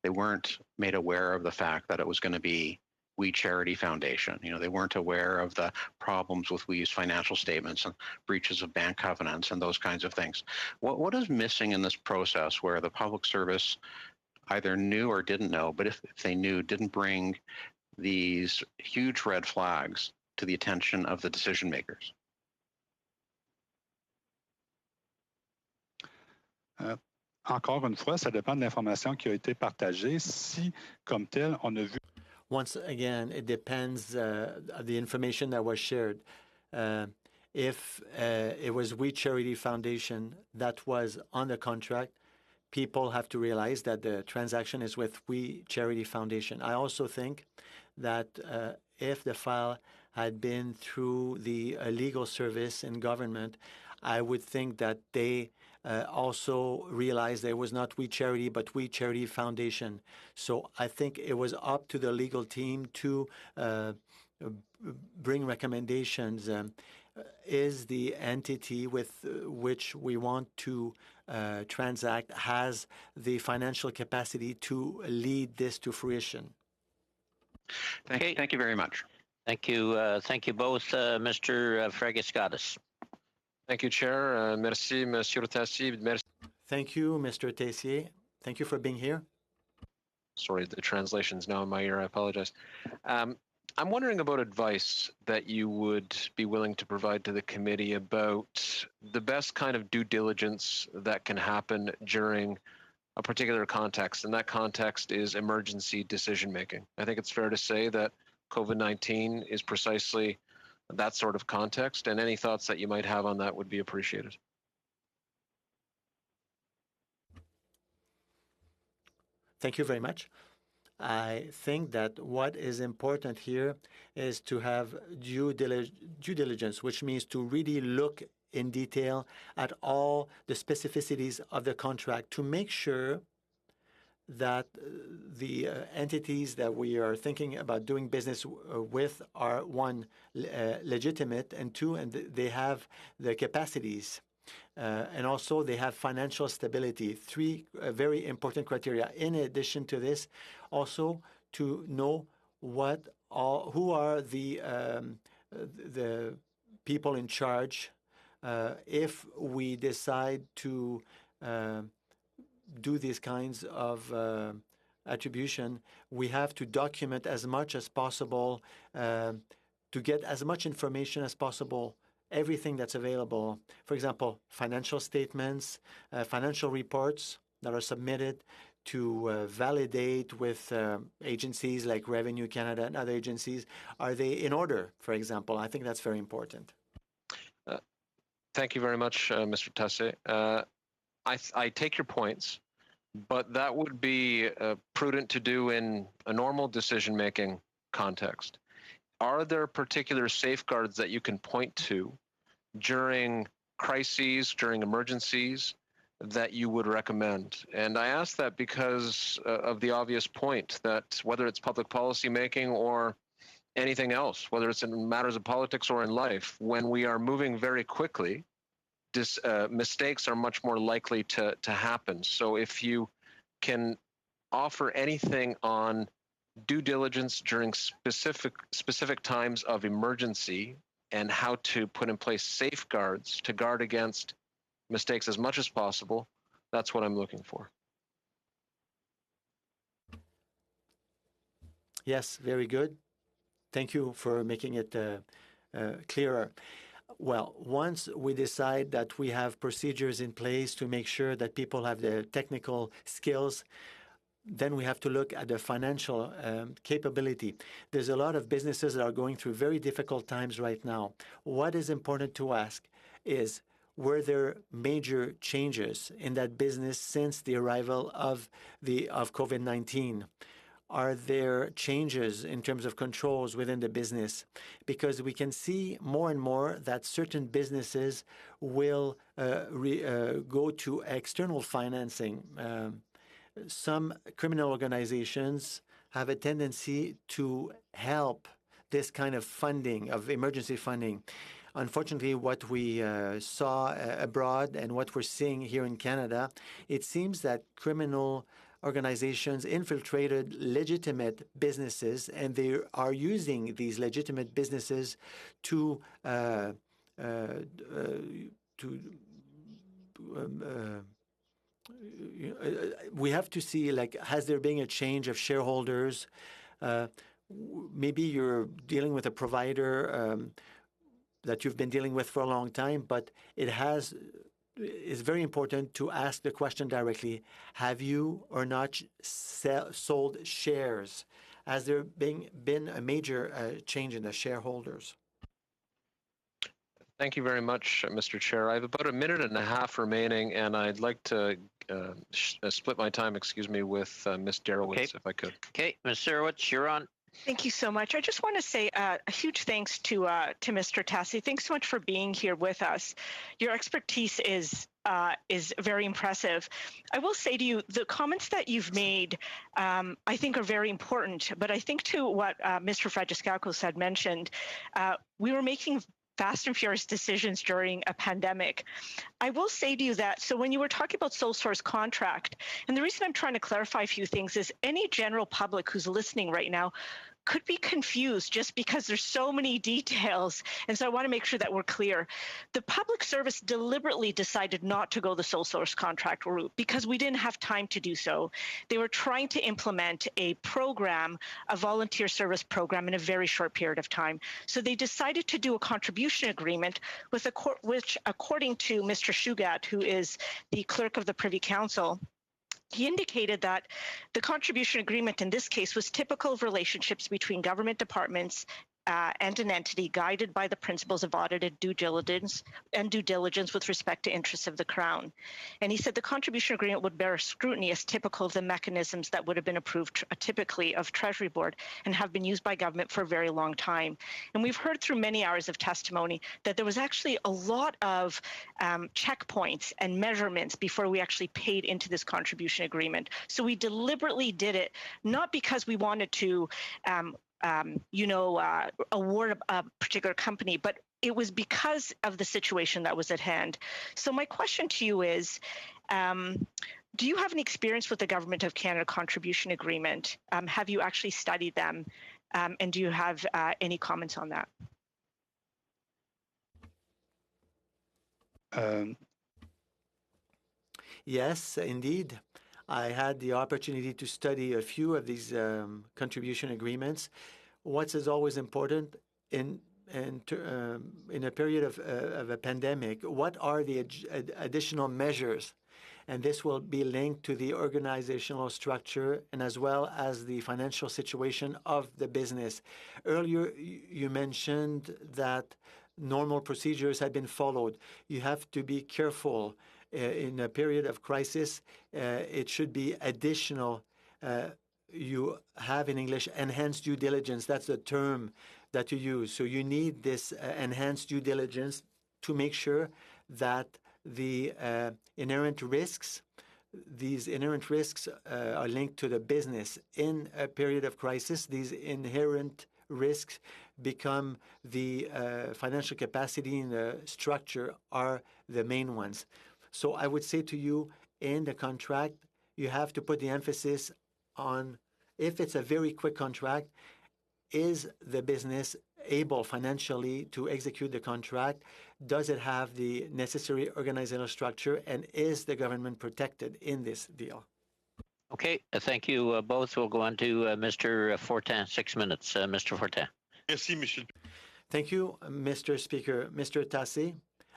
they weren't made aware of the fact that it was going to be We Charity Foundation. They weren't aware of the problems with We's financial statements and breaches of bank covenants and those kinds of things. What is missing in this process where the public service either knew or didn't know, but if they knew, didn't bring these huge red flags to the attention of the decision makers? Encore une fois, ça dépend de l'information qui a été partagée. Si, comme tel, on a vu. Once again, it depends the information that was shared. If it was We Charity Foundation that was on the contract, people have to realize that the transaction is with We Charity Foundation. I also think that if the file had been through the legal service in government, I would think that they also realized there was not We Charity, but We Charity Foundation. So I think it was up to the legal team to bring recommendations. Is the entity with which we want to transact has the financial capacity to lead this to fruition? Thank you very much. Thank you both, Mr. Fragiskatis. Thank you, Chair. Merci, Monsieur Tessier. Merci. Thank you, Mr. Tessier. Thank you for being here. Sorry, the translation's now in my ear. I apologize. I'm wondering about advice that you would be willing to provide to the committee about the best kind of due diligence that can happen during a particular context, and that context is emergency decision making. I think it's fair to say that COVID-19 is precisely that sort of context, and any thoughts that you might have on that would be appreciated. Thank you very much. I think that what is important here is to have due diligence, which means to really look in detail at all the specificities of the contract to make sure that the entities that we are thinking about doing business with are, one, legitimate, and two, and they have the capacities. And also they have financial stability. Three very important criteria. In addition to this, also to know who are the people in charge. If we decide to do these kinds of attribution, we have to document as much as possible to get as much information as possible, everything that's available. For example, financial statements, financial reports that are submitted to validate with agencies like Revenue Canada and other agencies. Are they in order, for example? I think that's very important. Thank you very much, Mr. Tessier. I take your points, but that would be prudent to do in a normal decision-making context. Are there particular safeguards that you can point to during crises, during emergencies, that you would recommend? And I ask that because of the obvious point that whether it's public policy making or anything else, whether it's in matters of politics or in life, when we are moving very quickly, mistakes are much more likely to happen. So if you can offer anything on due diligence during specific times of emergency and how to put in place safeguards to guard against mistakes as much as possible, that's what I'm looking for. Yes, very good. Thank you for making it clearer. Well, once we decide that we have procedures in place to make sure that people have the technical skills, then we have to look at the financial capability. There's a lot of businesses that are going through very difficult times right now. What is important to ask is, were there major changes in that business since the arrival of COVID-19? Are there changes in terms of controls within the business? Because we can see more and more that certain businesses will go to external financing. Some criminal organizations have a tendency to help this kind of funding, of emergency funding. Unfortunately, what we saw abroad and what we're seeing here in Canada, it seems that criminal organizations infiltrated legitimate businesses, and they are using these legitimate businesses to we have to see, like, has there been a change of shareholders? Maybe you're dealing with a provider that you've been dealing with for a long time, but it's very important to ask the question directly. Have you or not sold shares? Has there been a major change in the shareholders? Thank you very much, Mr. Chair. I have about 1.5 minutes remaining, and I'd like to split my time, with Ms. Darowitz, if I could. Okay, Ms. Darowitz, you're on. Thank you so much. I just want to say a huge thanks to Mr. Tessier. Thanks so much for being here with us. Your expertise is very impressive. I will say to you, the comments that you've made, I think are very important. But I think to what Mr. Fragiskatis had mentioned, we were making fast and furious decisions during a pandemic. I will say to you that, so when you were talking about sole source contract, and the reason I'm trying to clarify a few things is any general public who's listening right now could be confused just because there's so many details. And so I want to make sure that we're clear. The public service deliberately decided not to go the sole source contract route because we didn't have time to do so. They were trying to implement a program, a volunteer service program, in a very short period of time. So they decided to do a contribution agreement with which, according to Mr. Shugat, who is the clerk of the Privy Council, he indicated that the contribution agreement in this case was typical of relationships between government departments and an entity guided by the principles of audited due diligence with respect to interests of the Crown. And he said the contribution agreement would bear scrutiny as typical of the mechanisms that would have been approved typically of Treasury Board and have been used by government for a very long time. And we've heard through many hours of testimony that there was actually a lot of checkpoints and measurements before we actually paid into this contribution agreement. So we deliberately did it, not because we wanted to award a particular company, but it was because of the situation that was at hand. So my question to you is, do you have any experience with the Government of Canada contribution agreement? Have you actually studied them? And do you have any comments on that? Yes, indeed. I had the opportunity to study a few of these contribution agreements. What is always important in a period of a pandemic, what are the additional measures? And this will be linked to the organizational structure and as well as the financial situation of the business. Earlier, you mentioned that normal procedures had been followed. You have to be careful. In a period of crisis, it should be additional. You have in English enhanced due diligence. That's the term that you use. So you need this enhanced due diligence to make sure that the inherent risks, these inherent risks are linked to the business. In a period of crisis, these inherent risks become the financial capacity and the structure are the main ones. So I would say to you, in the contract, you have to put the emphasis on, if it's a very quick contract, is the business able financially to execute the contract? Does it have the necessary organizational structure? And is the government protected in this deal? Okay, thank you both. We'll go on to Mr. Fortin, 6 minutes. Mr. Fortin. Merci, Monsieur. Thank you, Mr. Speaker. Mr. Tassé,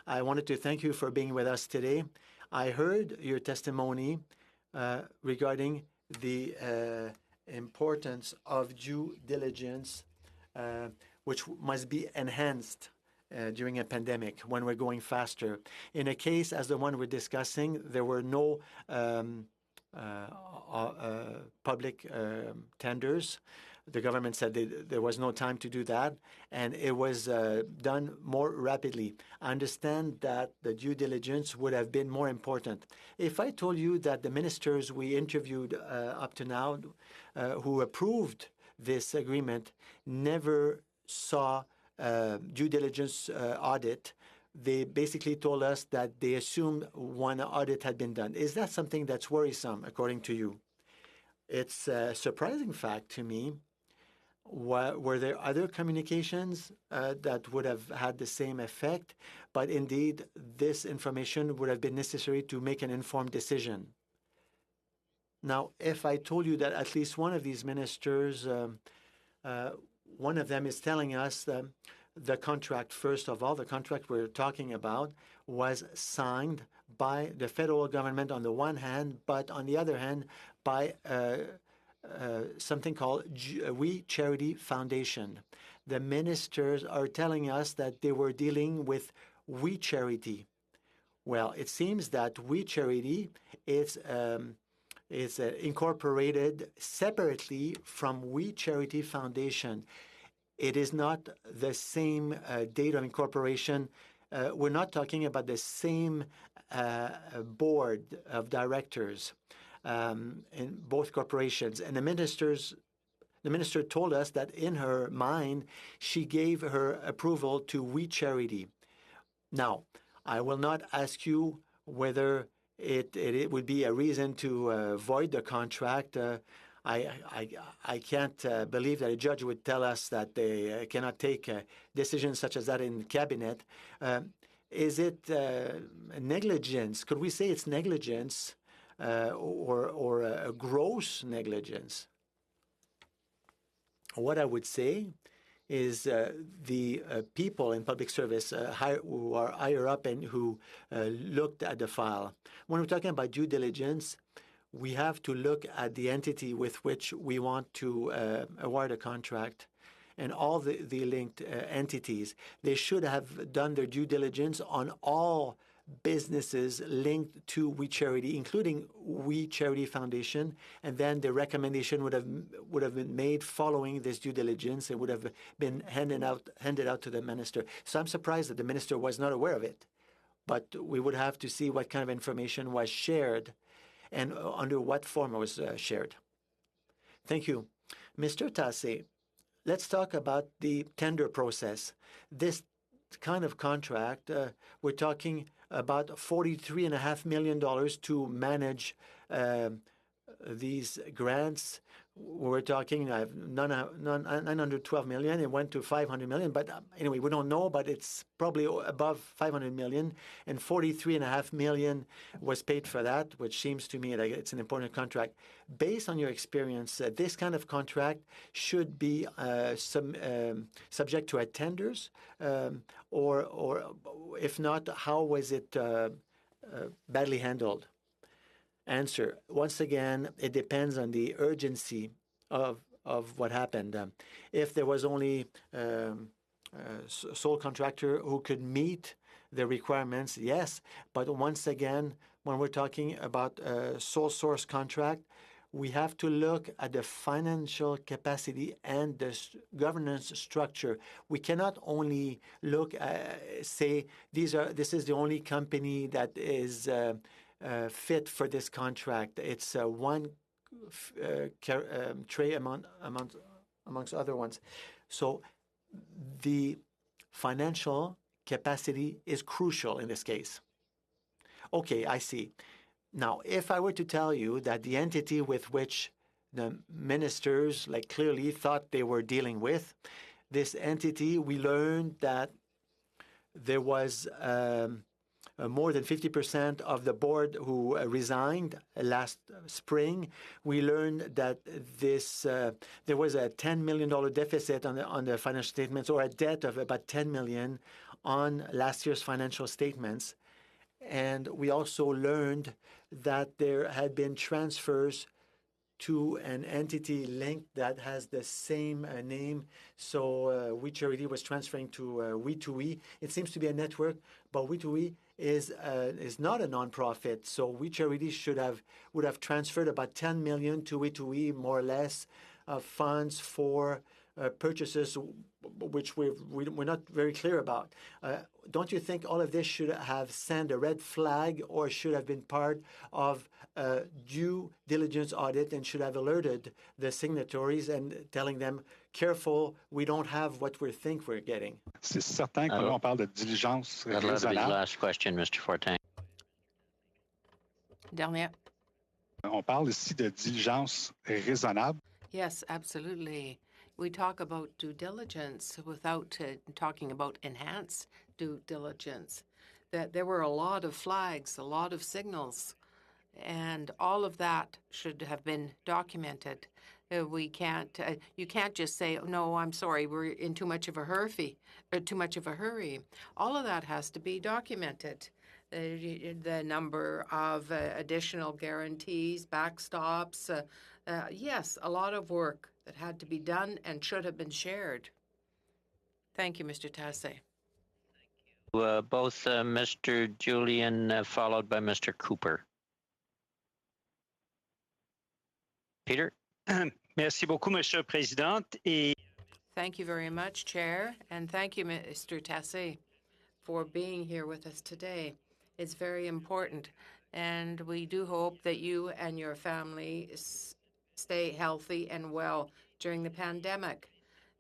I wanted to thank you for being with us today. I heard your testimony regarding the importance of due diligence, which must be enhanced during a pandemic when we're going faster. In a case as the one we're discussing, there were no public tenders. The government said there was no time to do that, and it was done more rapidly. I understand that the due diligence would have been more important. If I told you that the ministers we interviewed up to now who approved this agreement never saw due diligence audit, they basically told us that they assumed one audit had been done. Is that something that's worrisome, according to you? It's a surprising fact to me. Were there other communications that would have had the same effect? But indeed, this information would have been necessary to make an informed decision. Now, if I told you that at least one of these ministers, one of them is telling us that the contract, first of all, the contract we're talking about was signed by the federal government on the one hand, but on the other hand, by something called We Charity Foundation. The ministers are telling us that they were dealing with We Charity. Well, it seems that We Charity is incorporated separately from We Charity Foundation. It is not the same date of incorporation. We're not talking about the same board of directors in both corporations. And the minister told us that in her mind, she gave her approval to We Charity. Now, I will not ask you whether it would be a reason to void the contract. I can't believe that a judge would tell us that they cannot take decisions such as that in cabinet. Is it negligence? Could we say it's negligence or a gross negligence? What I would say is the people in public service who are higher up and who looked at the file. When we're talking about due diligence, we have to look at the entity with which we want to award a contract and all the linked entities. They should have done their due diligence on all businesses linked to We Charity, including We Charity Foundation, and then the recommendation would have been made following this due diligence. It would have been handed out to the minister. So I'm surprised that the minister was not aware of it. But we would have to see what kind of information was shared and under what form it was shared. Thank you. Mr. Tassé, let's talk about the tender process. This kind of contract, we're talking about $43.5 million to manage these grants. We're talking 912 million. It went to 500 million, but anyway, we don't know, but it's probably above 500 million, and 43.5 million was paid for that, which seems to me like it's an important contract. Based on your experience, this kind of contract should be subject to tenders, or if not, how was it badly handled? Answer. Once again, it depends on the urgency of what happened. If there was only a sole contractor who could meet the requirements, yes. But once again, when we're talking about a sole source contract, we have to look at the financial capacity and the governance structure. We cannot only look say this is the only company that is fit for this contract. It's one tray amongst other ones. So the financial capacity is crucial in this case. Okay, I see. Now, if I were to tell you that the entity with which the ministers clearly thought they were dealing with, this entity, we learned that there was more than 50% of the board who resigned last spring. We learned that there was a $10 million deficit on the financial statements, or a debt of about $10 million on last year's financial statements. And we also learned that there had been transfers to an entity linked that has the same name. So We Charity was transferring to We2We. It seems to be a network, but We2We is not a nonprofit. So We Charity would have transferred about $10 million to We2We, more or less, funds for purchases, which we're not very clear about. Don't you think all of this should have sent a red flag, or should have been part of a due diligence audit, and should have alerted the signatories and telling them, careful, we don't have what we think we're getting? C'est certain que là, on parle de diligence raisonnable. That'll be the last question, Mr. Fortin. Dernière. On parle ici de diligence raisonnable. Yes, absolutely. We talk about due diligence without talking about enhanced due diligence. That there were a lot of flags, a lot of signals, and all of that should have been documented. You can't just say, no, I'm sorry, we're in too much of a hurry. All of that has to be documented. The number of additional guarantees, backstops, yes, a lot of work that had to be done and should have been shared. Thank you, Mr. Tassé. Both Mr. Julian followed by Mr. Cooper. Peter? Merci beaucoup, Monsieur le Président. Thank you very much, Chair, and thank you, Mr. Tassé, for being here with us today. It's very important, and we do hope that you and your family stay healthy and well during the pandemic.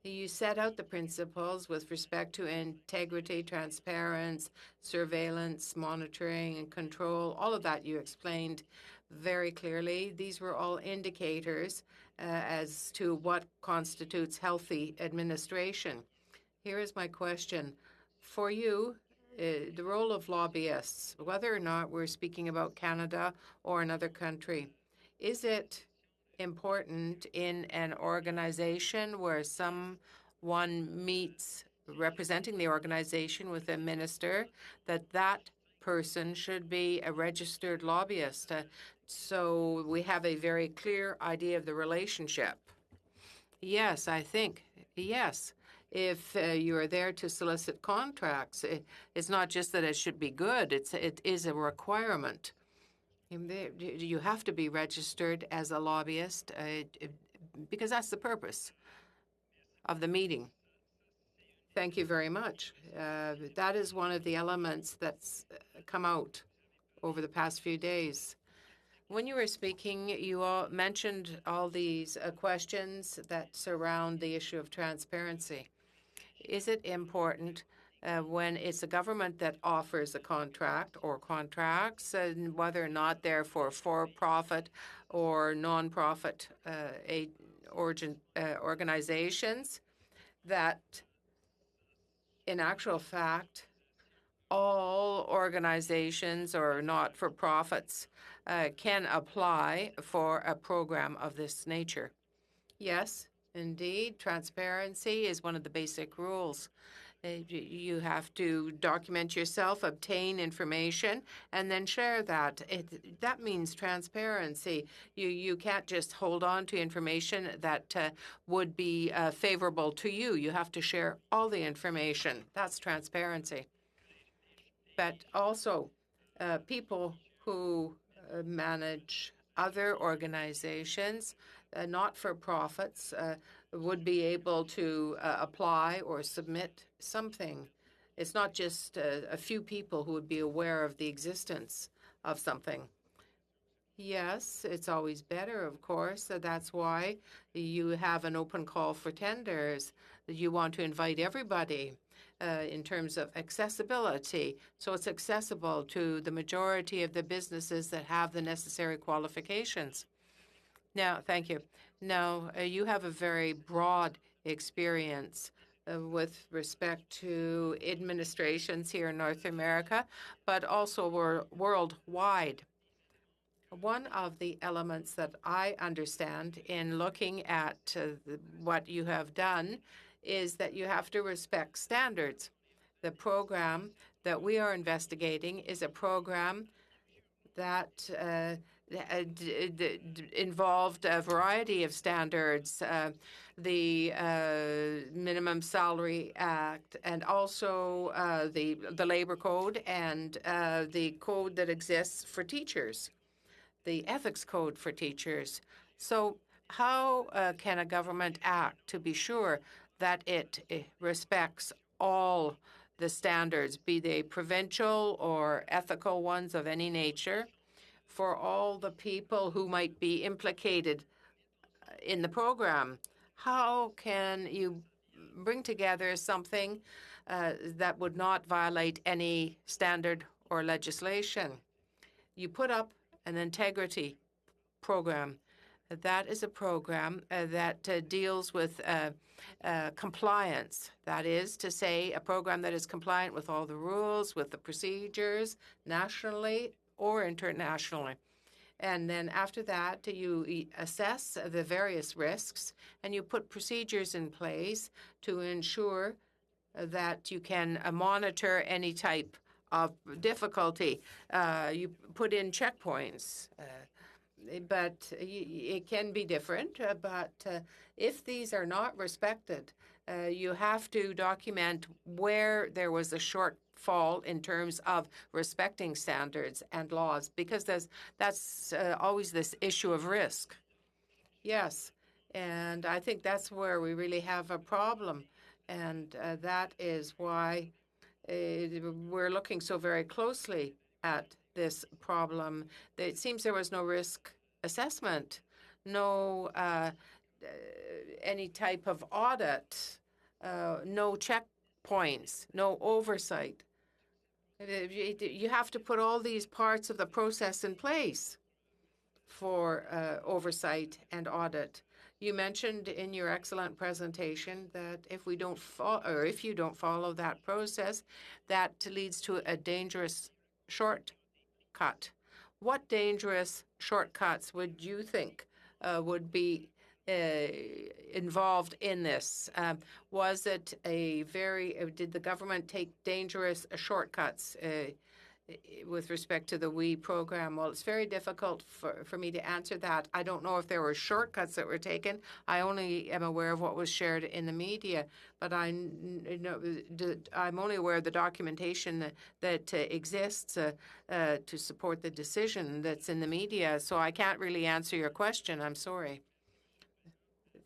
You set out the principles with respect to integrity, transparency, surveillance, monitoring, and control. All of that you explained. very clearly. These were all indicators as to what constitutes healthy administration. Here is my question. For you, the role of lobbyists, whether or not we're speaking about Canada or another country, is it important in an organization where someone meets representing the organization with a minister that that person should be a registered lobbyist? So we have a very clear idea of the relationship. Yes, I think, yes. If you are there to solicit contracts, it's not just that it should be good, it is a requirement. You have to be registered as a lobbyist because that's the purpose of the meeting. Thank you very much. That is one of the elements that's come out over the past few days. When you were speaking, you all mentioned all these questions that surround the issue of transparency. Is it important when it's a government that offers a contract or contracts, and whether or not they're for-profit or non-profit organizations, that in actual fact, all organizations or not-for-profits can apply for a program of this nature? Yes, indeed. Transparency is one of the basic rules. You have to document yourself, obtain information, and then share that. That means transparency. You can't just hold on to information that would be favorable to you. You have to share all the information. That's transparency. But also, people who manage other organizations, not-for-profits, would be able to apply or submit something. It's not just a few people who would be aware of the existence of something. Yes, it's always better, of course. That's why you have an open call for tenders. You want to invite everybody in terms of accessibility, so it's accessible to the majority of the businesses that have the necessary qualifications. Now, thank you. Now, you have a very broad experience with respect to administrations here in North America, but also worldwide. One of the elements that I understand in looking at what you have done is that you have to respect standards. The program that we are investigating is a program that involved a variety of standards, the Minimum Salary Act, and also the Labor Code and the code that exists for teachers, the ethics code for teachers. So how can a government act to be sure that it respects all the standards, be they provincial or ethical ones of any nature, for all the people who might be implicated in the program? How can you bring together something that would not violate any standard or legislation? You put up an integrity program. That is a program that deals with compliance. That is to say, a program that is compliant with all the rules, with the procedures, nationally or internationally. And then after that, you assess the various risks and you put procedures in place to ensure that you can monitor any type of difficulty. You put in checkpoints, but it can be different. But if these are not respected, you have to document where there was a shortfall in terms of respecting standards and laws, because that's always this issue of risk. Yes, and I think that's where we really have a problem, and that is why we're looking so very closely at this problem. It seems there was no risk assessment, no any type of audit, no checkpoints, no oversight. You have to put all these parts of the process in place. for oversight and audit. You mentioned in your excellent presentation that if we don't follow, or if you don't follow that process, that leads to a dangerous shortcut. What dangerous shortcuts would you think would be involved in this? Was it did the government take dangerous shortcuts with respect to the WE program? Well, it's very difficult for me to answer that. I don't know if there were shortcuts that were taken. I only am aware of what was shared in the media, but I'm only aware of the documentation that exists to support the decision that's in the media. So I can't really answer your question. I'm sorry.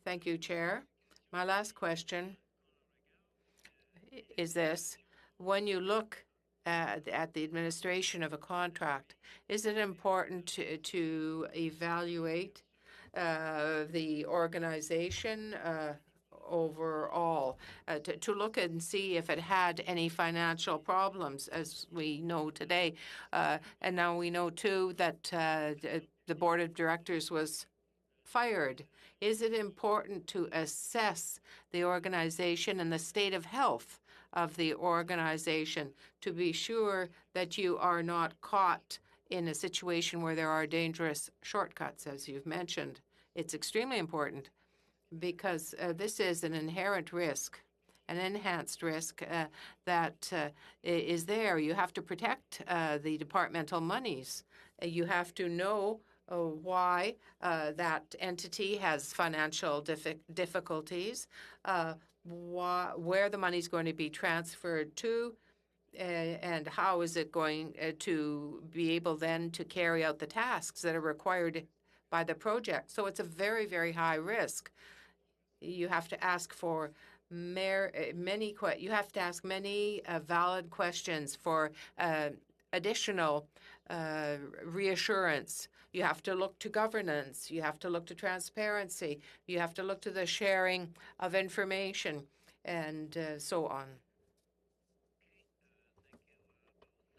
Thank you, Chair. My last question is this. When you look at the administration of a contract, is it important to evaluate the organization overall, to look and see if it had any financial problems, as we know today? And now we know, too, that the board of directors was fired. Is it important to assess the organization and the state of health of the organization to be sure that you are not caught in a situation where there are dangerous shortcuts, as you've mentioned? It's extremely important because this is an inherent risk, an enhanced risk that is there. You have to protect the departmental monies. You have to know why that entity has financial difficulties, where the money is going to be transferred to, and how is it going to be able then to carry out the tasks that are required by the project. So it's a very, very high risk. You have to ask for many valid questions for additional reassurance. You have to look to governance. You have to look to transparency. You have to look to the sharing of information, and so on.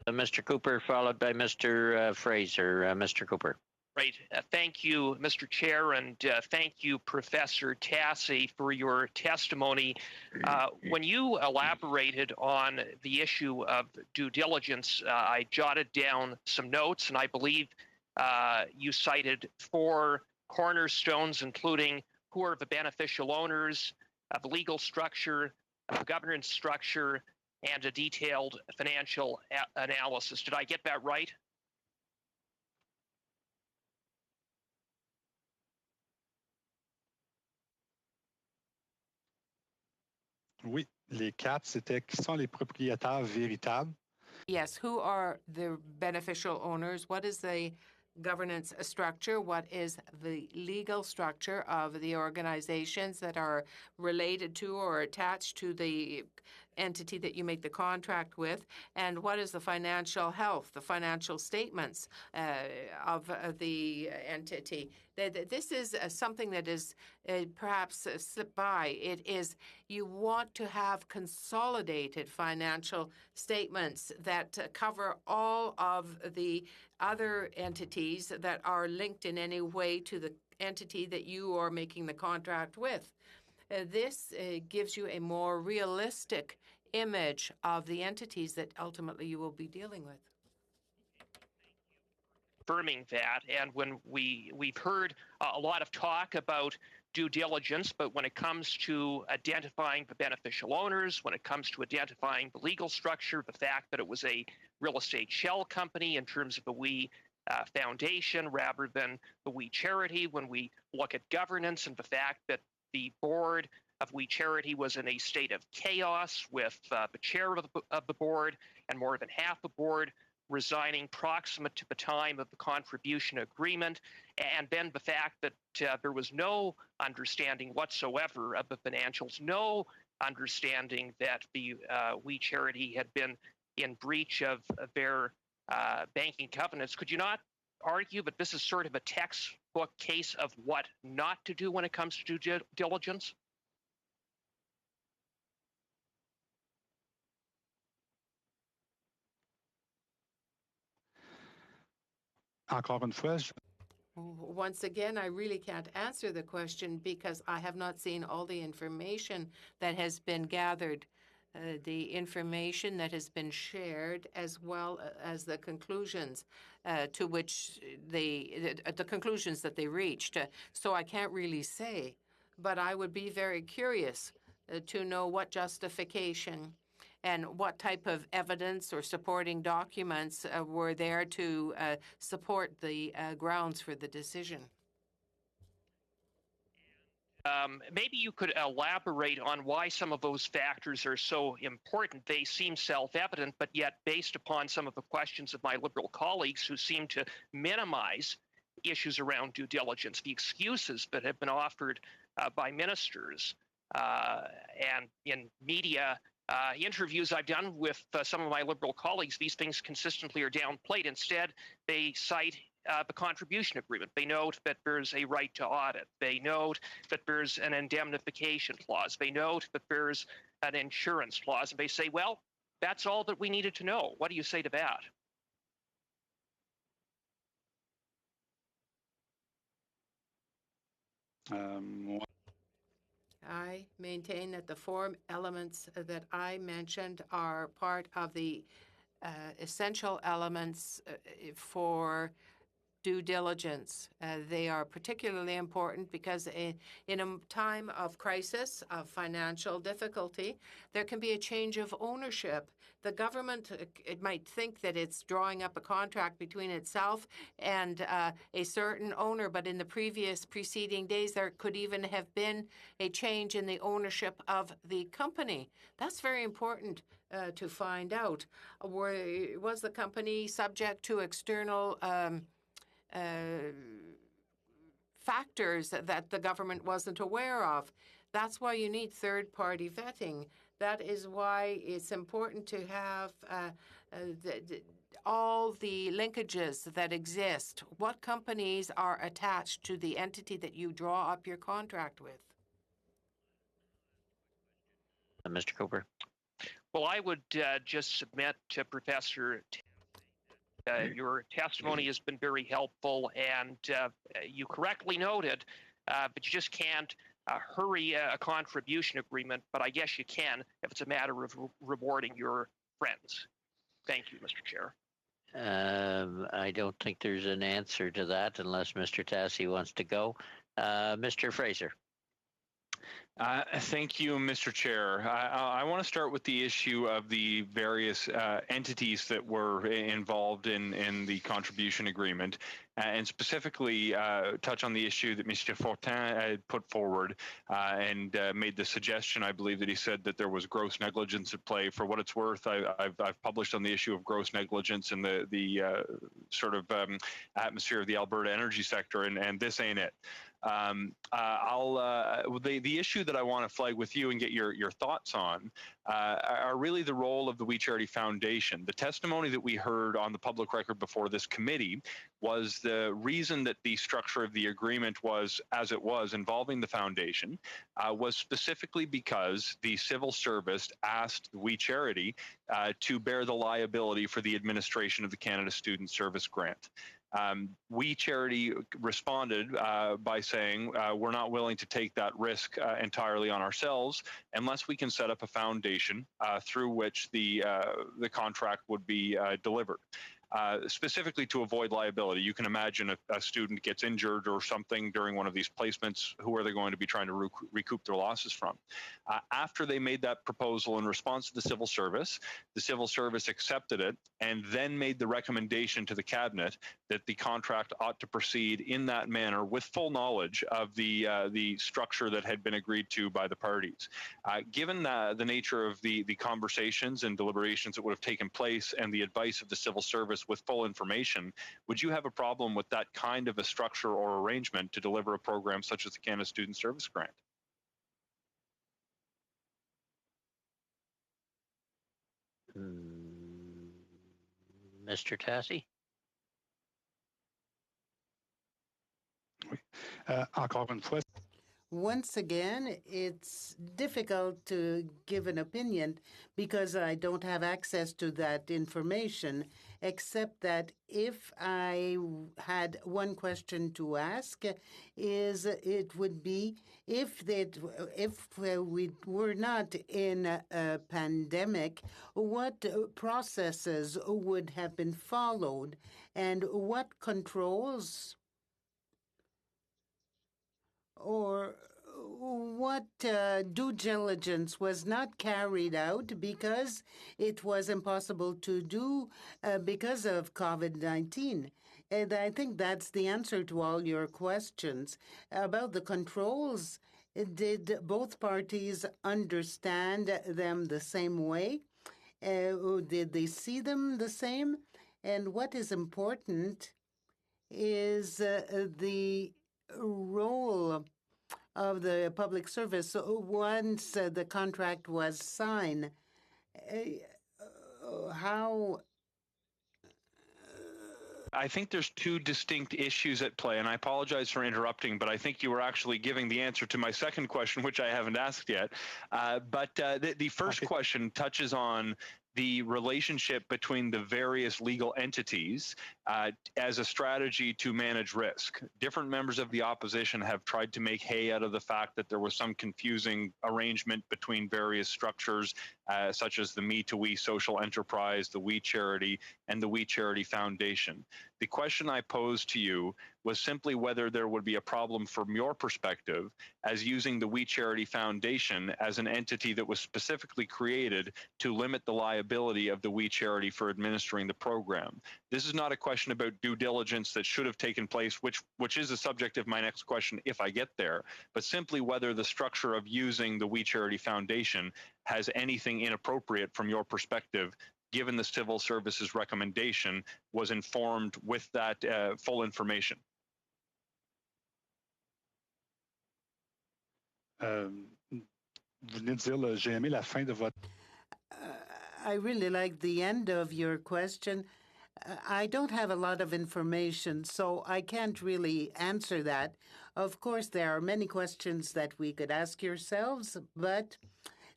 Mr. Cooper, followed by Mr. Fraser. Mr. Cooper. Right. Thank you, Mr. Chair, and thank you, Professor Tassi, for your testimony. When you elaborated on the issue of due diligence, I jotted down some notes, and I believe you cited 4 cornerstones, including who are the beneficial owners, the legal structure, governance structure, and a detailed financial analysis. Did I get that right? Oui, les 4, c'était qui sont les propriétaires véritables. Yes, who are the beneficial owners? What is the governance structure? What is the legal structure of the organizations that are related to or attached to the entity that you make the contract with? And what is the financial health, the financial statements of the entity? This is something that is perhaps slipped by. It is, you want to have consolidated financial statements that cover all of the other entities that are linked in any way to the entity that you are making the contract with. This gives you a more realistic image of the entities that ultimately you will be dealing with. Confirming that, and when we've heard a lot of talk about due diligence, but when it comes to identifying the beneficial owners, when it comes to identifying the legal structure, the fact that it was a real estate shell company in terms of the WE Foundation rather than the WE Charity, when we look at governance and the fact that the board of WE Charity was in a state of chaos with the chair of the board and more than half the board resigning proximate to the time of the contribution agreement, and then the fact that there was no understanding whatsoever of the financials, no understanding that the WE Charity had been in breach of their banking covenants. Could you not argue that this is sort of a textbook case of what not to do when it comes to due diligence? Encore une fois, once again, I really can't answer the question because I have not seen all the information that has been gathered, the information that has been shared, as well as the conclusions to which the conclusions that they reached. So I can't really say, but I would be very curious to know what justification and what type of evidence or supporting documents were there to support the grounds for the decision. Maybe you could elaborate on why some of those factors are so important. They seem self-evident, but yet based upon some of the questions of my Liberal colleagues who seem to minimize issues around due diligence, the excuses that have been offered by ministers and in media interviews I've done with some of my Liberal colleagues, these things consistently are downplayed. Instead, they cite the contribution agreement. They note that there's a right to audit. They note that there's an indemnification clause. They note that there's an insurance clause. And they say, well, that's all that we needed to know. What do you say to that? I maintain that the four elements that I mentioned are part of the essential elements for due diligence. They are particularly important because in a time of crisis, of financial difficulty, there can be a change of ownership. The government, it might think that it's drawing up a contract between itself and a certain owner, but in the preceding days, there could even have been a change in the ownership of the company. That's very important to find out. Was the company subject to external factors that the government wasn't aware of? That's why you need third-party vetting. That is why it's important to have all the linkages that exist. What companies are attached to the entity that you draw up your contract with? Mr. Cooper. Well, I would just submit to Professor your testimony has been very helpful, and you correctly noted, but you just can't hurry a contribution agreement, but I guess you can if it's a matter of rewarding your friends. Thank you, Mr. Chair. I don't think there's an answer to that unless Mr. Tassi wants to go. Mr. Fraser. Thank you, Mr. Chair. I want to start with the issue of the various entities that were involved in the contribution agreement, and specifically touch on the issue that Mr. Fortin had put forward and made the suggestion, I believe, that he said that there was gross negligence at play. For what it's worth, I've published on the issue of gross negligence in the sort of atmosphere of the Alberta energy sector, and this ain't it. The issue that I want to flag with you and get your thoughts on are really the role of the We Charity Foundation. The testimony that we heard on the public record before this committee was the reason that the structure of the agreement was as it was involving the foundation was specifically because the civil service asked We Charity to bear the liability for the administration of the Canada Student Service Grant. We Charity responded by saying we're not willing to take that risk entirely on ourselves unless we can set up a foundation through which the contract would be delivered. Specifically to avoid liability. You can imagine a student gets injured or something during one of these placements, who are they going to be trying to recoup their losses from? After they made that proposal in response to the civil service accepted it and then made the recommendation to the cabinet that the contract ought to proceed in that manner with full knowledge of the structure that had been agreed to by the parties. Given the nature of the conversations and deliberations that would have taken place and the advice of the civil service with full information, would you have a problem with that kind of a structure or arrangement to deliver a program such as the Canada Student Service Grant? Mr. Tassi? Encore une fois. Once again, it's difficult to give an opinion because I don't have access to that information, except that if I had one question to ask, it would be if we were not in a pandemic, what processes would have been followed and what controls or what due diligence was not carried out because it was impossible to do because of COVID-19. And I think that's the answer to all your questions. About the controls, did both parties understand them the same way? Did they see them the same? And what is important is the role of the public service once the contract was signed. How I think there's two distinct issues at play, and I apologize for interrupting, but I think you were actually giving the answer to my second question, which I haven't asked yet. But the first question touches on the relationship between the various legal entities as a strategy to manage risk. Different members of the opposition have tried to make hay out of the fact that there was some confusing arrangement between various structures, such as the Me to We Social Enterprise, the We Charity, and the We Charity Foundation. The question I posed to you was simply whether there would be a problem from your perspective as using the We Charity Foundation as an entity that was specifically created to limit the liability of the We Charity for administering the program. This is not a question about due diligence that should have taken place, which is the subject of my next question if I get there, but simply whether the structure of using the We Charity Foundation has anything inappropriate from your perspective, given the civil services recommendation was informed with that full information. Vous venez de dire, j'ai aimé la fin de votre... I really like the end of your question. I don't have a lot of information, so I can't really answer that. Of course, there are many questions that we could ask yourselves, but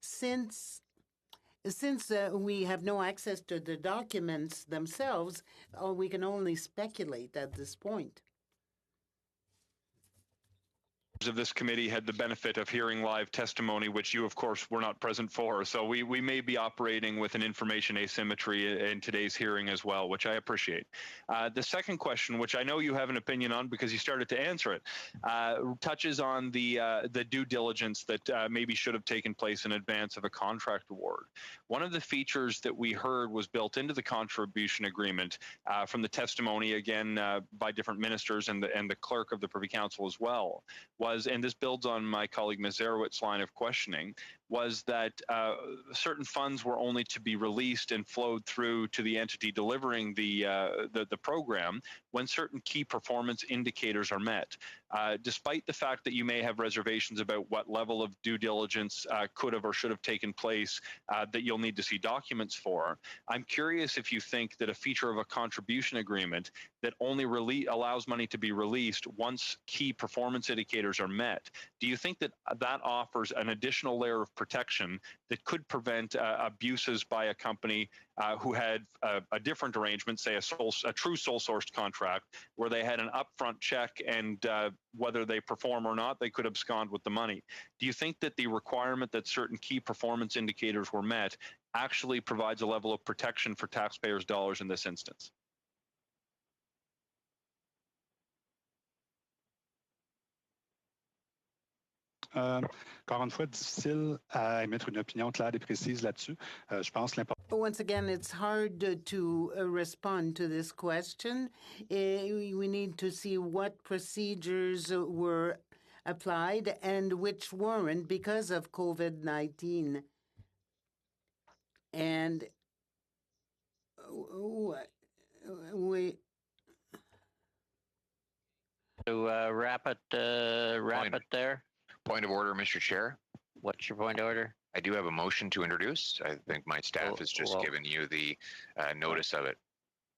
since we have no access to the documents themselves, we can only speculate at this point. Of this committee had the benefit of hearing live testimony, which you, of course, were not present for. So we may be operating with an information asymmetry in today's hearing as well, which I appreciate. The second question, which I know you have an opinion on because you started to answer it, touches on the due diligence that maybe should have taken place in advance of a contract award. One of the features that we heard was built into the contribution agreement from the testimony, again, by different ministers and the clerk of the Privy Council as well, was, and this builds on my colleague Ms. Zerowitz's line of questioning, was that certain funds were only to be released and flowed through to the entity delivering the program when certain key performance indicators are met. Despite the fact that you may have reservations about what level of due diligence could have or should have taken place that you'll need to see documents for, I'm curious if you think that a feature of a contribution agreement that only allows money to be released once key performance indicators are met, do you think that that offers an additional layer of protection that could prevent abuses by a company who had a different arrangement, say a true sole sourced contract, where they had an upfront check and whether they perform or not, they could abscond with the money? Do you think that the requirement that certain key performance indicators were met actually provides a level of protection for taxpayers' dollars in this instance? Encore une fois, difficile à émettre une opinion claire et précise là-dessus. Je pense l'important. Once again, it's hard to respond to this question. We need to see what procedures were applied and which weren't because of COVID-19. And we... To wrap it there. Point of order, Mr. Chair. What's your point of order? I do have a motion to introduce. I think my staff has just given you the notice of it.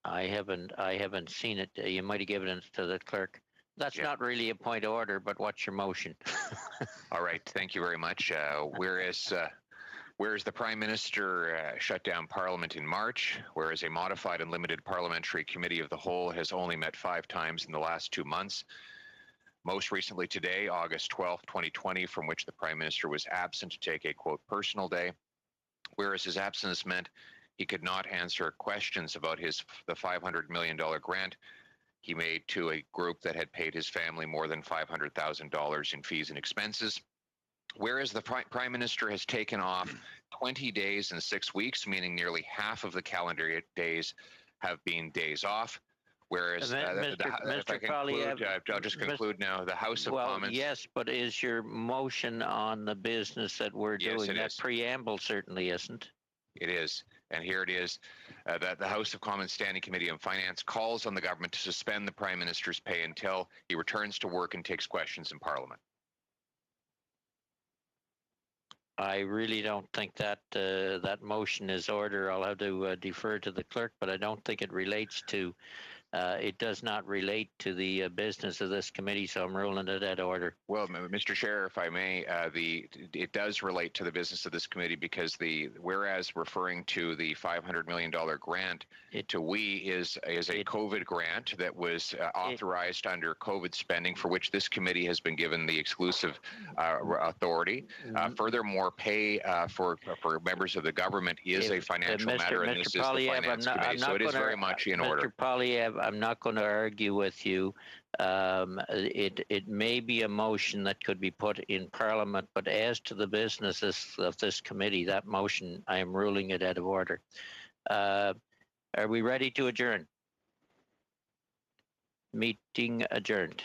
I haven't seen it. You might have given it to the clerk. That's not really a point of order, but what's your motion? All right, thank you very much. Whereas the Prime Minister shut down Parliament in March, whereas a modified and limited parliamentary committee of the whole has only met 5 times in the last 2 months, most recently today, August 12, 2020, from which the Prime Minister was absent to take a, quote, personal day, whereas his absence meant he could not answer questions about the $500 million grant he made to a group that had paid his family more than $500,000 in fees and expenses. Whereas the Prime Minister has taken off 20 days and 6 weeks, meaning nearly half of the calendar days have been days off. Whereas, if I conclude, I'll just conclude now, the House of Commons. Yes, but is your motion on the business that we're doing? That preamble certainly isn't. It is. And here it is, that the House of Commons Standing Committee on Finance calls on the government to suspend the Prime Minister's pay until he returns to work and takes questions in Parliament. I really don't think that that motion is order. I'll have to defer to the clerk, but I don't think it relates to. It does not relate to the business of this committee, so I'm ruling it out of order. Well, Mr. Chair, if I may, it does relate to the business of this committee because whereas referring to the $500 million grant to WE is a COVID grant that was authorized under COVID spending, for which this committee has been given the exclusive authority. Furthermore, pay for members of the government is a financial matter, and this is the Finance Committee, so it is very much in order. Mr. Poilievre, I'm not going to argue with you. It may be a motion that could be put in Parliament, but as to the businesses of this committee, that motion, I am ruling it out of order. Are we ready to adjourn? Meeting adjourned.